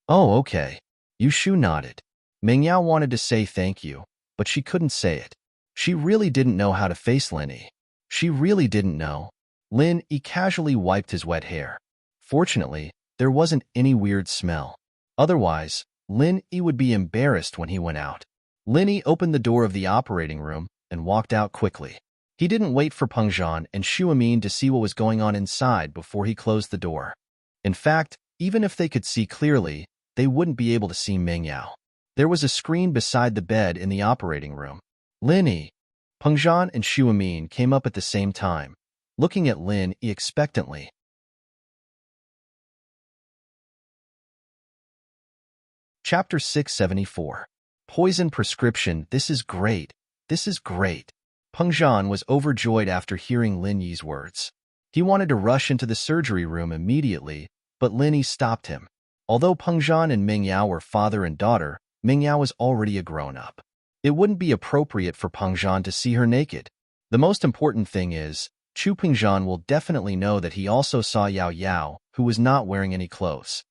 Oh, okay. Yushu nodded. Meng Yao wanted to say thank you, but she couldn't say it. She really didn't know how to face Lin Yi. She really didn't know. Lin Yi casually wiped his wet hair. Fortunately, there wasn't any weird smell. Otherwise, Lin Yi would be embarrassed when he went out. Lin Yi opened the door of the operating room and walked out quickly. He didn't wait for Peng Zhan and Xu Amin to see what was going on inside before he closed the door. In fact, even if they could see clearly, they wouldn't be able to see Meng Yao. There was a screen beside the bed in the operating room. Lin Yi. Peng Zhan and Xu Amin came up at the same time, looking at Lin Yi expectantly. Chapter 674. Poison prescription. This is great. This is great. Peng Zhan was overjoyed after hearing Lin Yi's words. He wanted to rush into the surgery room immediately, but Lin Yi stopped him. Although Peng Zhan and Meng Yao were father and daughter, Meng Yao was already a grown-up. It wouldn't be appropriate for Peng Zhan to see her naked. The most important thing is, Chu Peng Zhan will definitely know that he also saw Yao Yao, who was not wearing any clothes.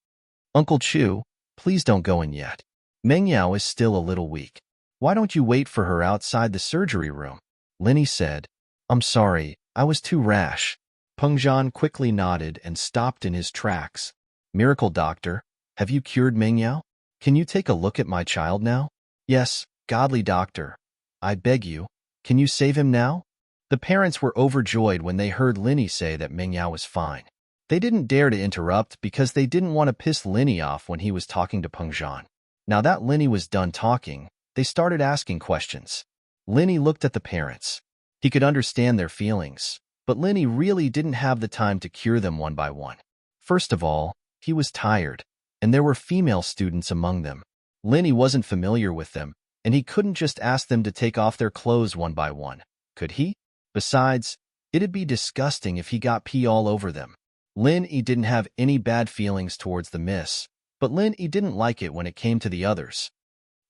Uncle Chu, please don't go in yet. Meng Yao is still a little weak. Why don't you wait for her outside the surgery room? Lin Yi said. I'm sorry, I was too rash. Peng Zhan quickly nodded and stopped in his tracks. Miracle doctor, have you cured Meng Yao? Can you take a look at my child now? Yes, godly doctor. I beg you, can you save him now? The parents were overjoyed when they heard Lin Yi say that Meng Yao was fine. They didn't dare to interrupt because they didn't want to piss Lin Yi off when he was talking to Peng Zhan. Now that Lin Yi was done talking, they started asking questions. Lin Yi looked at the parents. He could understand their feelings, but Lin Yi really didn't have the time to cure them one by one. First of all, he was tired, and there were female students among them. Lin Yi wasn't familiar with them, and he couldn't just ask them to take off their clothes one by one, could he? Besides, it'd be disgusting if he got pee all over them. Lin Yi didn't have any bad feelings towards the miss, but Lin Yi didn't like it when it came to the others.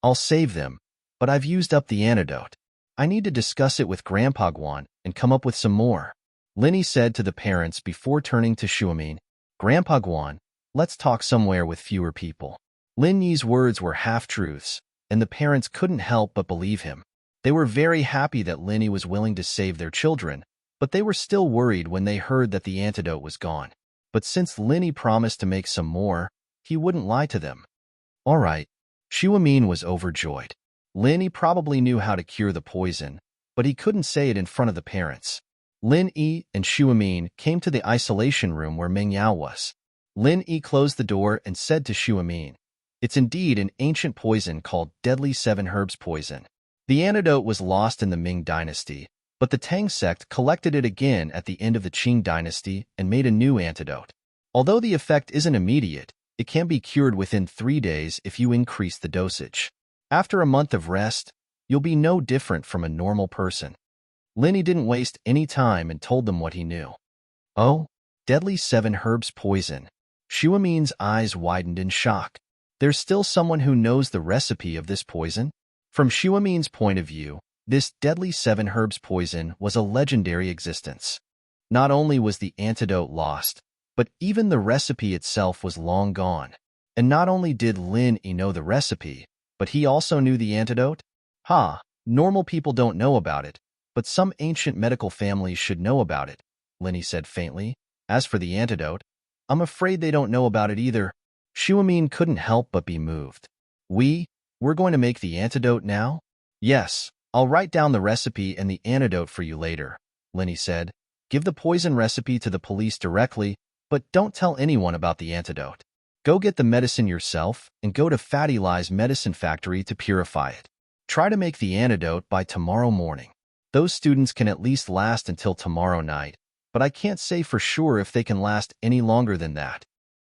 I'll save them, but I've used up the antidote. I need to discuss it with Grandpa Guan and come up with some more. Lin Yi said to the parents before turning to Shuamin. Grandpa Guan, let's talk somewhere with fewer people. Lin Yi's words were half-truths, and the parents couldn't help but believe him. They were very happy that Lin Yi was willing to save their children, but they were still worried when they heard that the antidote was gone. But since Lin Yi promised to make some more, he wouldn't lie to them. All right. Shuamin was overjoyed. Lin Yi probably knew how to cure the poison, but he couldn't say it in front of the parents. Lin Yi and Shuamin came to the isolation room where Meng Yao was. Lin Yi closed the door and said to Shuamin, it's indeed an ancient poison called Deadly Seven Herbs Poison. The antidote was lost in the Ming Dynasty, but the Tang sect collected it again at the end of the Qing Dynasty and made a new antidote. Although the effect isn't immediate, it can be cured within 3 days if you increase the dosage. After a month of rest, you'll be no different from a normal person. Linny didn't waste any time and told them what he knew. Oh, deadly 7 herbs poison. Shuamin's eyes widened in shock. There's still someone who knows the recipe of this poison? From Shuamin's point of view, this deadly 7 herbs poison was a legendary existence. Not only was the antidote lost, but even the recipe itself was long gone. And not only did Lin Yi know the recipe, but he also knew the antidote? Normal people don't know about it, but some ancient medical families should know about it, Lin Yi said faintly. As for the antidote, I'm afraid they don't know about it either. Shuamin couldn't help but be moved. We're going to make the antidote now? Yes, I'll write down the recipe and the antidote for you later, Lin Yi said. Give the poison recipe to the police directly, but don't tell anyone about the antidote. Go get the medicine yourself and go to Fatty Lie's medicine factory to purify it. Try to make the antidote by tomorrow morning. Those students can at least last until tomorrow night, but I can't say for sure if they can last any longer than that.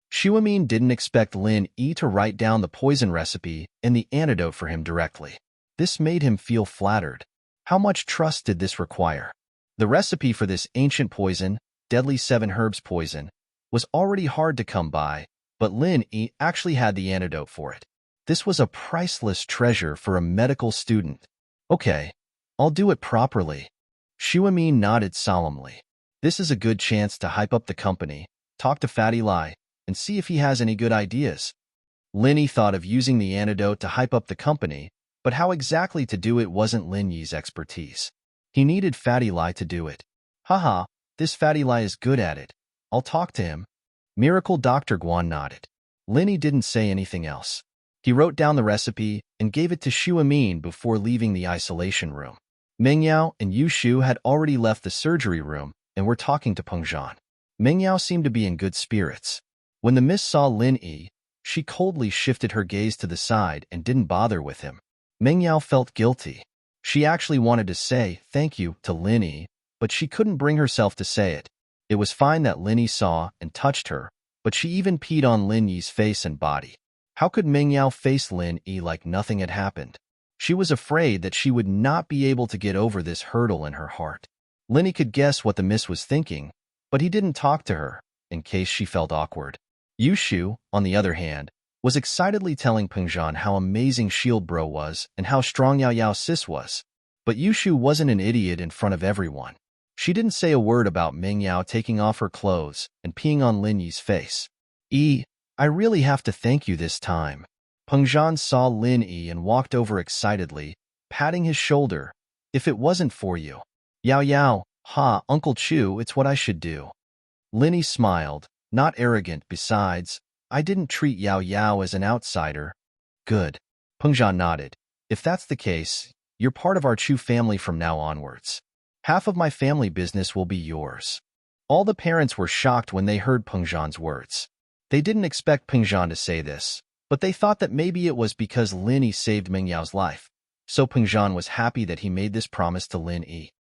Shuamin didn't expect Lin Yi to write down the poison recipe and the antidote for him directly. This made him feel flattered. How much trust did this require? The recipe for this ancient poison, deadly 7 herbs poison, was already hard to come by, but Lin Yi actually had the antidote for it. This was a priceless treasure for a medical student. Okay, I'll do it properly. Shuamin nodded solemnly. This is a good chance to hype up the company, talk to Fatty Lie, and see if he has any good ideas. Lin Yi thought of using the antidote to hype up the company, but how exactly to do it wasn't Lin Yi's expertise. He needed Fatty Lie to do it. This Fatty Lie is good at it. I'll talk to him. Miracle Dr. Guan nodded. Lin Yi didn't say anything else. He wrote down the recipe and gave it to Shuamin before leaving the isolation room. Meng Yao and Yu Shu had already left the surgery room and were talking to Peng Zhan. Meng Yao seemed to be in good spirits. When the miss saw Lin Yi, she coldly shifted her gaze to the side and didn't bother with him. Meng Yao felt guilty. She actually wanted to say thank you to Lin Yi, but she couldn't bring herself to say it. It was fine that Lin Yi saw and touched her, but she even peed on Lin Yi's face and body. How could Meng Yao face Lin Yi like nothing had happened? She was afraid that she would not be able to get over this hurdle in her heart. Lin Yi could guess what the miss was thinking, but he didn't talk to her, in case she felt awkward. Yu Shu, on the other hand, was excitedly telling Peng Zhan how amazing Shield Bro was and how strong Yao Yao Sis was. But Yu Shu wasn't an idiot in front of everyone. She didn't say a word about Meng Yao taking off her clothes and peeing on Lin Yi's face. I really have to thank you this time. Peng Zhan saw Lin Yi and walked over excitedly, patting his shoulder. If it wasn't for you. Yao Yao, Uncle Chu, it's what I should do. Lin Yi smiled, not arrogant. Besides, I didn't treat Yao Yao as an outsider. Good. Peng Zhan nodded. If that's the case, you're part of our Chu family from now onwards. Half of my family business will be yours. All the parents were shocked when they heard Peng Zhan's words. They didn't expect Peng Zhan to say this, but they thought that maybe it was because Lin Yi saved Meng Yao's life. So Peng Zhan was happy that he made this promise to Lin Yi.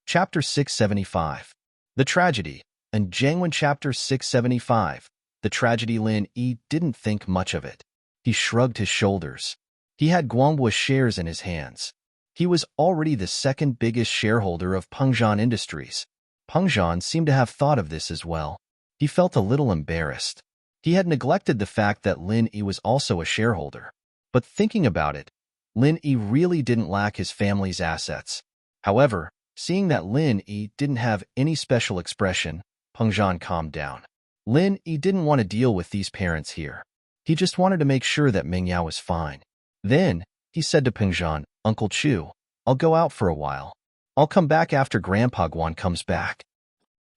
Chapter 675. The Tragedy. In Jiangwen Chapter 675, The Tragedy. Lin Yi didn't think much of it. He shrugged his shoulders. He had Guanghua shares in his hands. He was already the second biggest shareholder of Peng Zhan Industries. Peng Zhan seemed to have thought of this as well. He felt a little embarrassed. He had neglected the fact that Lin Yi was also a shareholder. But thinking about it, Lin Yi really didn't lack his family's assets. However, seeing that Lin Yi didn't have any special expression, Peng Zhan calmed down. Lin Yi didn't want to deal with these parents here. He just wanted to make sure that Meng Yao was fine. Then, he said to Peng Zhan, Uncle Chu, I'll go out for a while. I'll come back after Grandpa Guan comes back.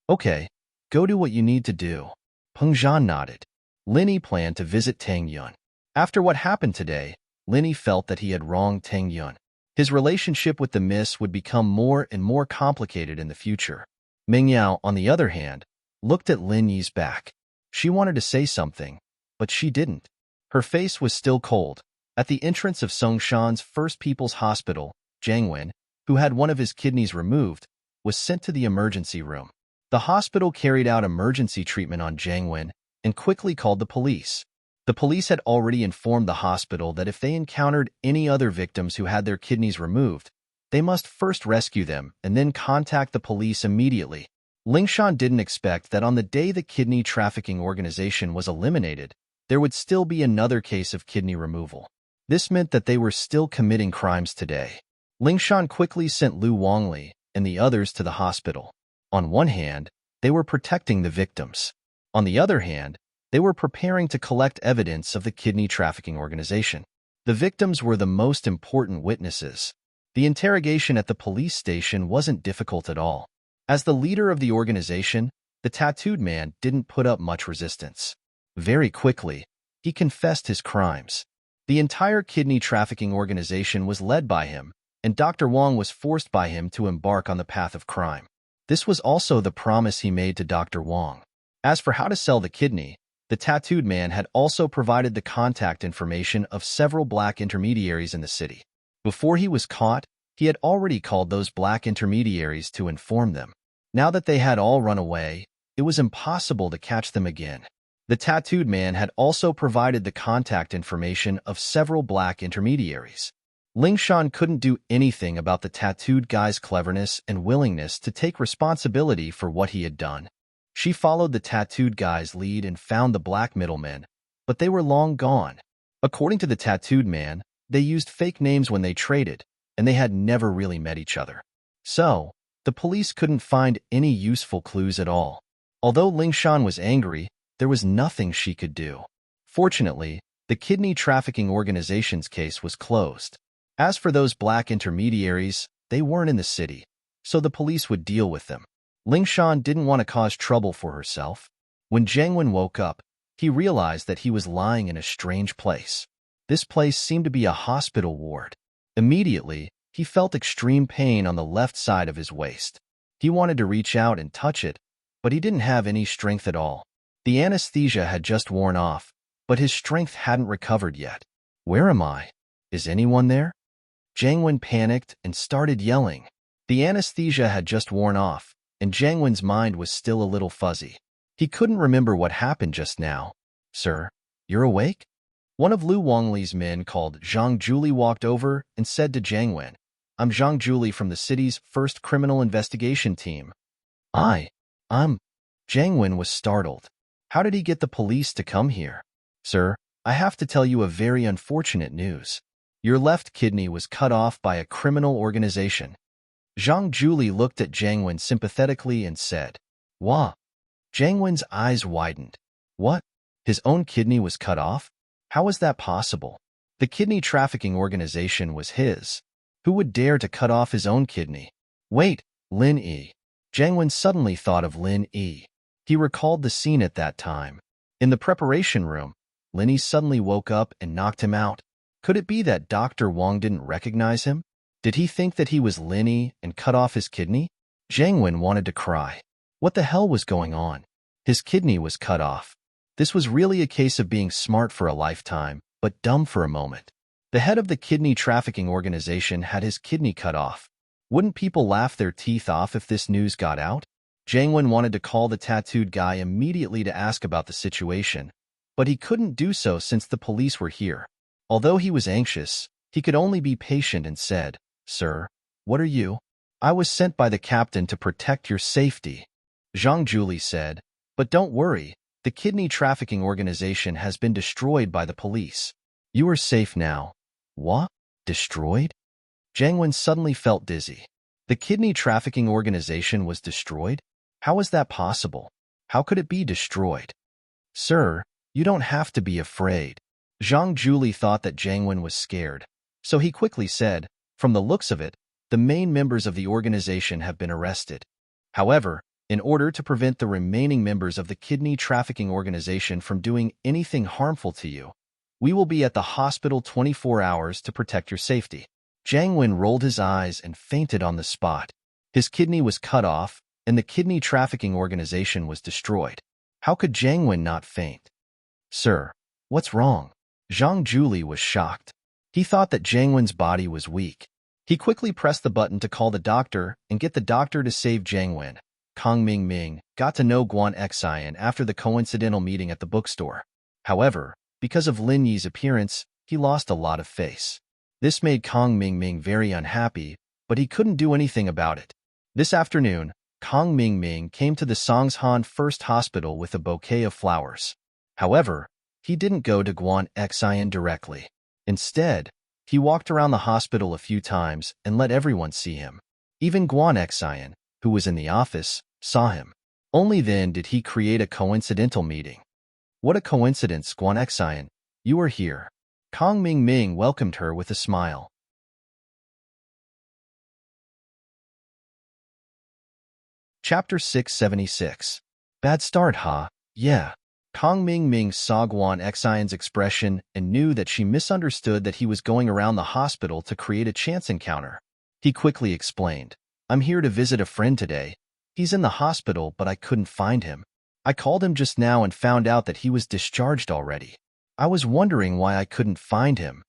Okay, go do what you need to do. Peng Zhan nodded. Lin Yi planned to visit Tang Yun. After what happened today, Lin Yi felt that he had wronged Tang Yun. His relationship with the miss would become more and more complicated in the future. Meng Yao, on the other hand, looked at Lin Yi's back. She wanted to say something, but she didn't. Her face was still cold. At the entrance of Songshan's First People's Hospital, Jiang Wen, who had one of his kidneys removed, was sent to the emergency room. The hospital carried out emergency treatment on Jiang Wen and quickly called the police. The police had already informed the hospital that if they encountered any other victims who had their kidneys removed, they must first rescue them and then contact the police immediately. Lingshan didn't expect that on the day the kidney trafficking organization was eliminated, there would still be another case of kidney removal. This meant that they were still committing crimes today. Lingshan quickly sent Lu Wangli and the others to the hospital. On one hand, they were protecting the victims. On the other hand, they were preparing to collect evidence of the kidney trafficking organization. The victims were the most important witnesses. The interrogation at the police station wasn't difficult at all. As the leader of the organization, the tattooed man didn't put up much resistance. Very quickly, he confessed his crimes. The entire kidney trafficking organization was led by him, and Dr. Wang was forced by him to embark on the path of crime. This was also the promise he made to Dr. Wang. As for how to sell the kidney, the tattooed man had also provided the contact information of several black intermediaries in the city. Before he was caught, he had already called those black intermediaries to inform them. Now that they had all run away, it was impossible to catch them again. The tattooed man had also provided the contact information of several black intermediaries. Lingshan couldn't do anything about the tattooed guy's cleverness and willingness to take responsibility for what he had done. She followed the tattooed guy's lead and found the black middlemen, but they were long gone. According to the tattooed man, they used fake names when they traded, and they had never really met each other. So, the police couldn't find any useful clues at all. Although Lingshan was angry, there was nothing she could do. Fortunately, the kidney trafficking organization's case was closed. As for those black intermediaries, they weren't in the city, so the police would deal with them. Lingshan didn't want to cause trouble for herself. When Jiangwen woke up, he realized that he was lying in a strange place. This place seemed to be a hospital ward. Immediately, he felt extreme pain on the left side of his waist. He wanted to reach out and touch it, but he didn't have any strength at all. The anesthesia had just worn off, but his strength hadn't recovered yet. Where am I? Is anyone there? Jiangwen panicked and started yelling. The anesthesia had just worn off, and Jiangwen's mind was still a little fuzzy. He couldn't remember what happened just now. Sir, you're awake? One of Lu Wangli's men called Zhang Juli walked over and said to Jiangwen, I'm Zhang Juli from the city's first criminal investigation team. I'm... Jiangwen was startled. How did he get the police to come here? Sir, I have to tell you a very unfortunate news. Your left kidney was cut off by a criminal organization. Zhang Juli looked at Jiangwen sympathetically and said, Wah. Jiangwen's eyes widened. What? His own kidney was cut off? How was that possible? The kidney trafficking organization was his. Who would dare to cut off his own kidney? Wait, Lin Yi. Jiangwen suddenly thought of Lin Yi. He recalled the scene at that time. In the preparation room, Lin Yi suddenly woke up and knocked him out. Could it be that Dr. Wang didn't recognize him? Did he think that he was Lin Yi and cut off his kidney? Jiangwen wanted to cry. What the hell was going on? His kidney was cut off. This was really a case of being smart for a lifetime, but dumb for a moment. The head of the kidney trafficking organization had his kidney cut off. Wouldn't people laugh their teeth off if this news got out? Jiangwen wanted to call the tattooed guy immediately to ask about the situation, but he couldn't do so since the police were here. Although he was anxious, he could only be patient and said, Sir, what are you? I was sent by the captain to protect your safety. Zhang Juli said, but don't worry, the kidney trafficking organization has been destroyed by the police. You are safe now. What? Destroyed? Jiangwen suddenly felt dizzy. The kidney trafficking organization was destroyed? How was that possible? How could it be destroyed? Sir, you don't have to be afraid. Zhang Juli thought that Jiangwen was scared, so he quickly said, from the looks of it, the main members of the organization have been arrested. However, in order to prevent the remaining members of the kidney trafficking organization from doing anything harmful to you, we will be at the hospital 24 hours to protect your safety. Jiangwen rolled his eyes and fainted on the spot. His kidney was cut off, and the kidney trafficking organization was destroyed. How could Jiangwen not faint? Sir, what's wrong? Zhang Juli was shocked. He thought that Jiangwen's body was weak. He quickly pressed the button to call the doctor and get the doctor to save Jiangwen. Kang Ming got to know Guan Xian after the coincidental meeting at the bookstore. However, Because of Lin Yi's appearance, he lost a lot of face. This made Kong Mingming very unhappy, but he couldn't do anything about it. This afternoon, Kong Mingming came to the Songshan First Hospital with a bouquet of flowers. However, he didn't go to Guan Xian directly. Instead, he walked around the hospital a few times and let everyone see him. Even Guan Xian, who was in the office, saw him. Only then did he create a coincidental meeting. What a coincidence, Guan Xian. You are here. Kong Mingming welcomed her with a smile. Chapter 676. Bad start, huh? Yeah. Kong Mingming saw Guan Xian's expression and knew that she misunderstood that he was going around the hospital to create a chance encounter. He quickly explained, I'm here to visit a friend today. He's in the hospital, but I couldn't find him. I called him just now and found out that he was discharged already. I was wondering why I couldn't find him.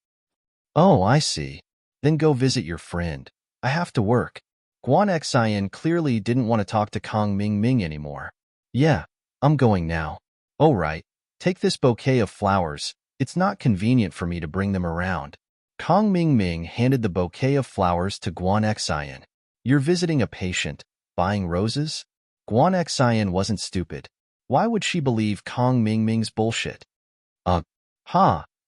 Oh, I see. Then go visit your friend. I have to work. Guan Xian clearly didn't want to talk to Kong Mingming anymore. Yeah, I'm going now. Oh right, take this bouquet of flowers. It's not convenient for me to bring them around. Kong Mingming handed the bouquet of flowers to Guan Xian. You're visiting a patient, buying roses? Guan Xian wasn't stupid. Why would she believe Kong Mingming's bullshit?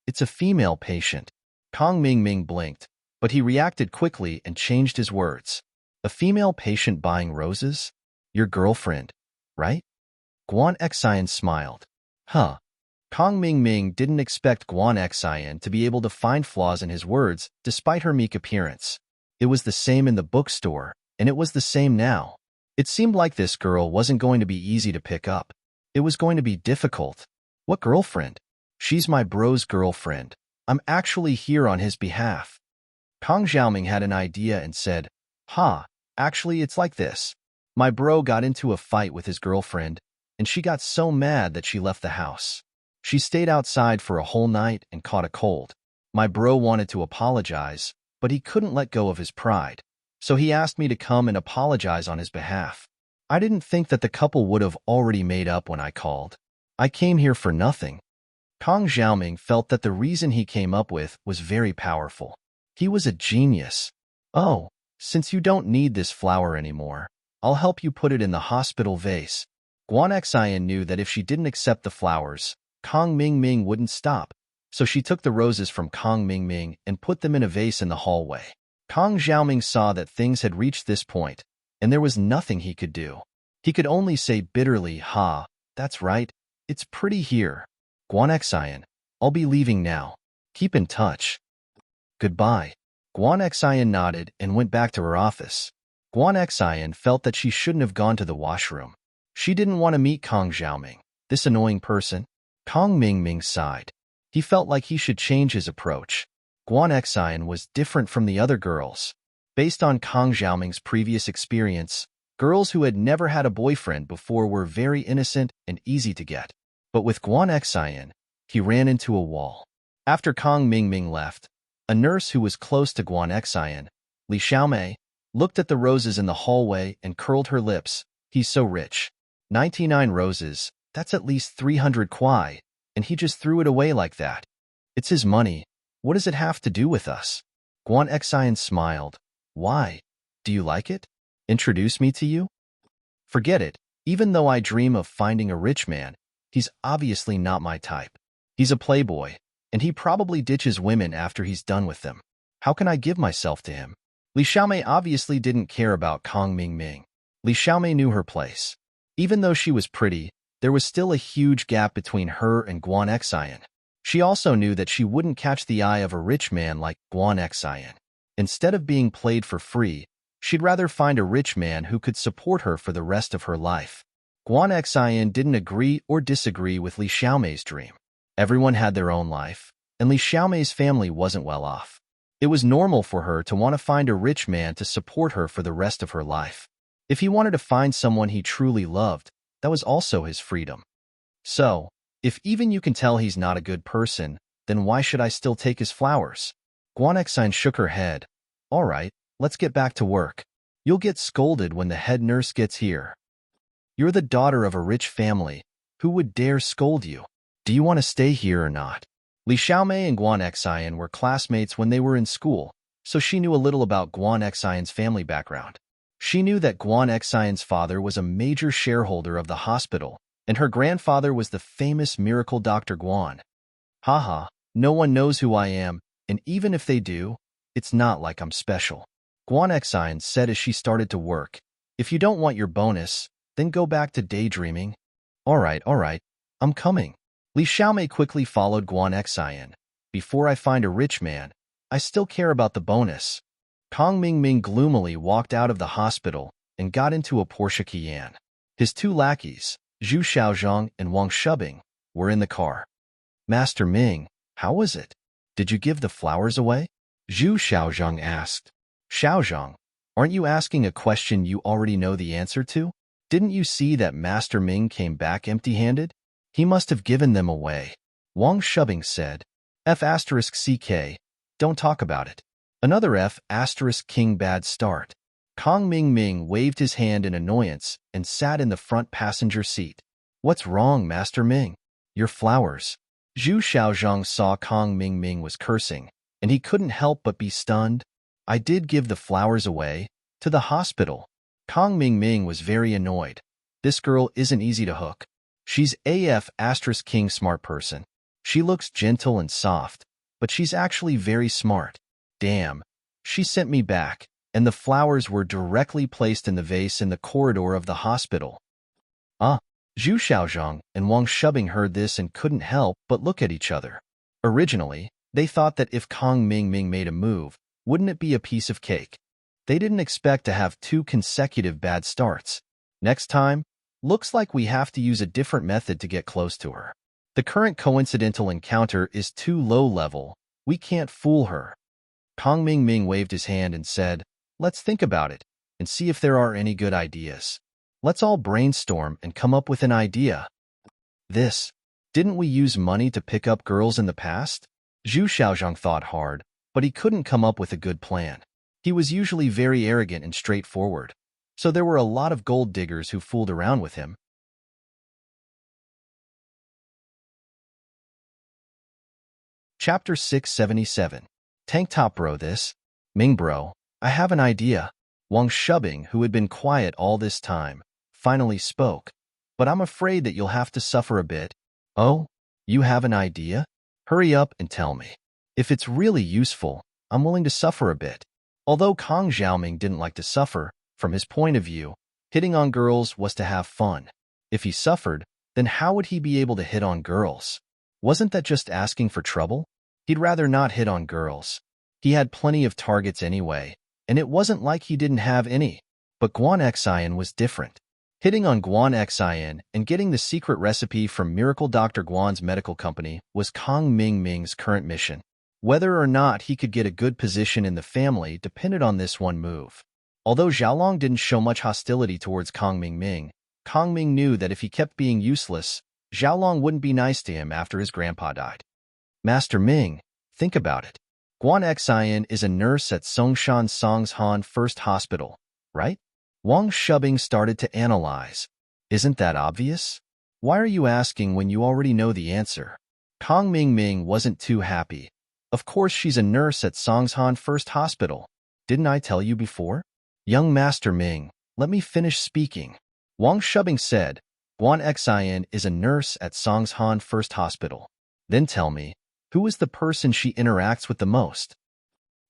It's a female patient. Kong Mingming blinked, but he reacted quickly and changed his words. A female patient buying roses? Your girlfriend, right? Guan Xian smiled. Huh. Kong Mingming didn't expect Guan Xian to be able to find flaws in his words despite her meek appearance. It was the same in the bookstore, and it was the same now. It seemed like this girl wasn't going to be easy to pick up. It was going to be difficult. What girlfriend? She's my bro's girlfriend. I'm actually here on his behalf. Kong Xiaoming had an idea and said, actually it's like this. My bro got into a fight with his girlfriend, and she got so mad that she left the house. She stayed outside for a whole night and caught a cold. My bro wanted to apologize, but he couldn't let go of his pride, so he asked me to come and apologize on his behalf. I didn't think that the couple would have already made up when I called. I came here for nothing. Kong Xiaoming felt that the reason he came up with was very powerful. He was a genius. Oh, since you don't need this flower anymore, I'll help you put it in the hospital vase. Guan Xian knew that if she didn't accept the flowers, Kong Mingming wouldn't stop, so she took the roses from Kong Mingming and put them in a vase in the hallway. Kong Xiaoming saw that things had reached this point, and there was nothing he could do. He could only say bitterly, that's right, it's pretty here. Guan Xian, I'll be leaving now. Keep in touch. Goodbye. Guan Xian nodded and went back to her office. Guan Xian felt that she shouldn't have gone to the washroom. She didn't want to meet Kong Xiaoming, this annoying person. Kong Mingming sighed. He felt like he should change his approach. Guan Xian was different from the other girls. Based on Kong Xiaoming's previous experience, girls who had never had a boyfriend before were very innocent and easy to get. But with Guan Xian, he ran into a wall. After Kong Mingming left, a nurse who was close to Guan Xian, Li Xiaomei, looked at the roses in the hallway and curled her lips. He's so rich. 99 roses, that's at least 300 kuai, and he just threw it away like that. It's his money. What does it have to do with us? Guan Xian smiled. Why? Do you like it? Introduce me to you? Forget it. Even though I dream of finding a rich man, he's obviously not my type. He's a playboy, and he probably ditches women after he's done with them. How can I give myself to him? Li Xiaomei obviously didn't care about Kong Mingming. Li Xiaomei knew her place. Even though she was pretty, there was still a huge gap between her and Guan Xian. She also knew that she wouldn't catch the eye of a rich man like Guan Xian. Instead of being played for free, she'd rather find a rich man who could support her for the rest of her life. Guan Xian didn't agree or disagree with Li Xiaomei's dream. Everyone had their own life, and Li Xiaomei's family wasn't well off. It was normal for her to want to find a rich man to support her for the rest of her life. If he wanted to find someone he truly loved, that was also his freedom. So, if even you can tell he's not a good person, then why should I still take his flowers? Guan Xian shook her head. All right, let's get back to work. You'll get scolded when the head nurse gets here. You're the daughter of a rich family. Who would dare scold you? Do you want to stay here or not? Li Xiaomei and Guan Xian were classmates when they were in school, so she knew a little about Guan Xian's family background. She knew that Guan Xian's father was a major shareholder of the hospital, and her grandfather was the famous miracle Dr. Guan. Haha, no one knows who I am, and even if they do, it's not like I'm special. Guan Xian said as she started to work. If you don't want your bonus, then go back to daydreaming. All right, I'm coming. Li Xiaomei quickly followed Guan Xian. Before I find a rich man, I still care about the bonus. Kong Mingming gloomily walked out of the hospital and got into a Porsche Cayenne. His two lackeys, Zhu Xiaozhang and Wang Shubing, were in the car. Master Ming, how was it? Did you give the flowers away? Zhu Xiaozhang asked. Xiaozhang, aren't you asking a question you already know the answer to? Didn't you see that Master Ming came back empty-handed? He must have given them away. Wang Shubing said. F***CK, don't talk about it. Another F***King bad start. Kong Mingming waved his hand in annoyance and sat in the front passenger seat. What's wrong, Master Ming? Your flowers. Zhu Xiaozhang saw Kong Mingming was cursing, and he couldn't help but be stunned. I did give the flowers away, to the hospital. Kong Mingming was very annoyed. This girl isn't easy to hook. She's King smart person. She looks gentle and soft, but she's actually very smart. Damn. She sent me back, and the flowers were directly placed in the vase in the corridor of the hospital. Zhu Xiaozhang and Wang Shubing heard this and couldn't help but look at each other. Originally, they thought that if Kong Mingming made a move, wouldn't it be a piece of cake? They didn't expect to have 2 consecutive bad starts. Next time, looks like we have to use a different method to get close to her. The current coincidental encounter is too low level. We can't fool her. Kong Mingming waved his hand and said, let's think about it and see if there are any good ideas. Let's all brainstorm and come up with an idea. Didn't we use money to pick up girls in the past? Zhu Xiaozhang thought hard, but he couldn't come up with a good plan. He was usually very arrogant and straightforward, so there were a lot of gold diggers who fooled around with him. Chapter 677. Tank top bro Ming bro, I have an idea. Wang Shubing, who had been quiet all this time, finally spoke. But I'm afraid that you'll have to suffer a bit. Oh, you have an idea? Hurry up and tell me. If it's really useful, I'm willing to suffer a bit. Although Kong Xiaoming didn't like to suffer, from his point of view, hitting on girls was to have fun. If he suffered, then how would he be able to hit on girls? Wasn't that just asking for trouble? He'd rather not hit on girls. He had plenty of targets anyway, and it wasn't like he didn't have any. But Guan Xian was different. Hitting on Guan Xian and getting the secret recipe from Miracle Dr. Guan's medical company was Kong Mingming's current mission. Whether or not he could get a good position in the family depended on this one move. Although Xiaolong didn't show much hostility towards Kong Mingming, Kong Ming knew that if he kept being useless, Xiaolong wouldn't be nice to him after his grandpa died. Master Ming, think about it. Guan Xian is a nurse at Songshan Songshan First Hospital, right? Wang Shubing started to analyze. Isn't that obvious? Why are you asking when you already know the answer? Kong Mingming wasn't too happy. Of course she's a nurse at Songshan First Hospital. Didn't I tell you before? Young Master Ming, let me finish speaking. Wang Shubing said, Guan Xian is a nurse at Songshan First Hospital. Then tell me, who is the person she interacts with the most?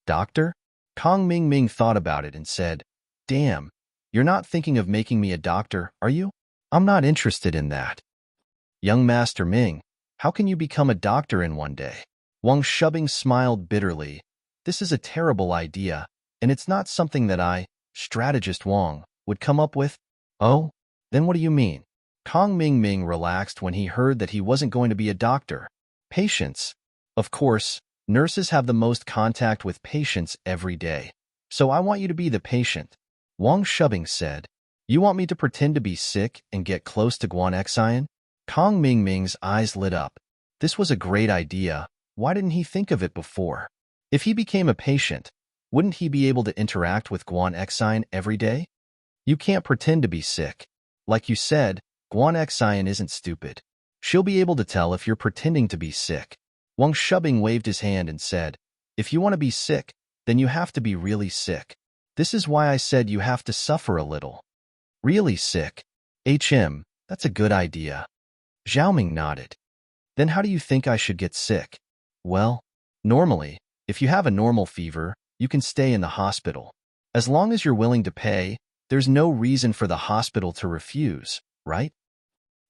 Doctor? Kong Mingming thought about it and said, damn, you're not thinking of making me a doctor, are you? I'm not interested in that. Young Master Ming, how can you become a doctor in one day? Wang Shubing smiled bitterly. This is a terrible idea, and it's not something that I, strategist Wang, would come up with. Oh? Then what do you mean? Kong Mingming relaxed when he heard that he wasn't going to be a doctor. Patients. Of course, nurses have the most contact with patients every day. So I want you to be the patient. Wang Shubing said, you want me to pretend to be sick and get close to Guan Xian? Kong Mingming's eyes lit up. This was a great idea. Why didn't he think of it before? If he became a patient, wouldn't he be able to interact with Guan Xian every day? You can't pretend to be sick. Like you said, Guan Xian isn't stupid. She'll be able to tell if you're pretending to be sick. Wang Shubing waved his hand and said, "If you want to be sick, then you have to be really sick. This is why I said you have to suffer a little." "Really sick? That's a good idea." Xiaoming nodded. "Then how do you think I should get sick?" "Well, normally, if you have a normal fever, you can stay in the hospital. As long as you're willing to pay, there's no reason for the hospital to refuse, right?"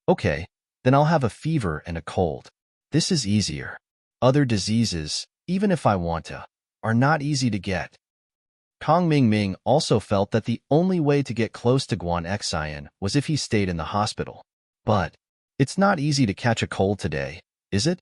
"Okay, then I'll have a fever and a cold. This is easier. Other diseases, even if I want to, are not easy to get." Kong Mingming also felt that the only way to get close to Guan Xian was if he stayed in the hospital. But it's not easy to catch a cold today, is it?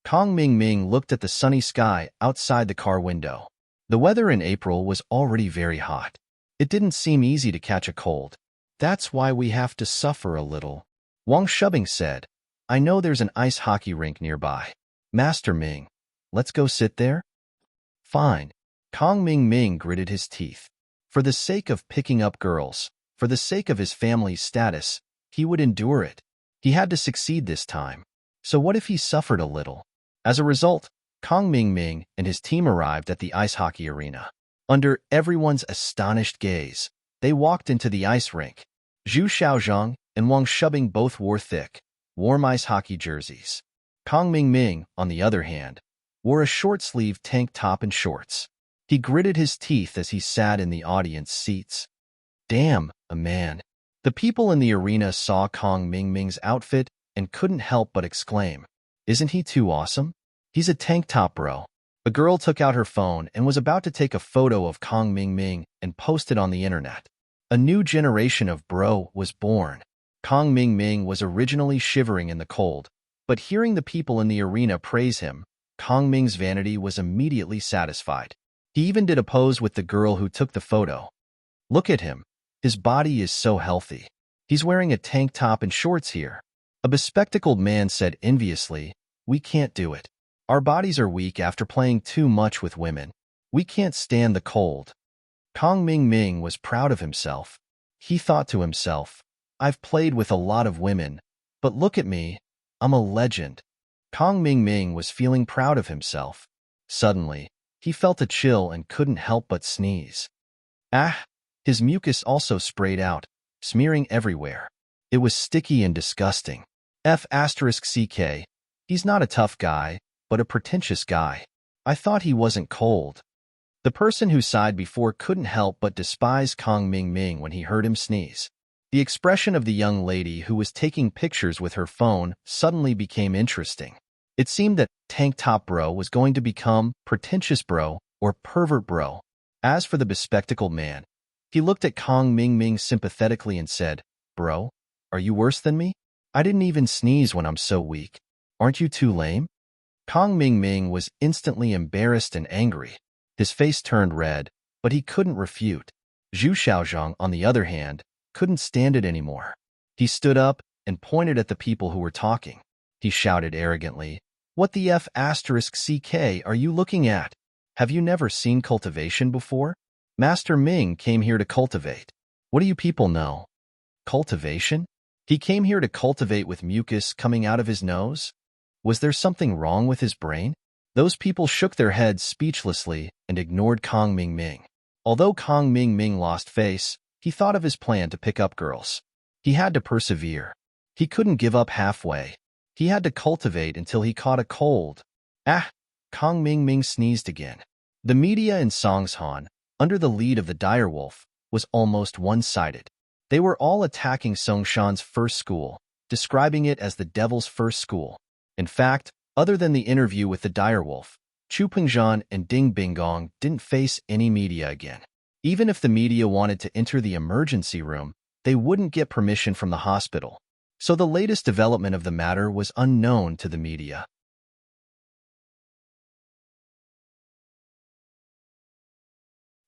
Kong Mingming looked at the sunny sky outside the car window. The weather in April was already very hot. It didn't seem easy to catch a cold. "That's why we have to suffer a little," Wang Shubing said. "I know there's an ice hockey rink nearby. Master Ming, let's go sit there?" "Fine." Kong Ming gritted his teeth. For the sake of picking up girls, for the sake of his family's status, he would endure it. He had to succeed this time. So what if he suffered a little? As a result, Kong Ming and his team arrived at the ice hockey arena. Under everyone's astonished gaze, they walked into the ice rink. Zhu Xiaozhang and Wang Shubing both wore thick, warm ice hockey jerseys. Kong Ming, on the other hand, wore a short-sleeved tank top and shorts. He gritted his teeth as he sat in the audience seats. "Damn, a man." The people in the arena saw Kong Ming's outfit and couldn't help but exclaim, "Isn't he too awesome? He's a tank top bro." A girl took out her phone and was about to take a photo of Kong Ming and post it on the internet. A new generation of bro was born. Kong Ming was originally shivering in the cold, but hearing the people in the arena praise him, Kong Ming's vanity was immediately satisfied. He even did a pose with the girl who took the photo. "Look at him. His body is so healthy. He's wearing a tank top and shorts here." A bespectacled man said enviously, "We can't do it. Our bodies are weak after playing too much with women. We can't stand the cold." Kong Ming was proud of himself. He thought to himself, "I've played with a lot of women, but look at me, I'm a legend." Kong Ming was feeling proud of himself. Suddenly, he felt a chill and couldn't help but sneeze. Ah! His mucus also sprayed out, smearing everywhere. It was sticky and disgusting. F***ck. He's not a tough guy, but a pretentious guy. I thought he wasn't cold. The person who sighed before couldn't help but despise Kong Ming when he heard him sneeze. The expression of the young lady who was taking pictures with her phone suddenly became interesting. It seemed that tank top bro was going to become pretentious bro or pervert bro. As for the bespectacled man, he looked at Kong Ming sympathetically and said, "Bro, are you worse than me? I didn't even sneeze when I'm so weak. Aren't you too lame?" Kong Ming was instantly embarrassed and angry. His face turned red, but he couldn't refute. Zhu Xiaozhang, on the other hand, couldn't stand it anymore. He stood up and pointed at the people who were talking. He shouted arrogantly, "What the F***ck are you looking at? Have you never seen cultivation before? Master Ming came here to cultivate. What do you people know? Cultivation? He came here to cultivate with mucus coming out of his nose? Was there something wrong with his brain?" Those people shook their heads speechlessly and ignored Kong Ming. Although Kong Ming lost face, he thought of his plan to pick up girls. He had to persevere. He couldn't give up halfway. He had to cultivate until he caught a cold. Ah! Kong Ming sneezed again. The media in Songshan, under the lead of the direwolf, was almost one-sided. They were all attacking Songshan's first school, describing it as the devil's first school. In fact, other than the interview with the direwolf, Chu Pengzhan and Ding Binggong didn't face any media again. Even if the media wanted to enter the emergency room, they wouldn't get permission from the hospital. So the latest development of the matter was unknown to the media.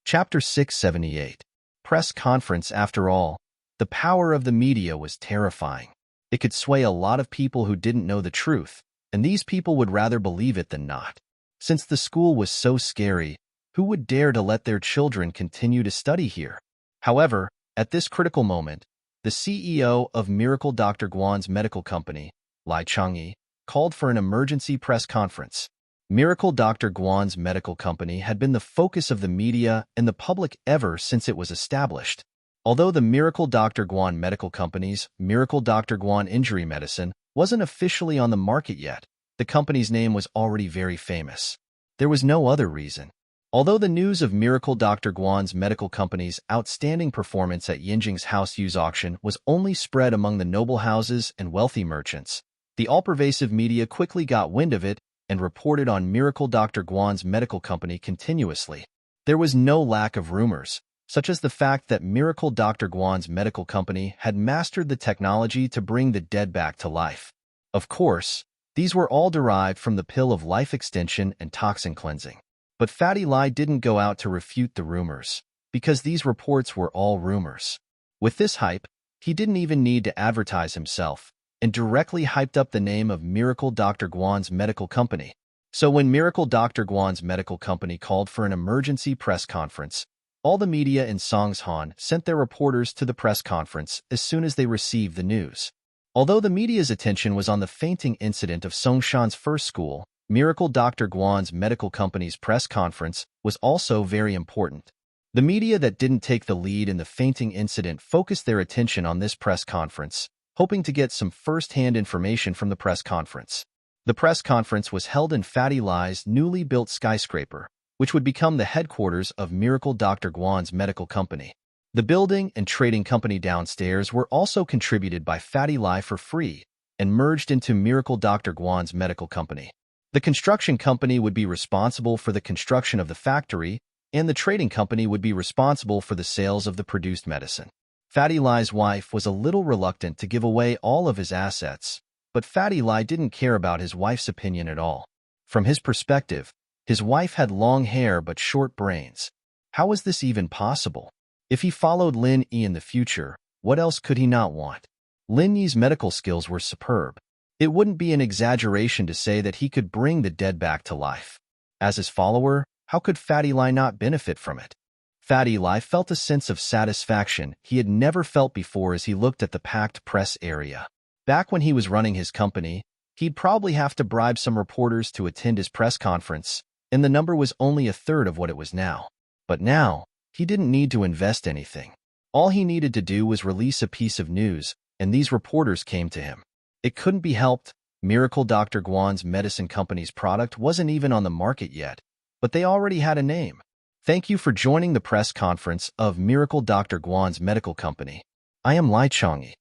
Chapter 678. Press conference. After all, the power of the media was terrifying. It could sway a lot of people who didn't know the truth, and these people would rather believe it than not. Since the school was so scary, who would dare to let their children continue to study here? However, at this critical moment, the CEO of Miracle Dr. Guan's medical company, Lai Changyi, called for an emergency press conference. Miracle Dr. Guan's medical company had been the focus of the media and the public ever since it was established. Although the Miracle Dr. Guan Medical Company's Miracle Dr. Guan Injury Medicine wasn't officially on the market yet, the company's name was already very famous. There was no other reason. Although the news of Miracle Dr. Guan's medical company's outstanding performance at Yinjing's house use auction was only spread among the noble houses and wealthy merchants, the all-pervasive media quickly got wind of it and reported on Miracle Dr. Guan's medical company continuously. There was no lack of rumors, such as the fact that Miracle Dr. Guan's medical company had mastered the technology to bring the dead back to life. Of course, these were all derived from the pill of life extension and toxin cleansing. But Fatty Lai didn't go out to refute the rumors, because these reports were all rumors. With this hype, he didn't even need to advertise himself, and directly hyped up the name of Miracle Dr. Guan's medical company. So when Miracle Dr. Guan's medical company called for an emergency press conference, all the media in Songshan sent their reporters to the press conference as soon as they received the news. Although the media's attention was on the fainting incident of Songshan's first school, Miracle Dr. Guan's medical company's press conference was also very important. The media that didn't take the lead in the fainting incident focused their attention on this press conference, hoping to get some first-hand information from the press conference. The press conference was held in Fatty Lai's newly built skyscraper, which would become the headquarters of Miracle Dr. Guan's medical company. The building and trading company downstairs were also contributed by Fatty Lai for free and merged into Miracle Dr. Guan's medical company. The construction company would be responsible for the construction of the factory, and the trading company would be responsible for the sales of the produced medicine. Fatty Lai's wife was a little reluctant to give away all of his assets, but Fatty Lai didn't care about his wife's opinion at all. From his perspective, his wife had long hair but short brains. How was this even possible? If he followed Lin Yi in the future, what else could he not want? Lin Yi's medical skills were superb. It wouldn't be an exaggeration to say that he could bring the dead back to life. As his follower, how could Fatty Lai not benefit from it? Fatty Lai felt a sense of satisfaction he had never felt before as he looked at the packed press area. Back when he was running his company, he'd probably have to bribe some reporters to attend his press conference, and the number was only a third of what it was now. But now, he didn't need to invest anything. All he needed to do was release a piece of news, and these reporters came to him. It couldn't be helped. Miracle Dr. Guan's medicine company's product wasn't even on the market yet, but they already had a name. Thank you for joining the press conference of Miracle Dr. Guan's medical company. I am Lai Changyi.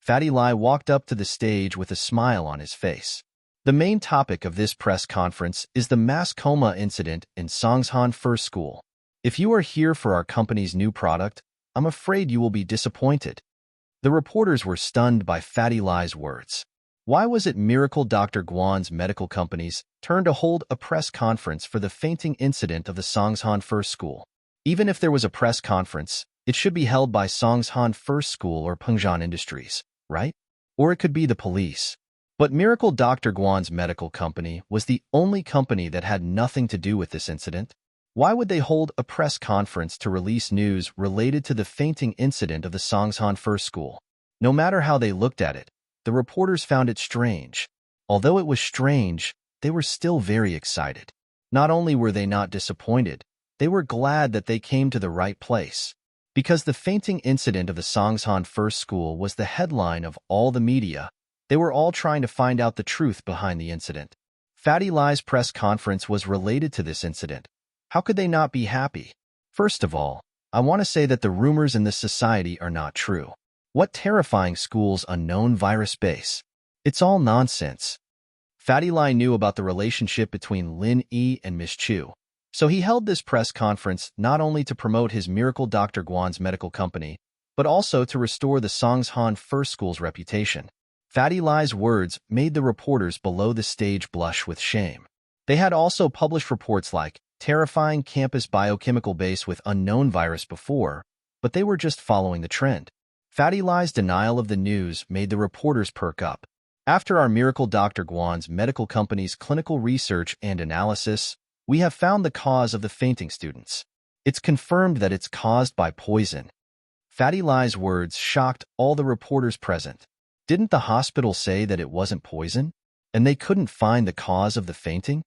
Fatty Lai walked up to the stage with a smile on his face. The main topic of this press conference is the mass coma incident in Songshan First School. If you are here for our company's new product, I'm afraid you will be disappointed. The reporters were stunned by Fatty Lai's words. Why was it Miracle Dr. Guan's medical company's turn to hold a press conference for the fainting incident of the Songshan First School? Even if there was a press conference, it should be held by Songshan First School or Pengzhan Industries, right? Or it could be the police. But Miracle Dr. Guan's medical company was the only company that had nothing to do with this incident. Why would they hold a press conference to release news related to the fainting incident of the Songshan First School? No matter how they looked at it, the reporters found it strange. Although it was strange, they were still very excited. Not only were they not disappointed, they were glad that they came to the right place. Because the fainting incident of the Songshan First School was the headline of all the media, they were all trying to find out the truth behind the incident. Fatty Lai's press conference was related to this incident. How could they not be happy? First of all, I want to say that the rumors in this society are not true. What terrifying school's unknown virus base? It's all nonsense. Fatty Lai knew about the relationship between Lin Yi and Miss Chu, so he held this press conference not only to promote his Miracle Dr. Guan's medical company, but also to restore the Songshan First School's reputation. Fatty Lai's words made the reporters below the stage blush with shame. They had also published reports like terrifying campus biochemical base with unknown virus before, but they were just following the trend. Fatty Lai's denial of the news made the reporters perk up. After our Miracle Dr. Guan's medical company's clinical research and analysis, we have found the cause of the fainting students. It's confirmed that it's caused by poison. Fatty Lai's words shocked all the reporters present. Didn't the hospital say that it wasn't poison? And they couldn't find the cause of the fainting?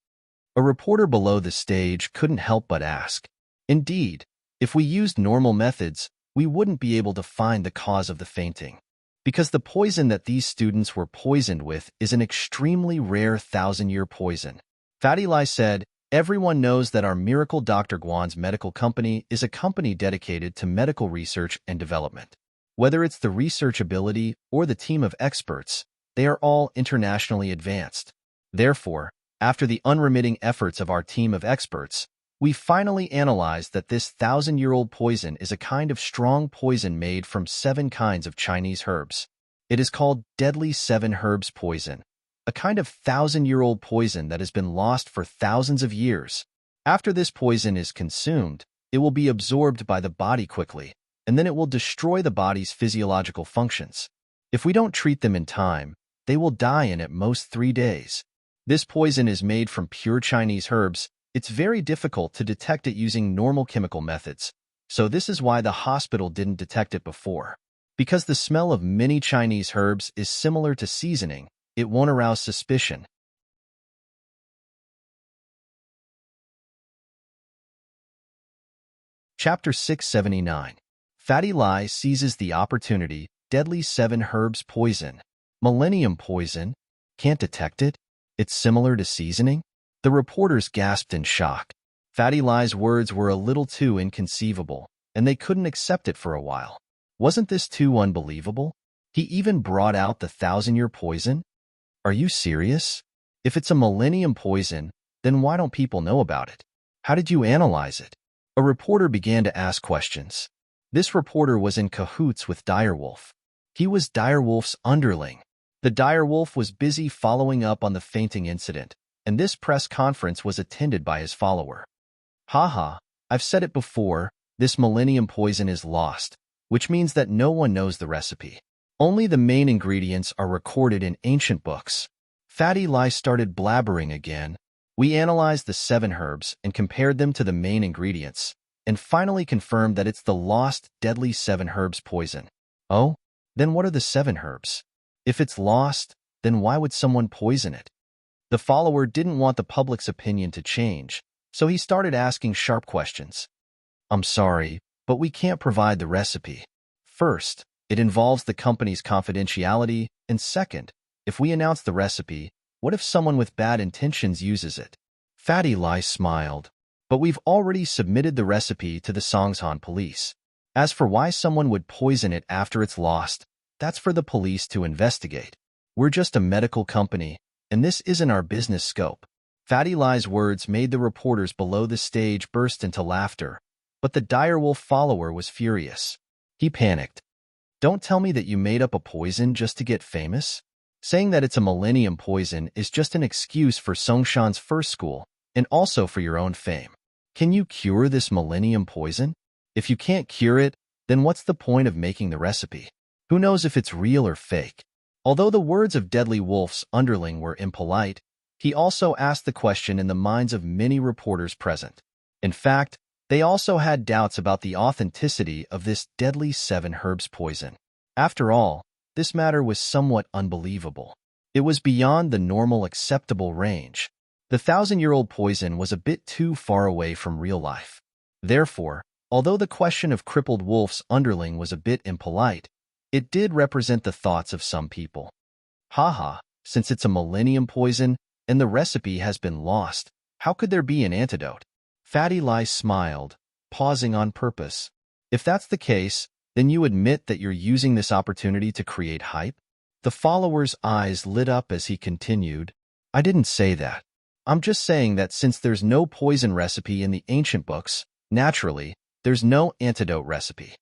A reporter below the stage couldn't help but ask. Indeed, if we used normal methods, we wouldn't be able to find the cause of the fainting. Because the poison that these students were poisoned with is an extremely rare 1,000-year poison. Fatty Lai said, everyone knows that our Miracle Dr. Guan's medical company is a company dedicated to medical research and development. Whether it's the research ability or the team of experts, they are all internationally advanced. Therefore, after the unremitting efforts of our team of experts, we finally analyzed that this 1,000-year-old poison is a kind of strong poison made from 7 kinds of Chinese herbs. It is called deadly 7 herbs poison, a kind of 1,000-year-old poison that has been lost for thousands of years. After this poison is consumed, it will be absorbed by the body quickly, and then it will destroy the body's physiological functions. If we don't treat them in time, they will die in at most 3 days. This poison is made from pure Chinese herbs. It's very difficult to detect it using normal chemical methods, so this is why the hospital didn't detect it before. Because the smell of many Chinese herbs is similar to seasoning, it won't arouse suspicion. Chapter 679. Fatty Lai seizes the opportunity. Deadly 7 herbs poison. Millennium poison? Can't detect it? It's similar to seasoning? The reporters gasped in shock. Fatty Lai's words were a little too inconceivable, and they couldn't accept it for a while. Wasn't this too unbelievable? He even brought out the 1,000-year poison? Are you serious? If it's a millennium poison, then why don't people know about it? How did you analyze it? A reporter began to ask questions. This reporter was in cahoots with Direwolf. He was Direwolf's underling. The Direwolf was busy following up on the fainting incident, and this press conference was attended by his follower. Haha, I've said it before, this millennium poison is lost, which means that no one knows the recipe. Only the main ingredients are recorded in ancient books. Fatty Lai started blabbering again. We analyzed the 7 herbs and compared them to the main ingredients, and finally confirmed that it's the lost deadly 7 herbs poison. Oh, then what are the 7 herbs? If it's lost, then why would someone poison it? The follower didn't want the public's opinion to change, so he started asking sharp questions. I'm sorry, but we can't provide the recipe. First, it involves the company's confidentiality, and second, if we announce the recipe, what if someone with bad intentions uses it? Fatty Lai smiled. But we've already submitted the recipe to the Songshan police. As for why someone would poison it after it's lost, that's for the police to investigate. We're just a medical company, and this isn't our business scope. Fatty Lai's words made the reporters below the stage burst into laughter, but the Direwolf follower was furious. He panicked. Don't tell me that you made up a poison just to get famous? Saying that it's a millennium poison is just an excuse for Songshan's first school, and also for your own fame. Can you cure this millennium poison? If you can't cure it, then what's the point of making the recipe? Who knows if it's real or fake? Although the words of Deadly Wolf's underling were impolite, he also asked the question in the minds of many reporters present. In fact, they also had doubts about the authenticity of this deadly 7 herbs poison. After all, this matter was somewhat unbelievable. It was beyond the normal acceptable range. The 1,000-year-old poison was a bit too far away from real life. Therefore, although the question of crippled Wolf's underling was a bit impolite, it did represent the thoughts of some people. Haha, since it's a millennium poison and the recipe has been lost, how could there be an antidote? Fatty Lai smiled, pausing on purpose. If that's the case, then you admit that you're using this opportunity to create hype? The follower's eyes lit up as he continued. I didn't say that. I'm just saying that since there's no poison recipe in the ancient books, naturally, there's no antidote recipe.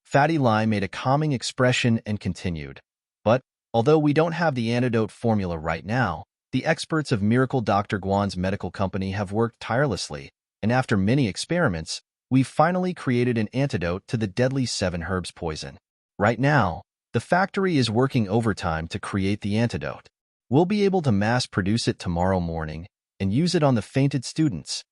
Fatty Lai made a calming expression and continued. But, although we don't have the antidote formula right now, the experts of Miracle Dr. Guan's medical company have worked tirelessly, and after many experiments, we've finally created an antidote to the deadly 7 herbs poison. Right now, the factory is working overtime to create the antidote. We'll be able to mass-produce it tomorrow morning and use it on the fainted students.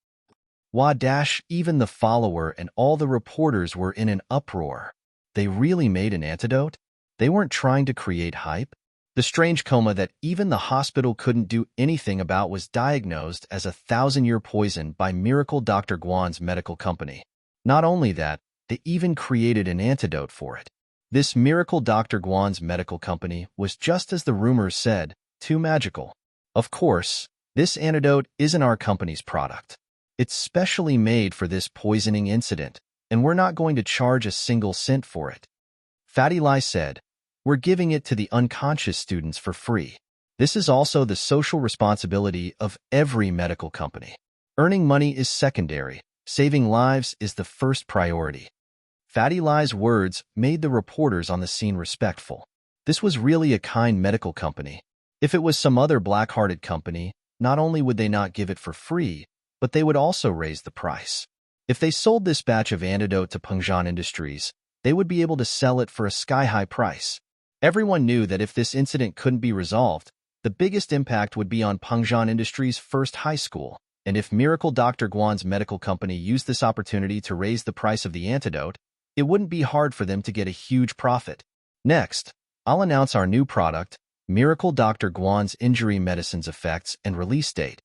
Even the follower and all the reporters were in an uproar. They really made an antidote? They weren't trying to create hype? The strange coma that even the hospital couldn't do anything about was diagnosed as a 1,000-year poison by Miracle Dr. Guan's medical company. Not only that, they even created an antidote for it. This Miracle Dr. Guan's medical company was, just as the rumors said, too magical. Of course, this antidote isn't our company's product. It's specially made for this poisoning incident, and we're not going to charge a single cent for it. Fatty Lai said, "We're giving it to the unconscious students for free." This is also the social responsibility of every medical company. Earning money is secondary. Saving lives is the first priority. Fatty Lai's words made the reporters on the scene respectful. This was really a kind medical company. If it was some other black-hearted company, not only would they not give it for free, but they would also raise the price. If they sold this batch of antidote to Pengzhan Industries, they would be able to sell it for a sky-high price. Everyone knew that if this incident couldn't be resolved, the biggest impact would be on Pengzhan Industries' first high school, and if Miracle Dr. Guan's medical company used this opportunity to raise the price of the antidote, it wouldn't be hard for them to get a huge profit. Next, I'll announce our new product, Miracle Dr. Guan's Injury Medicine's effects and release date.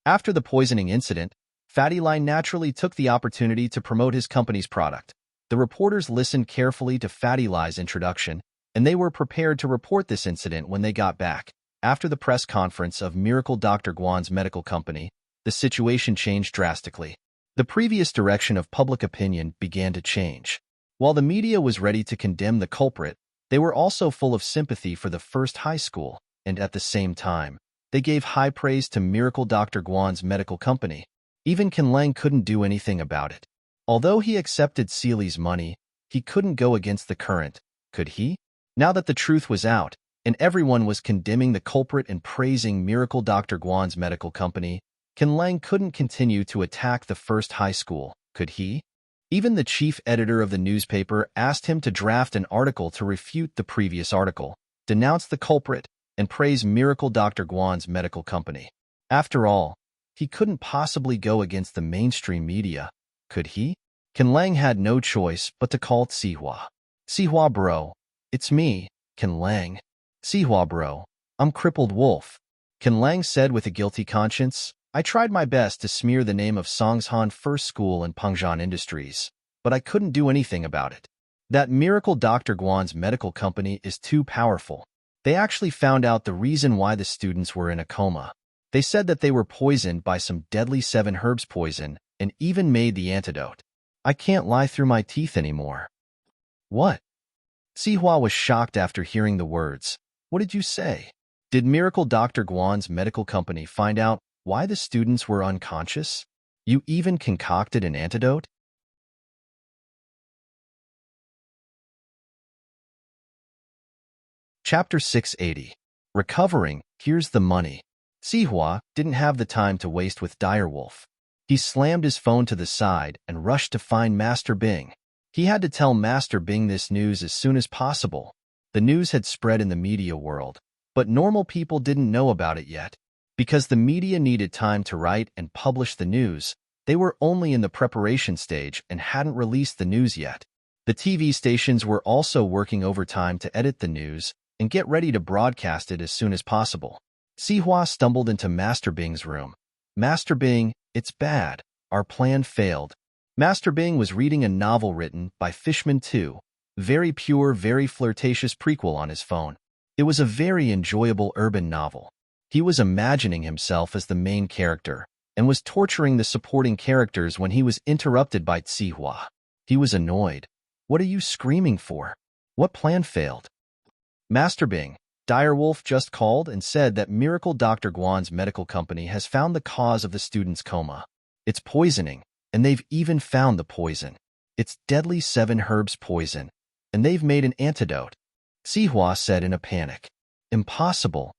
After the poisoning incident, Fatty Lai naturally took the opportunity to promote his company's product. The reporters listened carefully to Fatty Lai's introduction, and they were prepared to report this incident when they got back. After the press conference of Miracle Dr. Guan's medical company, the situation changed drastically. The previous direction of public opinion began to change. While the media was ready to condemn the culprit, they were also full of sympathy for the first high school, and at the same time, they gave high praise to Miracle Dr. Guan's medical company. Even Ken Lang couldn't do anything about it. Although he accepted Seely's money, he couldn't go against the current, could he? Now that the truth was out, and everyone was condemning the culprit and praising Miracle Dr. Guan's medical company, Ken Lang couldn't continue to attack the first high school, could he? Even the chief editor of the newspaper asked him to draft an article to refute the previous article, denounce the culprit, and praise Miracle Dr. Guan's medical company. After all, he couldn't possibly go against the mainstream media, could he? Ken Lang had no choice but to call Sihua. "Sihua bro, it's me, Ken Lang." "Sihua bro, I'm Crippled Wolf," Ken Lang said with a guilty conscience. "I tried my best to smear the name of Songshan First School and Pengzhan Industries, but I couldn't do anything about it. That Miracle Dr. Guan's medical company is too powerful. They actually found out the reason why the students were in a coma. They said that they were poisoned by some deadly 7 herbs poison and even made the antidote. I can't lie through my teeth anymore." "What?" Sihua was shocked after hearing the words. "What did you say? Did Miracle Dr. Guan's medical company find out why the students were unconscious? You even concocted an antidote?" Chapter 680. Recovering, Here's the Money. Sihua didn't have the time to waste with Direwolf. He slammed his phone to the side and rushed to find Master Bing. He had to tell Master Bing this news as soon as possible. The news had spread in the media world, but normal people didn't know about it yet. Because the media needed time to write and publish the news, they were only in the preparation stage and hadn't released the news yet. The TV stations were also working overtime to edit the news and get ready to broadcast it as soon as possible. Sihua stumbled into Master Bing's room. "Master Bing, it's bad. Our plan failed." Master Bing was reading a novel written by Fishman 2, very pure, very flirtatious prequel on his phone. It was a very enjoyable urban novel. He was imagining himself as the main character and was torturing the supporting characters when he was interrupted by Sihua. He was annoyed. "What are you screaming for? What plan failed?" "Master Bing, Direwolf just called and said that Miracle Dr. Guan's medical company has found the cause of the student's coma. It's poisoning, and they've even found the poison. It's deadly 7 herbs poison, and they've made an antidote," Sihua said in a panic. "Impossible."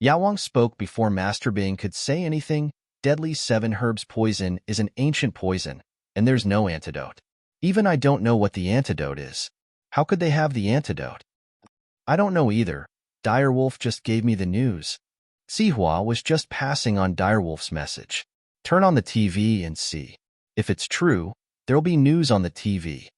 Yawang spoke before Master Bing could say anything. "Deadly 7 herbs poison is an ancient poison, and there's no antidote. Even I don't know what the antidote is. How could they have the antidote?" "I don't know either. Direwolf just gave me the news." Sihua was just passing on Direwolf's message. "Turn on the TV and see. If it's true, there'll be news on the TV."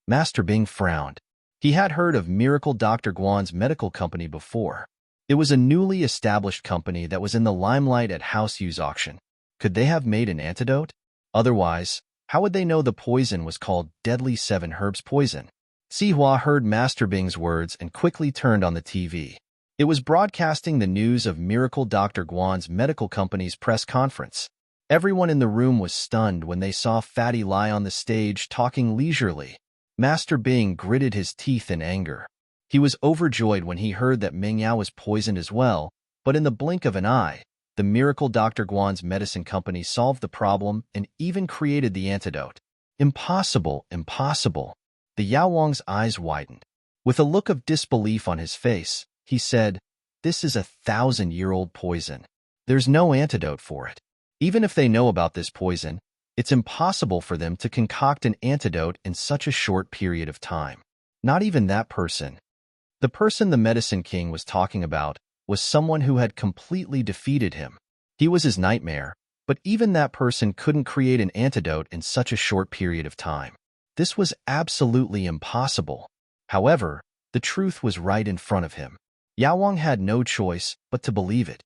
Master Bing frowned. He had heard of Miracle Dr. Guan's medical company before. It was a newly established company that was in the limelight at house use auction. Could they have made an antidote? Otherwise, how would they know the poison was called Deadly 7 Herbs Poison? Sihua heard Master Bing's words and quickly turned on the TV. It was broadcasting the news of Miracle Dr. Guan's medical company's press conference. Everyone in the room was stunned when they saw Fatty lie on the stage talking leisurely. Master Bing gritted his teeth in anger. He was overjoyed when he heard that Meng Yao was poisoned as well, but in the blink of an eye, the Miracle Dr. Guan's medicine company solved the problem and even created the antidote. Impossible, impossible. The Yao Wang's eyes widened. With a look of disbelief on his face, he said, "This is a 1,000-year-old poison. There's no antidote for it. Even if they know about this poison, it's impossible for them to concoct an antidote in such a short period of time. Not even that person." The person the Medicine King was talking about was someone who had completely defeated him. He was his nightmare, but even that person couldn't create an antidote in such a short period of time. This was absolutely impossible. However, the truth was right in front of him. Yao Wang had no choice but to believe it.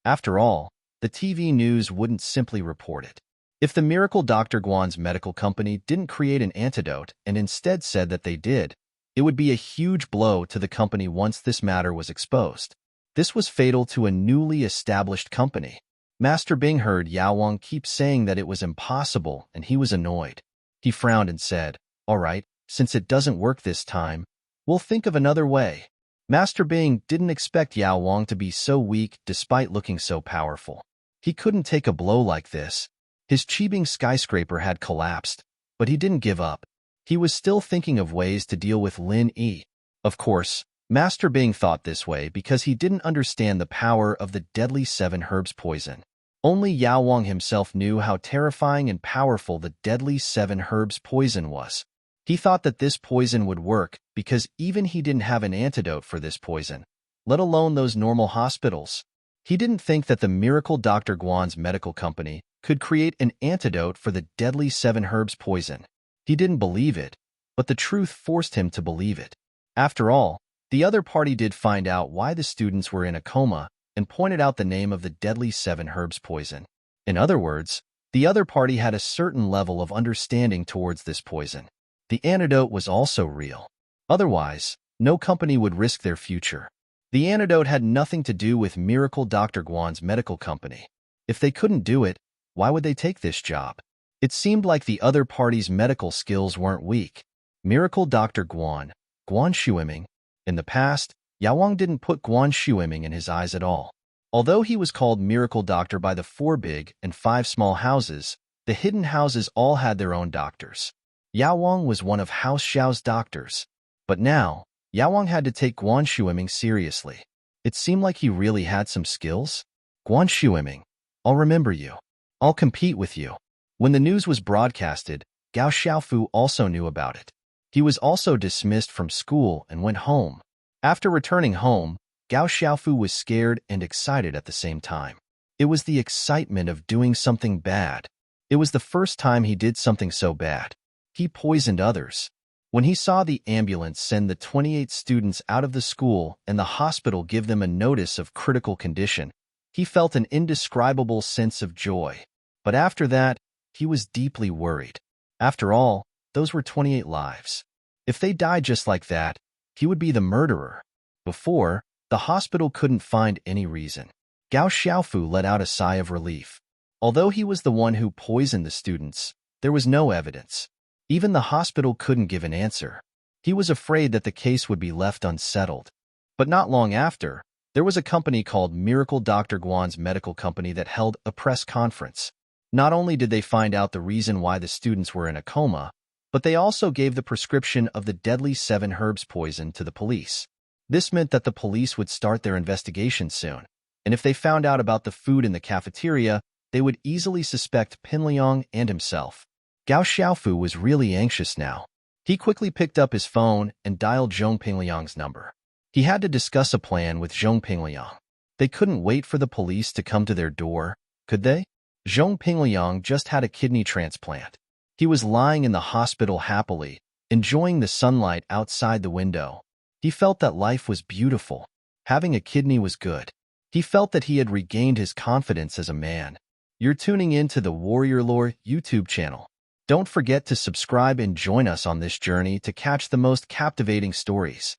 After all, the TV news wouldn't simply report it. If the Miracle Dr. Guan's medical company didn't create an antidote and instead said that they did, it would be a huge blow to the company once this matter was exposed. This was fatal to a newly established company. Master Bing heard Yao Wang keep saying that it was impossible, and he was annoyed. He frowned and said, "All right, since it doesn't work this time, we'll think of another way." Master Bing didn't expect Yao Wang to be so weak despite looking so powerful. He couldn't take a blow like this. His Qibing skyscraper had collapsed, but he didn't give up. He was still thinking of ways to deal with Lin Yi. Of course, Master Bing thought this way because he didn't understand the power of the Deadly 7 Herbs Poison. Only Yao Wang himself knew how terrifying and powerful the Deadly 7 Herbs Poison was. He thought that this poison would work because even he didn't have an antidote for this poison, let alone those normal hospitals. He didn't think that the Miracle Dr. Guan's medical company could create an antidote for the Deadly 7 Herbs Poison. He didn't believe it, but the truth forced him to believe it. After all, the other party did find out why the students were in a coma and pointed out the name of the Deadly 7 Herbs Poison. In other words, the other party had a certain level of understanding towards this poison. The antidote was also real. Otherwise, no company would risk their future. The antidote had nothing to do with Miracle Dr. Guan's medical company. If they couldn't do it, why would they take this job? It seemed like the other party's medical skills weren't weak. Miracle Dr. Guan Shuiming. In the past, Yao Wang didn't put Guan Shuiming in his eyes at all. Although he was called Miracle Doctor by the 4 big and 5 small houses, the hidden houses all had their own doctors. Yao Wang was one of House Xiao's doctors. But now, Yao Wang had to take Guan Shuiming seriously. It seemed like he really had some skills. "Guan Shuiming, I'll remember you. I'll compete with you." When the news was broadcasted, Gao Xiaofu also knew about it. He was also dismissed from school and went home. After returning home, Gao Xiaofu was scared and excited at the same time. It was the excitement of doing something bad. It was the first time he did something so bad. He poisoned others. When he saw the ambulance send the 28 students out of the school and the hospital give them a notice of critical condition, he felt an indescribable sense of joy. But after that, he was deeply worried. After all, those were 28 lives. If they died just like that, he would be the murderer. Before, the hospital couldn't find any reason. Gao Xiaofu let out a sigh of relief. Although he was the one who poisoned the students, there was no evidence. Even the hospital couldn't give an answer. He was afraid that the case would be left unsettled. But not long after, there was a company called Miracle Dr. Guan's medical company that held a press conference. Not only did they find out the reason why the students were in a coma, but they also gave the prescription of the Deadly 7 Herbs Poison to the police. This meant that the police would start their investigation soon, and if they found out about the food in the cafeteria, they would easily suspect Pinliang and himself. Gao Xiaofu was really anxious now. He quickly picked up his phone and dialed Zhong Pingliang's number. He had to discuss a plan with Zhong Pingliang. They couldn't wait for the police to come to their door, could they? Zhong Pingliang just had a kidney transplant. He was lying in the hospital happily, enjoying the sunlight outside the window. He felt that life was beautiful. Having a kidney was good. He felt that he had regained his confidence as a man. You're tuning in to the Warrior Lore YouTube channel. Don't forget to subscribe and join us on this journey to catch the most captivating stories.